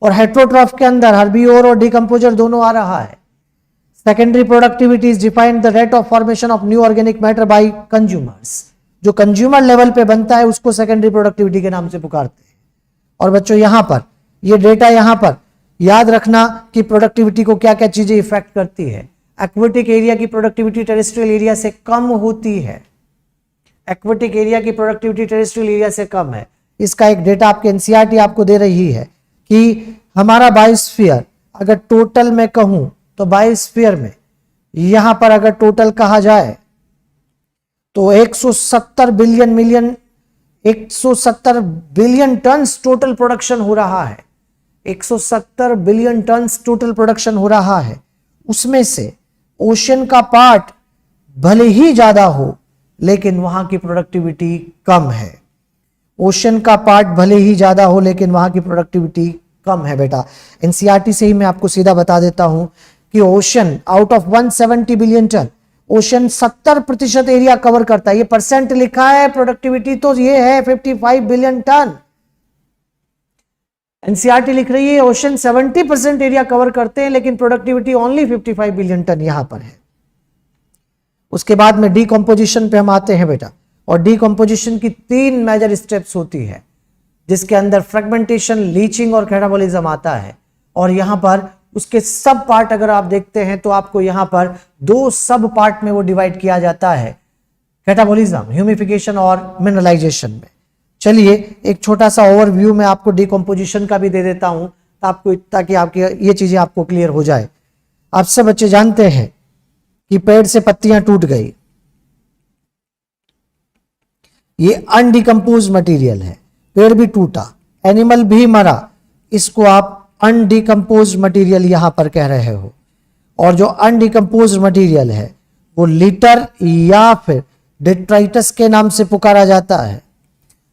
और हेटेरोट्रॉफ के अंदर हर्बिवोर और डिकम्पोजर दोनों आ रहा है। Secondary productivity is defined the rate of formation of new organic matter bye consumers. जो कंज्यूमर लेवल पे बनता है उसको सेकेंडरी प्रोडक्टिविटी के नाम से पुकारते हैं। और बच्चों यहां पर ये डेटा यहां पर याद रखना कि प्रोडक्टिविटी को क्या क्या चीजें इफेक्ट करती है। एक्वेटिक एरिया की प्रोडक्टिविटी टेरेस्ट्रियल एरिया से कम होती है। एक्वेटिक एरिया की प्रोडक्टिविटी टेरेस्ट्रियल एरिया से कम है। इसका एक डेटा आपके एनसीईआरटी आपको दे रही है कि हमारा बायोस्फीयर अगर टोटल में कहूं तो बायोस्फीयर में यहां पर अगर टोटल कहा जाए तो 170 बिलियन टन्स टोटल प्रोडक्शन हो रहा है। 170 बिलियन टन्स टोटल प्रोडक्शन हो रहा है। उसमें से ओशन का पार्ट भले ही ज्यादा हो लेकिन वहां की प्रोडक्टिविटी कम है। ओशन का पार्ट भले ही ज्यादा हो लेकिन वहां की प्रोडक्टिविटी कम है बेटा। एनसीईआरटी से ही मैं आपको सीधा बता देता हूं कि ocean out of 170 billion ton, ocean 70% area cover करता है। ये परसेंट लिखा है, प्रोडक्टिविटी तो ये है 55 बिलियन टन। एनसीईआरटी लिख रही है ओशन 70% एरिया कवर करते हैं लेकिन प्रोडक्टिविटी ओनली 55 बिलियन टन यहां पर है। उसके बाद में डीकंपोजिशन पे हम आते हैं बेटा, और डीकंपोजिशन की 3 मेजर स्टेप्स होती है जिसके अंदर फ्रेगमेंटेशन, लीचिंग और कैटाबॉलिज्म आता है। और यहां पर उसके सब पार्ट अगर आप देखते हैं तो आपको यहां पर 2 सब पार्ट में वो डिवाइड किया जाता है, कैटाबॉलिज्म, ह्यूमिफिकेशन और मिनरलाइजेशन में। चलिए एक छोटा सा ओवरव्यू मैं आपको डीकंपोजिशन का भी दे देता हूं ताकि आपकी ये चीजें आपको क्लियर हो जाए। आप सब बच्चे जानते हैं कि पेड़ से पत्तियां टूट गई, ये अनडिकम्पोज मटेरियल है, पेड़ भी टूटा, एनिमल भी मरा, इसको आप अनडिकम्पोज मटेरियल यहां पर कह रहे हो। और जो अनडिकम्पोज मटेरियल है वो लिटर या फिर डिट्राइटस के नाम से पुकारा जाता है।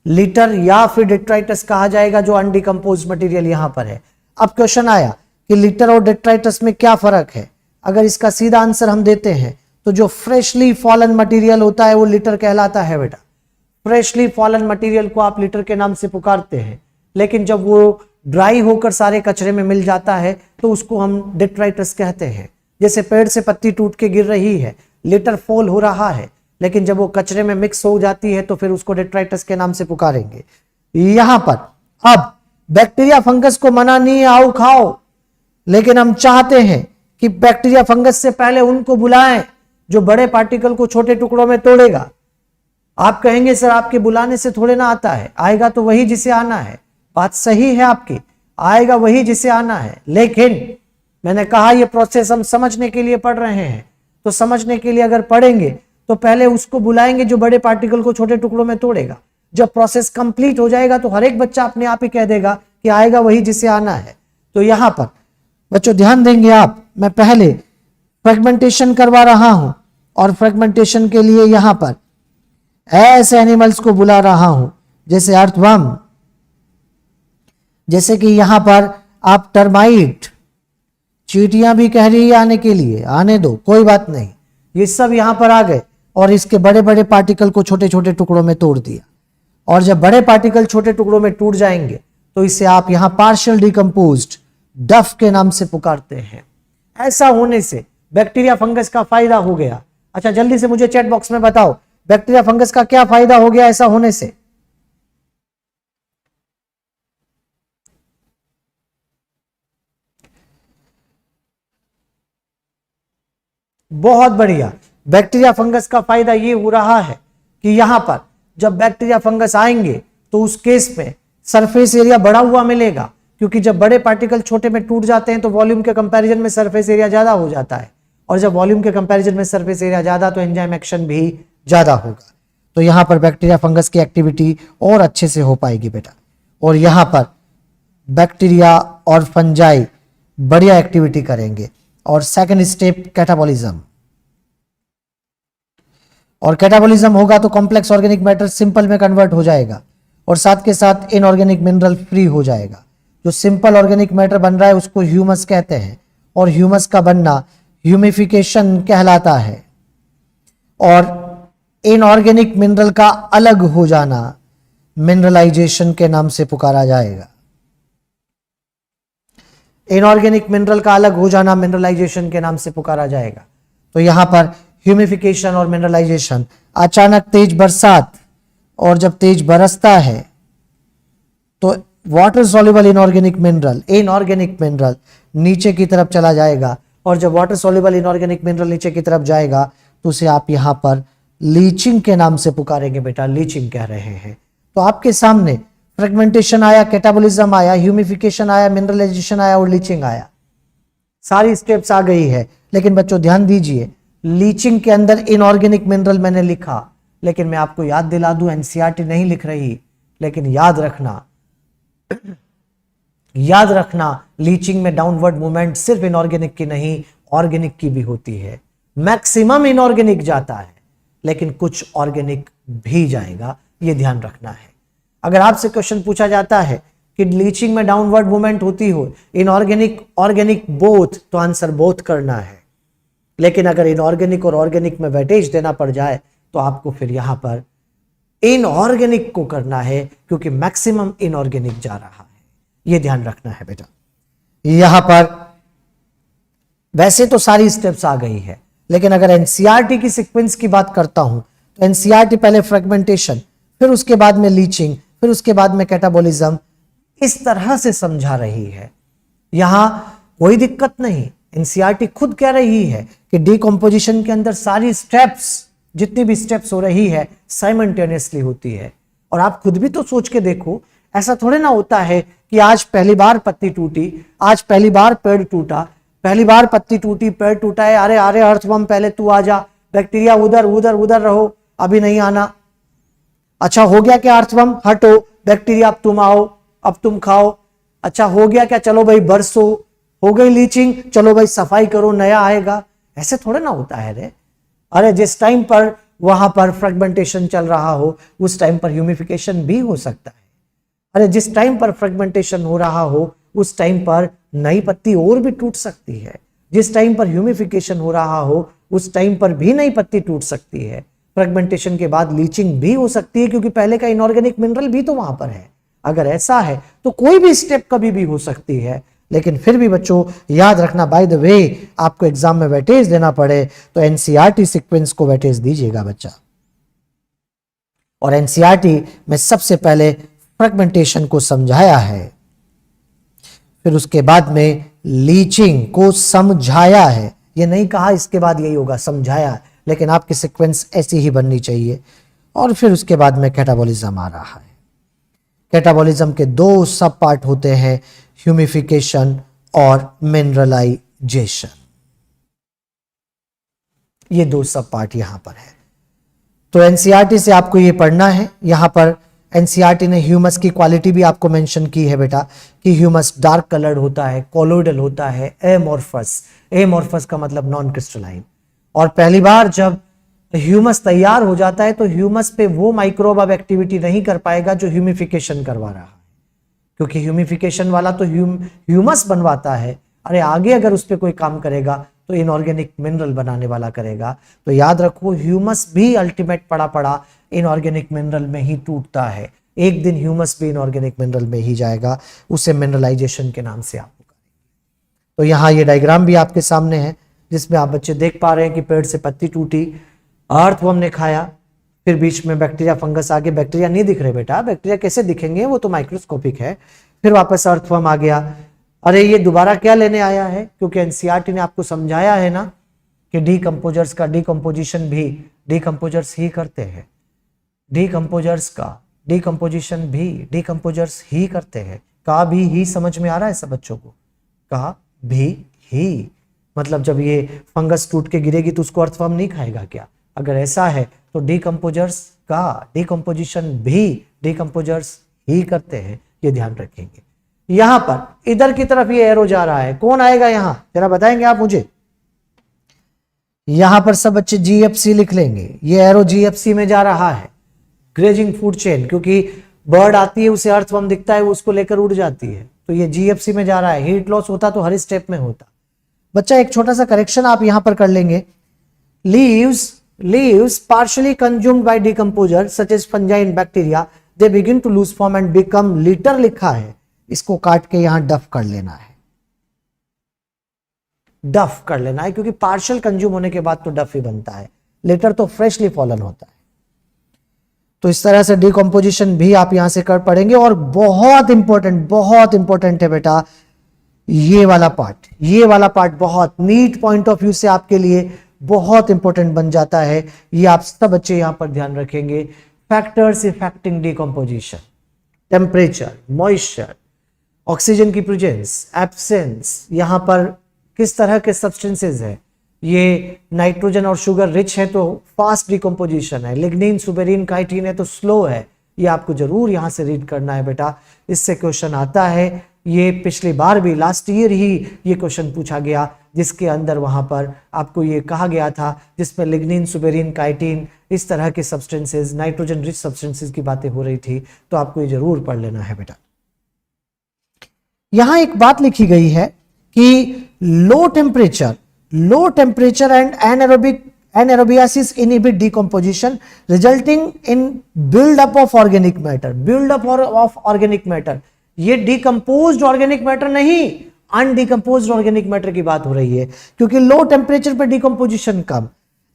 लिटर या फिर डिट्राइटस कहा जाएगा जो अनडिकम्पोज मटेरियल यहां पर है। अब क्वेश्चन आया कि लिटर और डिट्राइटस में क्या फर्क है। अगर इसका सीधा आंसर हम देते हैं तो जो फ्रेशली फॉलन मटेरियल होता है वो लिटर कहलाता है बेटा। फ्रेशली फॉलन मटेरियल को आप लिटर के नाम से पुकारते हैं, लेकिन जब वो ड्राई होकर सारे कचरे में मिल जाता है तो उसको हम डिट्राइटस कहते हैं। जैसे पेड़ से पत्ती टूट के गिर रही है, लिटर फॉल हो रहा है, लेकिन जब वो कचरे में मिक्स हो जाती है तो फिर उसको डिट्राइटस के नाम से पुकारेंगे। यहां पर अब बैक्टीरिया फंगस को मना नहीं है आओ खाओ, लेकिन हम चाहते हैं कि बैक्टीरिया फंगस से पहले उनको बुलाएं जो बड़े पार्टिकल को छोटे टुकड़ों में तोड़ेगा। आप कहेंगे सर आपके बुलाने से थोड़े ना आता है, आएगा तो वही जिसे आना है। बात सही है आपकी, आएगा वही जिसे आना है, लेकिन मैंने कहा ये प्रोसेस हम समझने के लिए पढ़ रहे हैं, तो समझने के लिए अगर पढ़ेंगे तो पहले उसको बुलाएंगे जो बड़े पार्टिकल को छोटे टुकड़ों में तोड़ेगा। जब प्रोसेस कंप्लीट हो जाएगा तो हर एक बच्चा अपने आप ही कह देगा कि आएगा वही जिसे आना है। तो यहां पर बच्चों ध्यान देंगे आप, मैं पहले फ्रेगमेंटेशन करवा रहा हूं और फ्रेगमेंटेशन के लिए यहां पर ऐसे एनिमल्स को बुला रहा हूं जैसे अर्थवर्म, जैसे कि यहां पर आप टर्माइट, चींटियां भी कह रही है आने के लिए, आने दो कोई बात नहीं, ये सब यहां पर आ गए और इसके बड़े बड़े पार्टिकल को छोटे छोटे टुकड़ों में तोड़ दिया। और जब बड़े पार्टिकल छोटे टुकड़ों में टूट जाएंगे तो इसे आप यहां पार्शियल डिकम्पोज्ड डफ के नाम से पुकारते हैं। ऐसा होने से बैक्टीरिया फंगस का फायदा हो गया। अच्छा जल्दी से मुझे चैट बॉक्स में बताओ बैक्टीरिया फंगस का क्या फायदा हो गया ऐसा होने से। बहुत बढ़िया, बैक्टीरिया फंगस का फायदा ये हो रहा है कि यहां पर जब बैक्टीरिया फंगस आएंगे तो उस केस में सरफेस एरिया बढ़ा हुआ मिलेगा, क्योंकि जब बड़े पार्टिकल छोटे में टूट जाते हैं तो वॉल्यूम के कंपैरिजन में सरफेस एरिया ज्यादा हो जाता है, और जब वॉल्यूम के कंपैरिजन में सरफेस एरिया ज्यादा तो एंजाइम एक्शन भी ज्यादा होगा। तो यहां पर बैक्टीरिया फंगस की एक्टिविटी और अच्छे से हो पाएगी बेटा। और यहां पर बैक्टीरिया और फंजाई बढ़िया एक्टिविटी करेंगे। और सेकंड स्टेप कैटाबॉलिज्म, और कैटाबॉलिज्म होगा तो कॉम्प्लेक्स ऑर्गेनिक मैटर सिंपल में कन्वर्ट हो जाएगा और साथ के साथ इनऑर्गेनिक मिनरल फ्री हो जाएगा। जो सिंपल ऑर्गेनिक मैटर बन रहा है उसको ह्यूमस कहते हैं, और ह्यूमस का बनना ह्यूमिफिकेशन कहलाता है। और इनऑर्गेनिक मिनरल का अलग हो जाना मिनरलाइजेशन के नाम से पुकारा जाएगा। इनऑर्गेनिक मिनरल का अलग हो जाना मिनरलाइजेशन के नाम से पुकारा जाएगा। तो यहां पर ह्यूमिफिकेशन और मिनरलाइजेशन, अचानक तेज बरसात, और जब तेज बरसता है तो वाटर सॉल्युबल इनऑर्गेनिक मिनरल नीचे की तरफ चला जाएगा, और जब वाटर सॉल्युबल इनऑर्गेनिक मिनरल नीचे की तरफ जाएगा तो उसे आप यहां पर लीचिंग के नाम से पुकारेंगे बेटा, लीचिंग कह रहे हैं। तो आपके सामने फ्रेगमेंटेशन आया, कैटाबॉलिज्म आया, ह्यूमिफिकेशन आया, मिनरलाइजेशन आया और लीचिंग आया। सारी स्टेप्स आ गई है, लेकिन बच्चों ध्यान दीजिए लीचिंग के अंदर इनऑर्गेनिक मिनरल मैंने लिखा, लेकिन मैं आपको याद दिला दूं एनसीईआरटी नहीं लिख रही, लेकिन याद रखना लीचिंग में डाउनवर्ड मूवमेंट सिर्फ इनऑर्गेनिक की नहीं ऑर्गेनिक की भी होती है। मैक्सिमम इनऑर्गेनिक जाता है, लेकिन कुछ ऑर्गेनिक भी जाएगा, ये ध्यान रखना है। अगर आपसे क्वेश्चन पूछा जाता है कि लीचिंग में डाउनवर्ड मूवमेंट होती हो, इनऑर्गेनिक ऑर्गेनिक बोथ, तो आंसर बोथ करना है। लेकिन अगर इनऑर्गेनिक और ऑर्गेनिक में वेटेज देना पड़ जाए तो आपको फिर यहां पर इनऑर्गेनिक को करना है, क्योंकि मैक्सिमम इनऑर्गेनिक जा रहा है, यह ध्यान रखना है बेटा। यहां पर वैसे तो सारी स्टेप्स आ गई है, लेकिन अगर एनसीईआरटी की सीक्वेंस की बात करता हूं तो एनसीईआरटी पहले फ्रेगमेंटेशन, फिर उसके बाद में लीचिंग, फिर उसके बाद में कैटाबॉलिज्म, इस तरह से समझा रही है। यहां कोई दिक्कत नहीं, एनसीईआरटी खुद कह रही है कि डिकम्पोजिशन के अंदर सारी स्टेप्स, जितनी भी स्टेप्स हो रही है साइमल्टेनियसली होती है। और आप खुद भी तो सोच के देखो, ऐसा थोड़े ना होता है कि आज पहली बार पत्ती टूटी, आज पहली बार पेड़ टूटा, पहली बार पत्ती टूटी, पेड़ टूटा है, अरे अरे अर्थवर्म पहले तू आ जा, बैक्टीरिया उधर उधर उधर रहो, अभी नहीं आना। अच्छा हो गया क्या अर्थवर्म, हटो, बैक्टीरिया अब तुम आओ, अब तुम खाओ। अच्छा हो गया क्या, चलो भाई बरसो, हो गई लीचिंग, चलो भाई सफाई करो, नया आएगा। ऐसे थोड़े ना होता है रे। अरे जिस टाइम पर वहां पर फ्रेगमेंटेशन चल रहा हो उस टाइम पर ह्यूमिफिकेशन भी हो सकता है। अरे जिस टाइम पर फ्रेगमेंटेशन हो रहा हो उस टाइम पर नई पत्ती और भी टूट सकती है। जिस टाइम पर ह्यूमिफिकेशन हो रहा हो उस टाइम पर भी नई पत्ती टूट सकती है। फ्रेगमेंटेशन के बाद लीचिंग भी हो सकती है, क्योंकि पहले का इनऑर्गेनिक मिनरल भी तो वहां पर है। अगर ऐसा है तो कोई भी स्टेप कभी भी हो सकती है। लेकिन फिर भी बच्चों याद रखना, बाय द वे आपको एग्जाम में वेटेज देना पड़े तो एनसीईआरटी सीक्वेंस को वेटेज दीजिएगा बच्चा। और एनसीईआरटी में सबसे पहले फ्रेगमेंटेशन को समझाया है, फिर उसके बाद में लीचिंग को समझाया है। ये नहीं कहा इसके बाद यही होगा, समझाया, लेकिन आपकी सीक्वेंस ऐसी ही बननी चाहिए। और फिर उसके बाद में कैटाबॉलिज्म आ रहा है। कैटाबॉलिज्म के दो सब पार्ट होते हैं, ह्यूमिफिकेशन और मिनरलाइजेशन। ये दो सब पार्ट यहां पर है। तो एनसीईआरटी से आपको ये पढ़ना है। यहां पर एनसीईआरटी ने ह्यूमस की क्वालिटी भी आपको मेंशन की है बेटा, कि ह्यूमस डार्क कलर्ड होता है, कोलोइडल होता है, एमॉर्फस। एमॉर्फस का मतलब नॉन क्रिस्टलाइन। और पहली बार जब ह्यूमस तैयार हो जाता है तो ह्यूमस पे वो माइक्रोब अब एक्टिविटी नहीं कर पाएगा जो ह्यूमिफिकेशन करवा रहा है, क्योंकि ह्यूमिफिकेशन वाला तो ह्यूमस बनवाता है। अरे आगे अगर उस पर कोई काम करेगा तो इनऑर्गेनिक मिनरल बनाने वाला करेगा। तो याद रखो, ह्यूमस भी अल्टीमेट पड़ा पड़ा इनऑर्गेनिक मिनरल में ही टूटता है। एक दिन ह्यूमस भी इनऑर्गेनिक मिनरल में ही जाएगा, उसे मिनरलाइजेशन के नाम से आप करेंगे। तो यहाँ ये डायग्राम भी आपके सामने है, जिसमें आप बच्चे देख पा रहे हैं कि पेड़ से पत्ती टूटी, अर्थवर्म ने खाया, फिर बीच में बैक्टीरिया फंगस आ गए। बैक्टीरिया नहीं दिख रहे बेटा, बैक्टीरिया कैसे दिखेंगे, वो तो माइक्रोस्कोपिक है। फिर वापस अर्थवर्म आ गया। अरे ये दोबारा क्या लेने आया है, क्योंकि एनसीईआरटी ने आपको समझाया है ना कि डीकंपोजर्स का डीकंपोजिशन भी डीकंपोजर्स ही करते हैं। डीकंपोजर्स का डीकंपोजिशन भी डीकंपोजर्स ही करते हैं। का भी ही समझ में आ रहा है सब बच्चों को? का भी ही मतलब जब ये फंगस टूट के गिरेगी तो उसको अर्थवर्म नहीं खाएगा क्या? अगर ऐसा है तो डीकंपोजर्स का डीकंपोजिशन भी डीकंपोजर्स ही करते हैं, ये ध्यान रखेंगे। यहां पर इधर की तरफ ये एरो जा रहा है, कौन आएगा यहां जरा बताएंगे आप मुझे? यहां पर सब बच्चे जीएफसी लिख लेंगे। ये एरो जीएफसी में जा रहा है, ग्रेजिंग फूड चेन, क्योंकि बर्ड आती है उसे अर्थवर्म दिखता है, वो उसको लेकर उड़ जाती है, तो ये जीएफसी में जा रहा है। हीट लॉस होता तो हर स्टेप में होता। बच्चा एक छोटा सा करेक्शन आप यहां पर कर लेंगे। Leaves partially consumed by decomposer such as fungi and bacteria, they begin to lose form and become litter लिखा है, इसको काट के यहां डफ कर लेना है। डफ कर लेना है, क्योंकि पार्शियल कंज्यूम होने के बाद तो डफ ही बनता है, लेटर तो फ्रेशली फॉलन होता है। तो इस तरह से डिकम्पोजिशन भी आप यहां से कर पड़ेंगे। और बहुत इंपॉर्टेंट है बेटा ये वाला पार्ट बहुत नीट पॉइंट ऑफ व्यू से आपके लिए बहुत इंपॉर्टेंट बन जाता है। ये आप सब बच्चे यहां पर ध्यान रखेंगे। Factors affecting decomposition, temperature, moisture, oxygen की प्रेजेंस, एब्सेंस, यहां पर किस तरह के सब्सटेंसेस है, ये नाइट्रोजन और शुगर रिच है तो फास्ट डिकम्पोजिशन है, लिग्निन, सुबेरिन, काइटिन है तो स्लो है। ये आपको जरूर यहां से रीड करना है बेटा, इससे क्वेश्चन आता है। ये पिछली बार भी लास्ट ईयर ही ये क्वेश्चन पूछा गया जिसके अंदर वहां पर आपको ये कहा गया था, जिसमें लिग्निन, सुबेरिन, काइटिन, इस तरह के सब्सटेंसेस, नाइट्रोजन रिच सब्सटेंसेस की बातें हो रही थी। तो आपको ये जरूर पढ़ लेना है बेटा। यहां एक बात लिखी गई है कि low temperature and anaerobiasis inhibit decomposition resulting in build up of organic matter। ये डिकम्पोज्ड ऑर्गेनिक मैटर नहीं, अनडिकम्पोज्ड ऑर्गेनिक मैटर की बात हो रही है, क्योंकि लो टेम्परेचर पे डिकम्पोजिशन कम,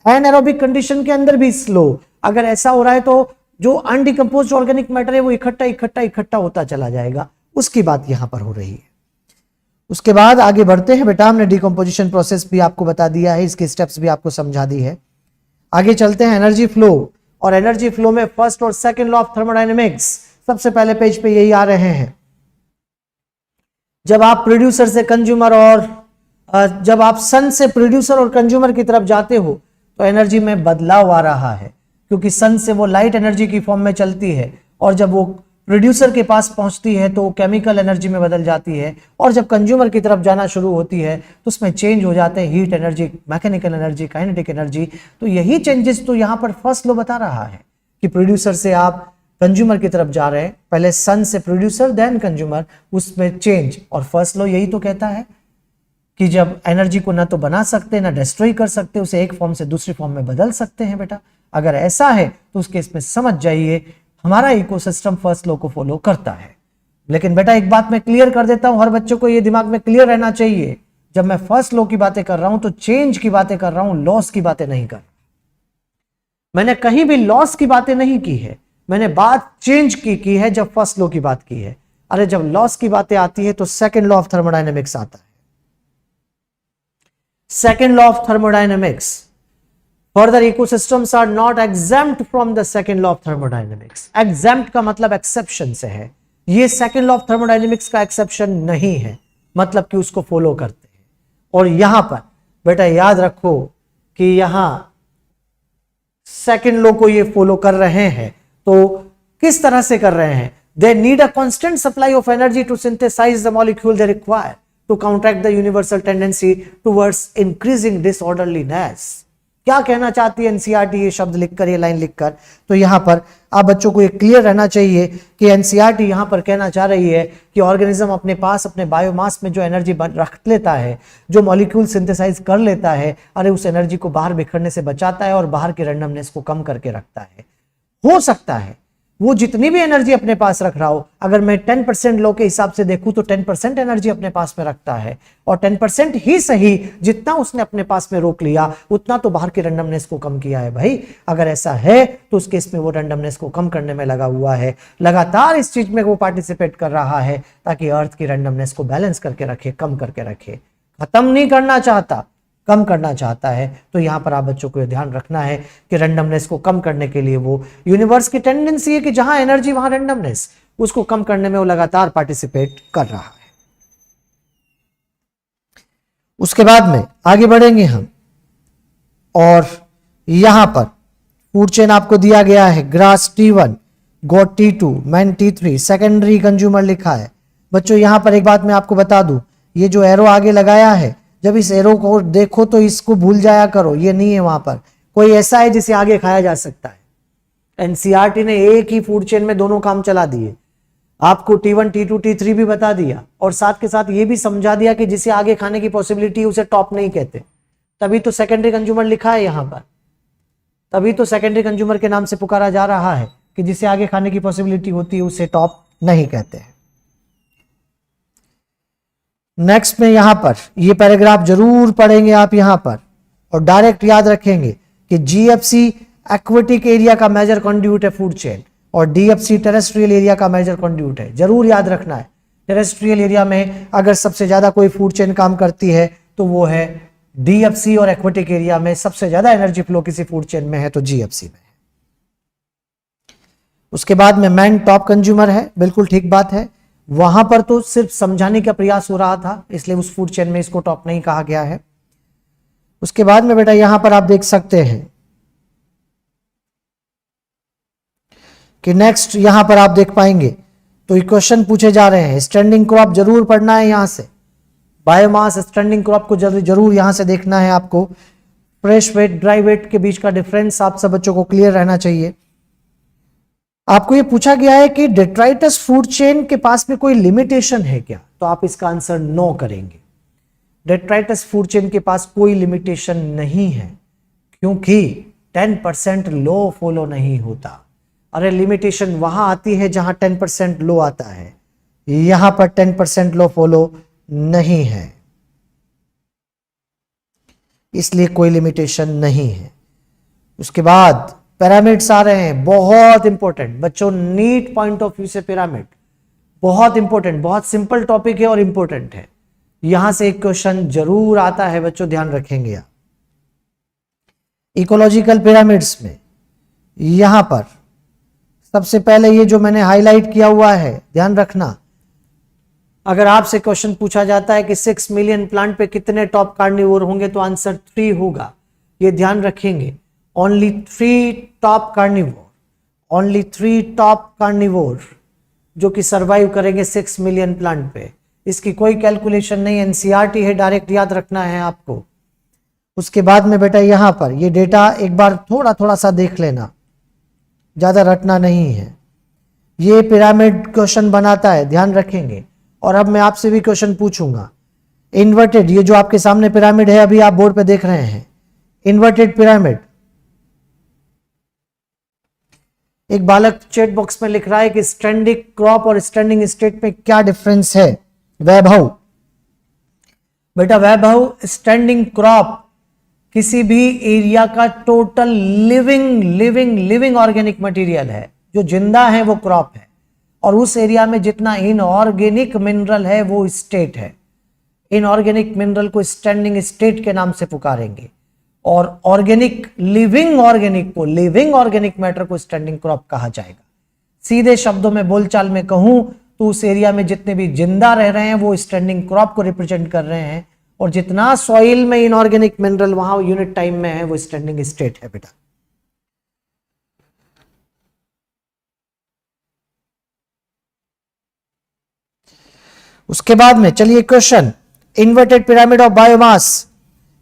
एनएरोबिक कंडीशन के अंदर भी स्लो। अगर ऐसा हो रहा है तो जो अनडिकम्पोज्ड ऑर्गेनिक मैटर है वो इकट्ठा होता चला जाएगा, उसकी बात यहां पर हो रही है। उसके बाद आगे बढ़ते हैं बेटा, हमने डिकम्पोजिशन प्रोसेस भी आपको बता दिया है, इसके स्टेप्स भी आपको समझा दी है। आगे चलते हैं एनर्जी फ्लो, और एनर्जी फ्लो में फर्स्ट और सेकंड लॉ ऑफ थर्मोडायनेमिक्स सबसे पहले पेज पे यही आ रहे हैं। जब आप प्रोड्यूसर से कंज्यूमर और जब आप सन से प्रोड्यूसर और कंज्यूमर की तरफ जाते हो तो एनर्जी में बदलाव आ रहा है, क्योंकि सन से वो लाइट एनर्जी की फॉर्म में चलती है, और जब वो प्रोड्यूसर के पास पहुंचती है तो केमिकल एनर्जी में बदल जाती है, और जब कंज्यूमर की तरफ जाना शुरू होती है तो उसमें चेंज हो जाते हैं heat energy, mechanical energy, kinetic energy. तो यही चेंजेस तो यहाँ पर फर्स्ट लॉ बता रहा है कि प्रोड्यूसर से आप कंज्यूमर की तरफ जा रहे हैं, पहले सन से प्रोड्यूसर देन कंज्यूमर, उसमें चेंज। और फर्स्ट लॉ यही तो कहता है कि जब एनर्जी को ना तो बना सकते ना डिस्ट्रॉय कर सकते, उसे एक फॉर्म से दूसरी फॉर्म में बदल सकते हैं बेटा। अगर ऐसा है तो उस केस में समझ जाइए हमारा इकोसिस्टम फर्स्ट लॉ को फॉलो करता है। लेकिन बेटा एक बात मैं क्लियर कर देता हूं, हर बच्चों को यह दिमाग में क्लियर रहना चाहिए, जब मैं फर्स्ट लॉ की बातें कर रहा हूं तो चेंज की बातें कर रहा हूं, लॉस की बातें नहीं कर रहा। मैंने कहीं भी लॉस की बातें नहीं की है, मैंने बात चेंज की है जब फर्स्ट लॉ की बात की है। अरे जब लॉस की बातें आती है तो सेकंड लॉ ऑफ थर्मोडायनेमिक्स आता है। Second law of thermodynamics, further ecosystems are not exempt from the second law of thermodynamics। exempt का मतलब exception से है, ये second law of thermodynamics का exception नहीं है, मतलब कि उसको फॉलो करते हैं। और यहां पर बेटा याद रखो कि यहां सेकंड लॉ को ये फॉलो कर रहे हैं, तो किस तरह से कर रहे हैं? they need a constant supply of energy to synthesize the molecule they require to counteract the universal tendency towards increasing disorderliness। क्या कहना चाहती है एनसीईआरटी ये शब्द लिखकर, ये लाइन लिखकर? तो यहां पर आप बच्चों को ये क्लियर रहना चाहिए कि एनसीईआरटी यहां पर कहना चाह रही है कि ऑर्गेनिज्म अपने पास अपने बायोमास में जो एनर्जी रख लेता है, जो मॉलिक्यूल सिंथेसाइज कर लेता है, अरे उस एनर्जी को बाहर बिखरने से बचाता है और बाहर के रैंडमनेस को कम करके रखता है। हो सकता है वो जितनी भी एनर्जी अपने पास रख रहा हो, अगर मैं 10% लॉ के हिसाब से देखूं तो 10% एनर्जी अपने पास में रखता है, और 10% ही सही, जितना उसने अपने पास में रोक लिया उतना तो बाहर की रैंडमनेस को कम किया है भाई। अगर ऐसा है तो उस केस में वो रैंडमनेस को कम करने में लगा हुआ है, लगातार इस चीज में वो पार्टिसिपेट कर रहा है ताकि अर्थ की रैंडमनेस को बैलेंस करके रखे, कम करके रखे। खत्म नहीं करना चाहता, कम करना चाहता है। तो यहां पर आप बच्चों को यह ध्यान रखना है कि रैंडमनेस को कम करने के लिए वो यूनिवर्स की टेंडेंसी है कि जहां एनर्जी वहां रैंडमनेस, उसको कम करने में वो लगातार पार्टिसिपेट कर रहा है। उसके बाद में आगे बढ़ेंगे हम, और यहां पर फूड चेन आपको दिया गया है, ग्रास T1, गोट T2, man T3, secondary consumer लिखा है। बच्चों यहां पर एक बात मैं आपको बता दूं, ये जो एरो आगे लगाया है, जब इस एरो को देखो तो इसको भूल जाया करो, ये नहीं है वहां पर कोई ऐसा है जिसे आगे खाया जा सकता है। एनसीईआरटी ने एक ही फूड चेन में दोनों काम चला दिए, आपको T1, T2, T3 भी बता दिया, और साथ के साथ ये भी समझा दिया कि जिसे आगे खाने की पॉसिबिलिटी उसे टॉप नहीं कहते। तभी तो सेकेंडरी कंज्यूमर लिखा है यहां पर, तभी तो सेकेंडरी कंज्यूमर के नाम से पुकारा जा रहा है कि जिसे आगे खाने की पॉसिबिलिटी होती है उसे टॉप नहीं कहते हैं। नेक्स्ट में यहां पर ये पैराग्राफ जरूर पढ़ेंगे आप यहां पर, और डायरेक्ट याद रखेंगे कि जीएफसी एक्वेटिक एरिया का मेजर कंड्यूट है फूड चेन, और डीएफसी टेरेस्ट्रियल एरिया का मेजर कंड्यूट है। जरूर याद रखना है, टेरेस्ट्रियल एरिया में अगर सबसे ज्यादा कोई फूड चेन काम करती है तो वो है डीएफसी, और एक्वेटिक एरिया में सबसे ज्यादा एनर्जी फ्लो किसी फूड चेन में है तो जीएफसी में है। उसके बाद में मैन टॉप कंज्यूमर है, बिल्कुल ठीक बात है। वहां पर तो सिर्फ समझाने का प्रयास हो रहा था, इसलिए उस फूड चेन में इसको टॉप नहीं कहा गया है। उसके बाद में बेटा यहां पर आप देख सकते हैं कि नेक्स्ट यहां पर आप देख पाएंगे तो क्वेश्चन पूछे जा रहे हैं, स्टैंडिंग को आप जरूर पढ़ना है यहां से, बायोमास स्टैंडिंग क्रॉप को जरूर यहां से देखना है आपको। फ्रेश वेट ड्राई वेट के बीच का डिफरेंस आप सब बच्चों को क्लियर रहना चाहिए। आपको ये पूछा गया है कि डेट्राइटस फूड चेन के पास में कोई लिमिटेशन है क्या, तो आप इसका आंसर नो करेंगे। डेट्राइटस फूड चेन के पास कोई लिमिटेशन नहीं है, क्योंकि 10% लो फॉलो नहीं होता। अरे लिमिटेशन वहां आती है जहां 10% लो आता है, यहां पर 10% लो फॉलो नहीं है, इसलिए कोई लिमिटेशन नहीं है। उसके बाद पिरामिड्स आ रहे हैं, बहुत इंपॉर्टेंट बच्चों, नीट पॉइंट ऑफ व्यू से पिरामिड बहुत इंपॉर्टेंट, बहुत सिंपल टॉपिक है और इंपॉर्टेंट है। यहां से एक क्वेश्चन जरूर आता है बच्चों, ध्यान रखेंगे आप। इकोलॉजिकल पिरामिड्स में यहां पर सबसे पहले ये जो मैंने हाईलाइट किया हुआ है, ध्यान रखना। अगर आपसे क्वेश्चन पूछा जाता है कि 6 मिलियन प्लांट पे कितने टॉप कार्निवोर होंगे, तो आंसर 3 होगा। ये ध्यान रखेंगे, only 3 top carnivore, only 3 top carnivore जो कि सरवाइव करेंगे 6 मिलियन प्लांट पे। इसकी कोई कैलकुलेशन नहीं, एनसीईआरटी है, डायरेक्ट याद रखना है आपको। उसके बाद में बेटा यहां पर ये डेटा एक बार थोड़ा थोड़ा सा देख लेना, ज्यादा रटना नहीं है। ये पिरामिड क्वेश्चन बनाता है, ध्यान रखेंगे। और अब मैं आपसे भी क्वेश्चन पूछूंगा, इन्वर्टेड, ये जो आपके सामने पिरामिड है अभी आप बोर्ड पे देख रहे हैं, इन्वर्टेड पिरामिड। एक बालक चैट बॉक्स में लिख रहा है कि स्टैंडिंग क्रॉप और स्टैंडिंग स्टेट में क्या डिफरेंस है। वैभव, बेटा वैभव, स्टैंडिंग क्रॉप किसी भी एरिया का टोटल लिविंग ऑर्गेनिक मटेरियल है, जो जिंदा है वो क्रॉप है, और उस एरिया में जितना इनऑर्गेनिक मिनरल है वो स्टेट है। इनऑर्गेनिक मिनरल को स्टैंडिंग स्टेट के नाम से पुकारेंगे, और ऑर्गेनिक लिविंग ऑर्गेनिक मैटर को स्टैंडिंग क्रॉप कहा जाएगा। सीधे शब्दों में बोलचाल में कहूं तो उस एरिया में जितने भी जिंदा रह रहे हैं वो स्टैंडिंग क्रॉप को रिप्रेजेंट कर रहे हैं, और जितना सॉइल में इनऑर्गेनिक मिनरल वहां यूनिट टाइम में है वो स्टैंडिंग स्टेट है बेटा। उसके बाद में चलिए question, inverted pyramid of biomass,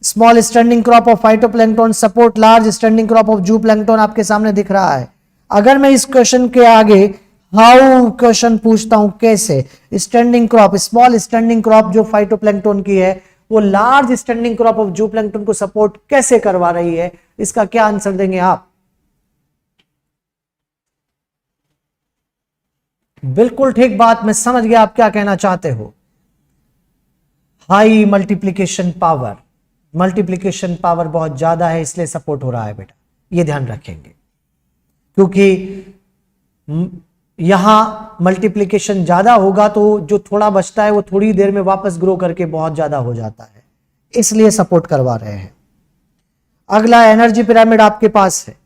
small standing crop of phytoplankton support large standing crop of जूप्लैंक्टन आपके सामने दिख रहा है। अगर मैं इस क्वेश्चन के आगे हाउ क्वेश्चन पूछता हूं, कैसे, standing crop, small standing crop जो फाइटोप्लैंक्टन की है वो लार्ज स्टैंडिंग क्रॉप ऑफ जूप्लैंक्टन को सपोर्ट कैसे करवा रही है, इसका क्या आंसर देंगे आप? बिल्कुल ठीक बात, मैं समझ गया आप क्या कहना चाहते हो। High multiplication power, multiplication power बहुत ज्यादा है इसलिए सपोर्ट हो रहा है बेटा, ये ध्यान रखेंगे। क्योंकि यहां मल्टीप्लिकेशन ज्यादा होगा तो जो थोड़ा बचता है वो थोड़ी देर में वापस ग्रो करके बहुत ज्यादा हो जाता है, इसलिए सपोर्ट करवा रहे हैं। अगला एनर्जी पिरामिड आपके पास है,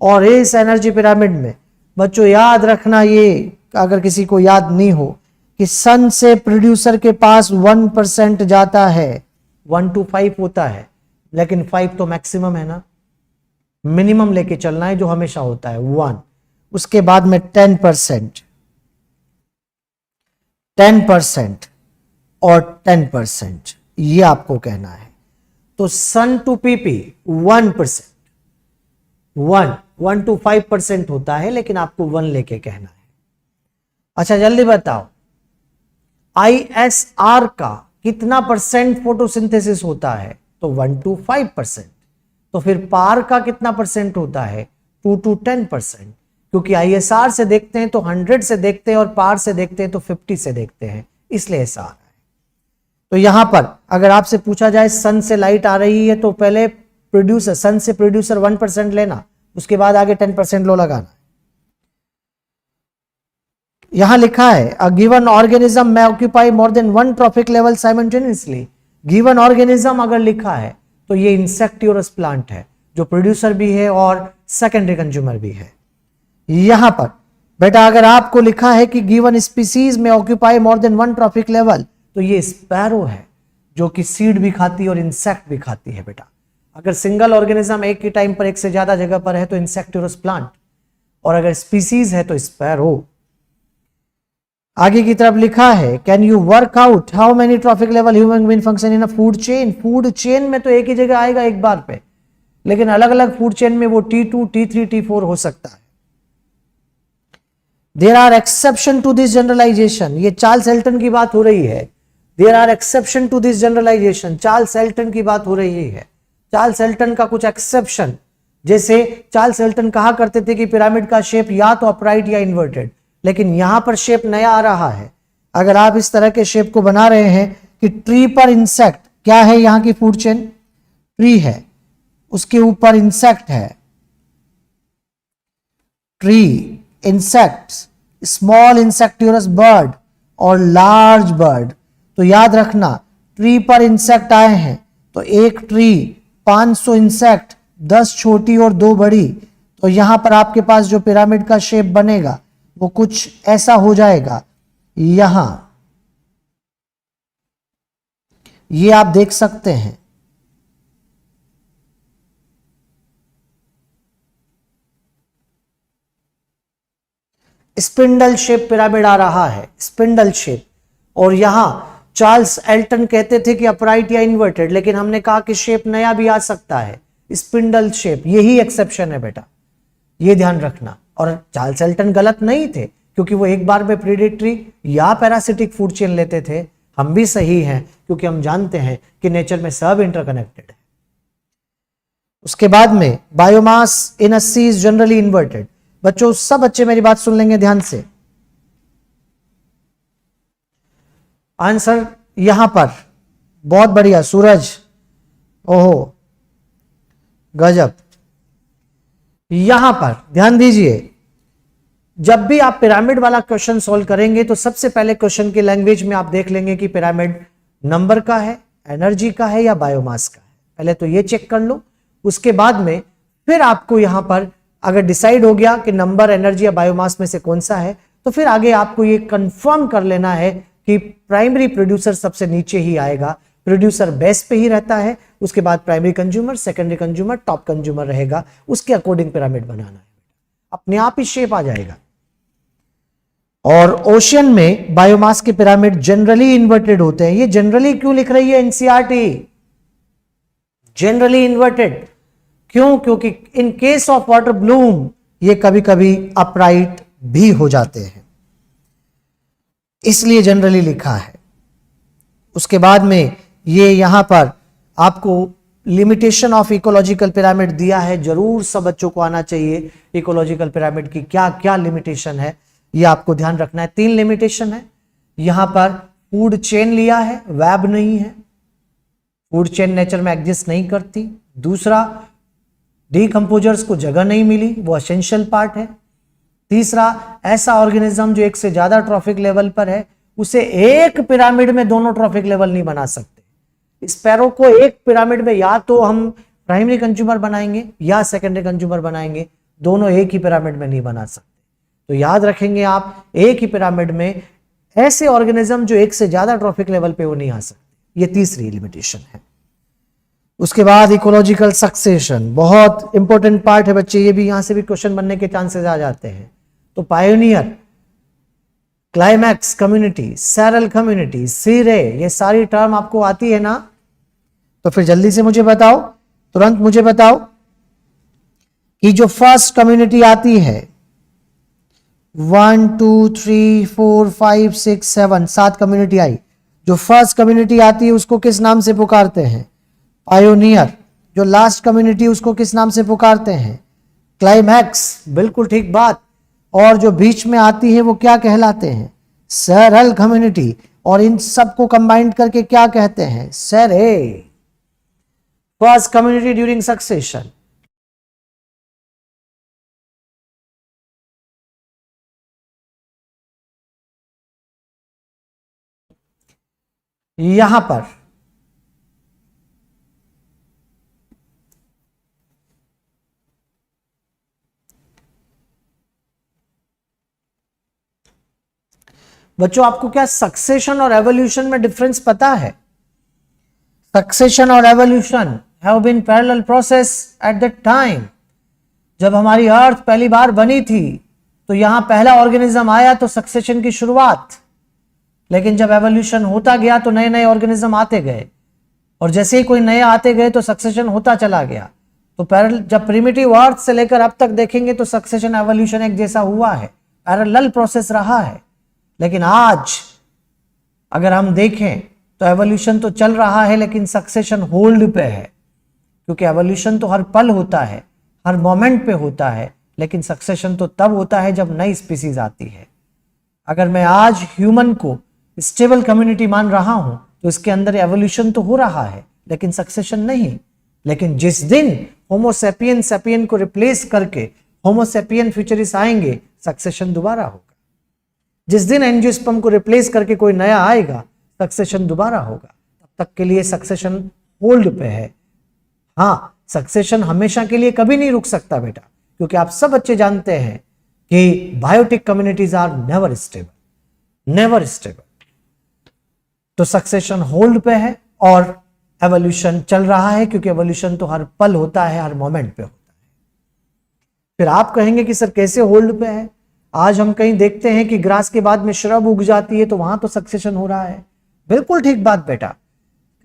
और इस एनर्जी पिरामिड में बच्चों याद रखना, ये अगर किसी को याद नहीं हो, कि सन से प्रोड्यूसर के पास 1% जाता है, 1 to 5 होता है, लेकिन 5 तो मैक्सिमम है ना, मिनिमम लेके चलना है जो हमेशा होता है 1। उसके बाद में 10% और 10%, ये आपको कहना है। तो सन टू पीपी 1%, 1 to 5% होता है, लेकिन आपको 1 लेके कहना है। अच्छा जल्दी बताओ, ISR का कितना परसेंट फोटोसिंथेसिस होता है? तो 1 to 5%। तो फिर पार का कितना परसेंट होता है? 2 to 10%। क्योंकि ISR से देखते हैं तो 100 से देखते हैं, और पार से देखते हैं तो 50 से देखते हैं, इसलिए ऐसा आ रहा है। तो यहां पर अगर आपसे पूछा जाए सन से लाइट आ रही है, तो पहले प्रोड्यूसर, सन से प्रोड्यूसर 1% लेना, उसके बाद आगे 10% लो लगाना। यहां लिखा है अ गिवन ऑर्गेनिज्म में occupy more than 1 trophic level simultaneously. Given organism अगर लिखा है तो ये इंसेक्टिवरस प्लांट है, जो प्रोड्यूसर भी है और सेकेंडरी कंज्यूमर भी है। यहां पर बेटा अगर आपको लिखा है कि गिवन स्पीसीज में occupy more than 1 trophic level, तो ये स्पैरो है, जो कि सीड भी खाती है और इंसेक्ट भी खाती है बेटा। अगर सिंगल ऑर्गेनिज्म एक ही टाइम पर एक से ज्यादा जगह पर है तो इंसेक्टिवरस प्लांट, और अगर स्पीसीज है तो स्पैरो। आगे की तरफ लिखा है, can you work out how many trophic level human being function in a food chain. Food chain में तो एक ही जगह आएगा एक बार पे, लेकिन अलग अलग फूड चेन में वो T2, T3, T4 हो सकता है। There are exception to this generalization, ये चार्ल्स एल्टन की बात हो रही है। There are exception to this generalization, Charles Elton की बात हो रही है। चार्ल्स एल्टन का कुछ एक्सेप्शन, जैसे चार्ल्स एल्टन कहा करते थे कि पिरामिड का शेप या तो अपराइट या इन्वर्टेड, लेकिन यहां पर शेप नया आ रहा है। अगर आप इस तरह के शेप को बना रहे हैं कि ट्री पर इंसेक्ट, क्या है यहां की फूड चेन, ट्री है, उसके ऊपर इंसेक्ट है, tree, insects, small insectivorous bird और लार्ज बर्ड। तो याद रखना, ट्री पर इंसेक्ट आए हैं तो एक ट्री, 500 इंसेक्ट, 10 छोटी और 2 बड़ी। तो यहां पर आपके पास जो पिरामिड का शेप बनेगा वो कुछ ऐसा हो जाएगा। यहां ये आप देख सकते हैं, स्पिंडल शेप पिरामिड आ रहा है, स्पिंडल शेप। और यहां चार्ल्स एल्टन कहते थे कि अपराइट या इन्वर्टेड, लेकिन हमने कहा कि शेप नया भी आ सकता है, स्पिंडल शेप। यही एक्सेप्शन है बेटा, ये ध्यान रखना। और चार्ल्स एल्टन गलत नहीं थे, क्योंकि वो एक बार में प्रीडेटरी या पैरासिटिक फूड चेन लेते थे। हम भी सही हैं, क्योंकि हम जानते हैं कि नेचर में सब इंटरकनेक्टेड है। उसके बाद में biomass in a sea is generally inverted. बच्चों, सब बच्चे मेरी बात सुन लेंगे ध्यान से। आंसर यहां पर बहुत बढ़िया, सूरज, ओहो गजब। यहां पर ध्यान दीजिए, जब भी आप पिरामिड वाला क्वेश्चन सॉल्व करेंगे तो सबसे पहले क्वेश्चन की लैंग्वेज में आप देख लेंगे कि पिरामिड नंबर का है, एनर्जी का है या बायोमास का है। पहले तो ये चेक कर लो, उसके बाद में फिर आपको यहां पर अगर डिसाइड हो गया कि नंबर, एनर्जी या बायोमास में से कौन सा है, तो फिर आगे आपको ये कंफर्म कर लेना है कि प्राइमरी प्रोड्यूसर सबसे नीचे ही आएगा, प्रोड्यूसर बेस पे ही रहता है। उसके बाद primary consumer, secondary consumer, top consumer रहेगा। उसके अकॉर्डिंग पिरामिड बनाना है, अपने आप ही शेप आ जाएगा। और ओशियन में बायोमास के पिरामिड जनरली इन्वर्टेड होते हैं। ये जनरली क्यों लिख रही है एनसीईआरटी, जनरली इन्वर्टेड क्यों? क्योंकि in case of water Bloom ये कभी कभी अपराइट भी हो जाते हैं, इसलिए जनरली लिखा है। उसके बाद में ये यहां पर आपको लिमिटेशन ऑफ इकोलॉजिकल पिरामिड दिया है, जरूर सब बच्चों को आना चाहिए इकोलॉजिकल पिरामिड की क्या क्या लिमिटेशन है, ये आपको ध्यान रखना है। 3 लिमिटेशन है। यहां पर फूड चेन लिया है, वेब नहीं है, फूड चेन नेचर में एग्जिस्ट नहीं करती। दूसरा, डीकंपोजर्स को जगह नहीं मिली, वो एसेंशियल पार्ट है। तीसरा, ऐसा ऑर्गेनिज्म जो एक से ज्यादा ट्रॉफिक लेवल पर है, उसे एक पिरामिड में दोनों ट्रॉफिक लेवल नहीं बना सकते। स्पैरो को एक पिरामिड में या तो हम प्राइमरी कंज्यूमर बनाएंगे या सेकेंडरी कंज्यूमर बनाएंगे, दोनों एक ही पिरामिड में नहीं बना सकते। तो याद रखेंगे आप, एक ही पिरामिड में ऐसे ऑर्गेनिज्म जो एक से ज्यादा ट्रॉफिक लेवल पे वो नहीं आ सकते। ये तीसरी लिमिटेशन है। उसके बाद इकोलॉजिकल सक्सेशन, बहुत इंपॉर्टेंट पार्ट है बच्चे, ये भी यहां से भी क्वेश्चन बनने के चांसेस आ जाते हैं। तो pioneer, climax community, cereal community, सीरे, ये सारी टर्म आपको आती है ना? तो फिर जल्दी से मुझे बताओ, तुरंत मुझे बताओ कि जो फर्स्ट कम्युनिटी आती है 1 2 3 4 5 6 7 7 कम्युनिटी आई। जो फर्स्ट कम्युनिटी आती है उसको किस नाम से पुकारते हैं? पायोनियर। जो लास्ट कम्युनिटी उसको किस नाम से पुकारते हैं? क्लाइमैक्स। बिल्कुल ठीक बात। और जो बीच में आती है वो क्या कहलाते हैं? Seral community. और इन सबको कंबाइंड करके क्या कहते हैं? Sere. First community during succession. यहां पर बच्चों आपको क्या सक्सेशन और एवोल्यूशन में डिफरेंस पता है? सक्सेशन और evolution have been parallel process at the time. जब हमारी अर्थ पहली बार बनी थी तो यहां पहला ऑर्गेनिज्म आया तो सक्सेशन की शुरुआत, लेकिन जब एवोल्यूशन होता गया तो नए नए ऑर्गेनिज्म आते गए, और जैसे ही कोई नए आते गए तो सक्सेशन होता चला गया। तो जब प्रिमिटिव अर्थ से लेकर अब तक देखेंगे तो सक्सेशन एवोल्यूशन एक जैसा हुआ है, पैरेलल प्रोसेस रहा है। लेकिन आज अगर हम देखें तो एवोल्यूशन तो चल रहा है लेकिन सक्सेशन होल्ड पे है, क्योंकि एवोल्यूशन तो हर पल होता है, हर मोमेंट पे होता है, लेकिन सक्सेशन तो तब होता है जब नई स्पीसीज आती है। अगर मैं आज ह्यूमन को स्टेबल कम्युनिटी मान रहा हूं तो इसके अंदर एवोल्यूशन तो हो रहा है लेकिन सक्सेशन नहीं। लेकिन जिस दिन होमो सेपियन सेपियन को रिप्लेस करके होमो सेपियन फ्यूचरिस्ट आएंगे, सक्सेशन दोबारा होगा। जिस दिन एंजियोस्पर्म को रिप्लेस करके कोई नया आएगा, सक्सेशन दोबारा होगा। तब तक के लिए सक्सेशन होल्ड पे है। हाँ, सक्सेशन हमेशा के लिए कभी नहीं रुक सकता बेटा, क्योंकि आप सब बच्चे जानते हैं कि biotic communities are never stable, never stable. तो सक्सेशन होल्ड पे है और एवोल्यूशन चल रहा है, क्योंकि एवोल्यूशन तो हर पल होता है, हर मोमेंट पे होता है। फिर आप कहेंगे कि सर कैसे होल्ड पे है? आज हम कहीं देखते हैं कि ग्रास के बाद में श्रब उग जाती है तो वहां तो सक्सेशन हो रहा है। बिल्कुल ठीक बात बेटा।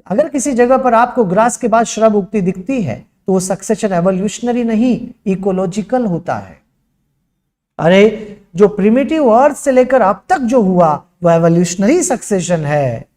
अगर किसी जगह पर आपको ग्रास के बाद श्रब उगती दिखती है तो वो सक्सेशन एवोल्यूशनरी नहीं, इकोलॉजिकल होता है। अरे जो प्रिमिटिव अर्थ से लेकर अब तक जो हुआ वो एवोल्यूशनरी सक्सेशन है।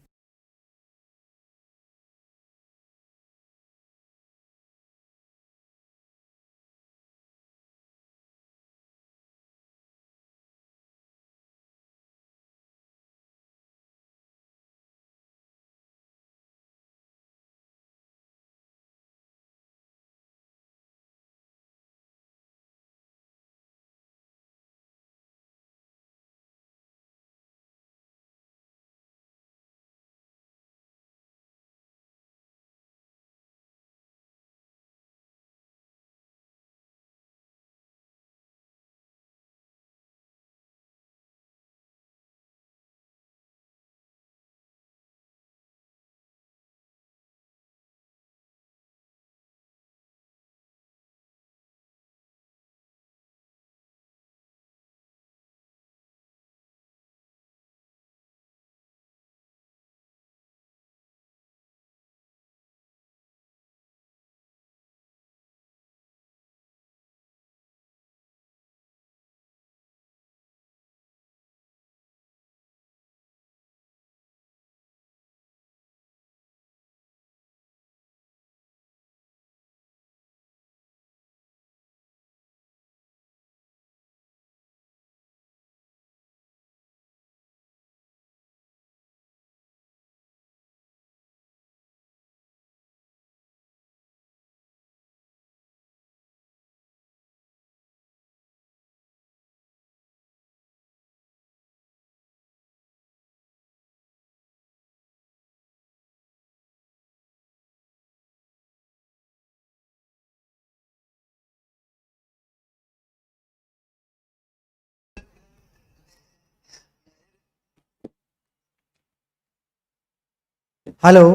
हेलो,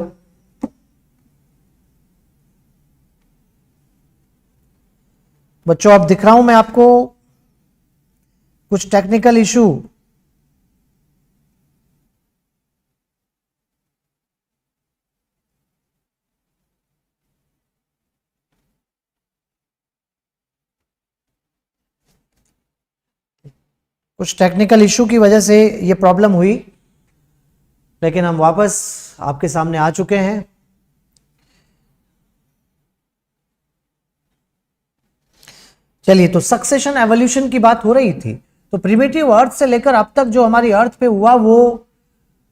बच्चों अब दिख रहा हूं मैं आपको? कुछ टेक्निकल इशू? कुछ टेक्निकल इशू की वजह से ये प्रॉब्लम हुई, लेकिन हम वापस आपके सामने आ चुके हैं। चलिए, तो सक्सेशन एवोल्यूशन की बात हो रही थी। तो प्रिमिटिव अर्थ से लेकर अब तक जो हमारी अर्थ पे हुआ वो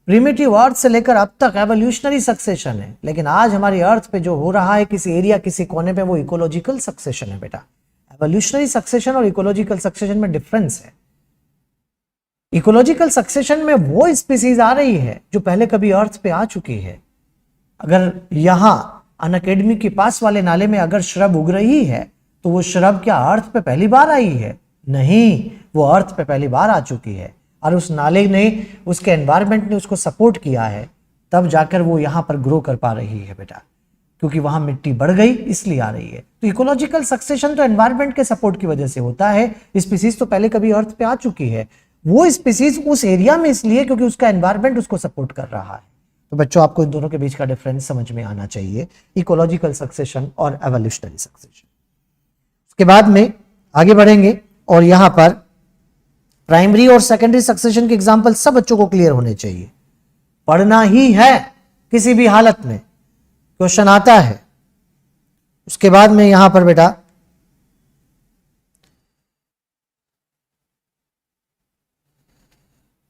प्रिमिटिव अर्थ से लेकर अब तक एवोल्यूशनरी सक्सेशन है। लेकिन आज हमारी अर्थ पे जो हो रहा है किसी एरिया किसी कोने पे, वो इकोलॉजिकल सक्सेशन है बेटा। एवोल्यूशनरी सक्सेशन और इकोलॉजिकल सक्सेशन में डिफरेंस है। इकोलॉजिकल सक्सेशन में वो स्पीसीज आ रही है जो पहले कभी अर्थ पे आ चुकी है। अगर यहां अनअकैडमी के पास वाले नाले में अगर श्रब उग रही है तो वो श्रब क्या अर्थ पे पहली बार आई है? नहीं, वो अर्थ पे पहली बार आ चुकी है और उस नाले ने, उसके एनवायरनमेंट ने उसको सपोर्ट किया है, तब जाकर वो यहां पर ग्रो कर पा रही है बेटा, क्योंकि वहां मिट्टी बढ़ गई इसलिए आ रही है। तो इकोलॉजिकल सक्सेशन तो एनवायरनमेंट के सपोर्ट की वजह से होता है। स्पीसीज तो पहले कभी अर्थ पे आ चुकी है, वो स्पीसीज उस एरिया में इसलिए क्योंकि उसका एनवायरनमेंट उसको सपोर्ट कर रहा है। तो बच्चों आपको इन दोनों के बीच का डिफरेंस समझ में आना चाहिए, इकोलॉजिकल सक्सेशन और एवोल्यूशनरी सक्सेशन। उसके बाद में आगे बढ़ेंगे और यहां पर प्राइमरी और सेकेंडरी सक्सेशन के एग्जांपल सब बच्चों को क्लियर होने चाहिए, पढ़ना ही है किसी भी हालत में, क्वेश्चन आता है। उसके बाद में यहां पर बेटा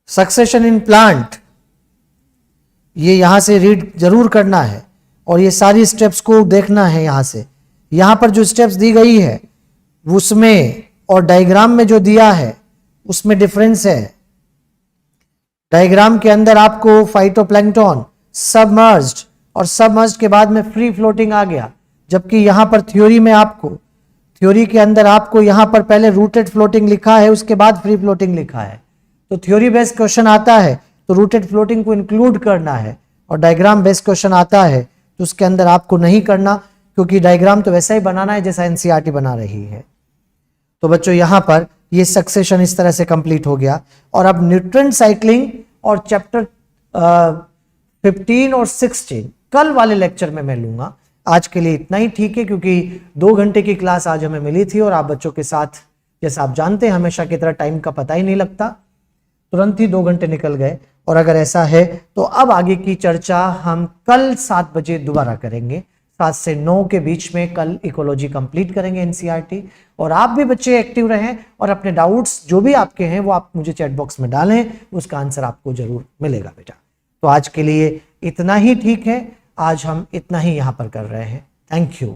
सक्सेशन इन प्लांट, ये यहां से रीड जरूर करना है और ये सारी स्टेप्स को देखना है। यहां से यहां पर जो स्टेप्स दी गई है उसमें और डायग्राम में जो दिया है उसमें डिफरेंस है। डायग्राम के अंदर आपको फाइटोप्लैंक्टन, सबमर्ज्ड और सबमर्ज्ड के बाद में फ्री फ्लोटिंग आ गया, जबकि यहां पर थ्योरी में आपको, थ्योरी के अंदर आपको यहां पर पहले रूटेड फ्लोटिंग लिखा है, उसके बाद फ्री फ्लोटिंग लिखा है। तो थ्योरी बेस्ड क्वेश्चन आता है तो रूटेड फ्लोटिंग को इंक्लूड करना है, और डायग्राम बेस्ड क्वेश्चन आता है तो उसके अंदर आपको नहीं करना, क्योंकि डायग्राम तो वैसा ही बनाना है जैसा एनसीईआरटी बना रही है। तो बच्चों यहां पर ये सक्सेशन इस तरह से कंप्लीट हो गया। और अब न्यूट्रिएंट साइक्लिंग और चैप्टर 15 और 16 कल वाले लेक्चर में मैं लूंगा। आज के लिए इतना ही ठीक है, क्योंकि 2 घंटे की क्लास आज हमें मिली थी और आप बच्चों के साथ, जैसा आप जानते हैं हमेशा की तरह टाइम का पता ही नहीं लगता, तुरंत ही 2 घंटे निकल गए। और अगर ऐसा है तो अब आगे की चर्चा हम कल 7 बजे दोबारा करेंगे। 7 से 9 के बीच में कल इकोलॉजी कंप्लीट करेंगे एनसीईआरटी। और आप भी बच्चे एक्टिव रहें और अपने डाउट्स जो भी आपके हैं वो आप मुझे चैट बॉक्स में डालें, उसका आंसर आपको जरूर मिलेगा बेटा। तो आज के लिए इतना ही ठीक है, आज हम इतना ही यहां पर कर रहे हैं। Thank you.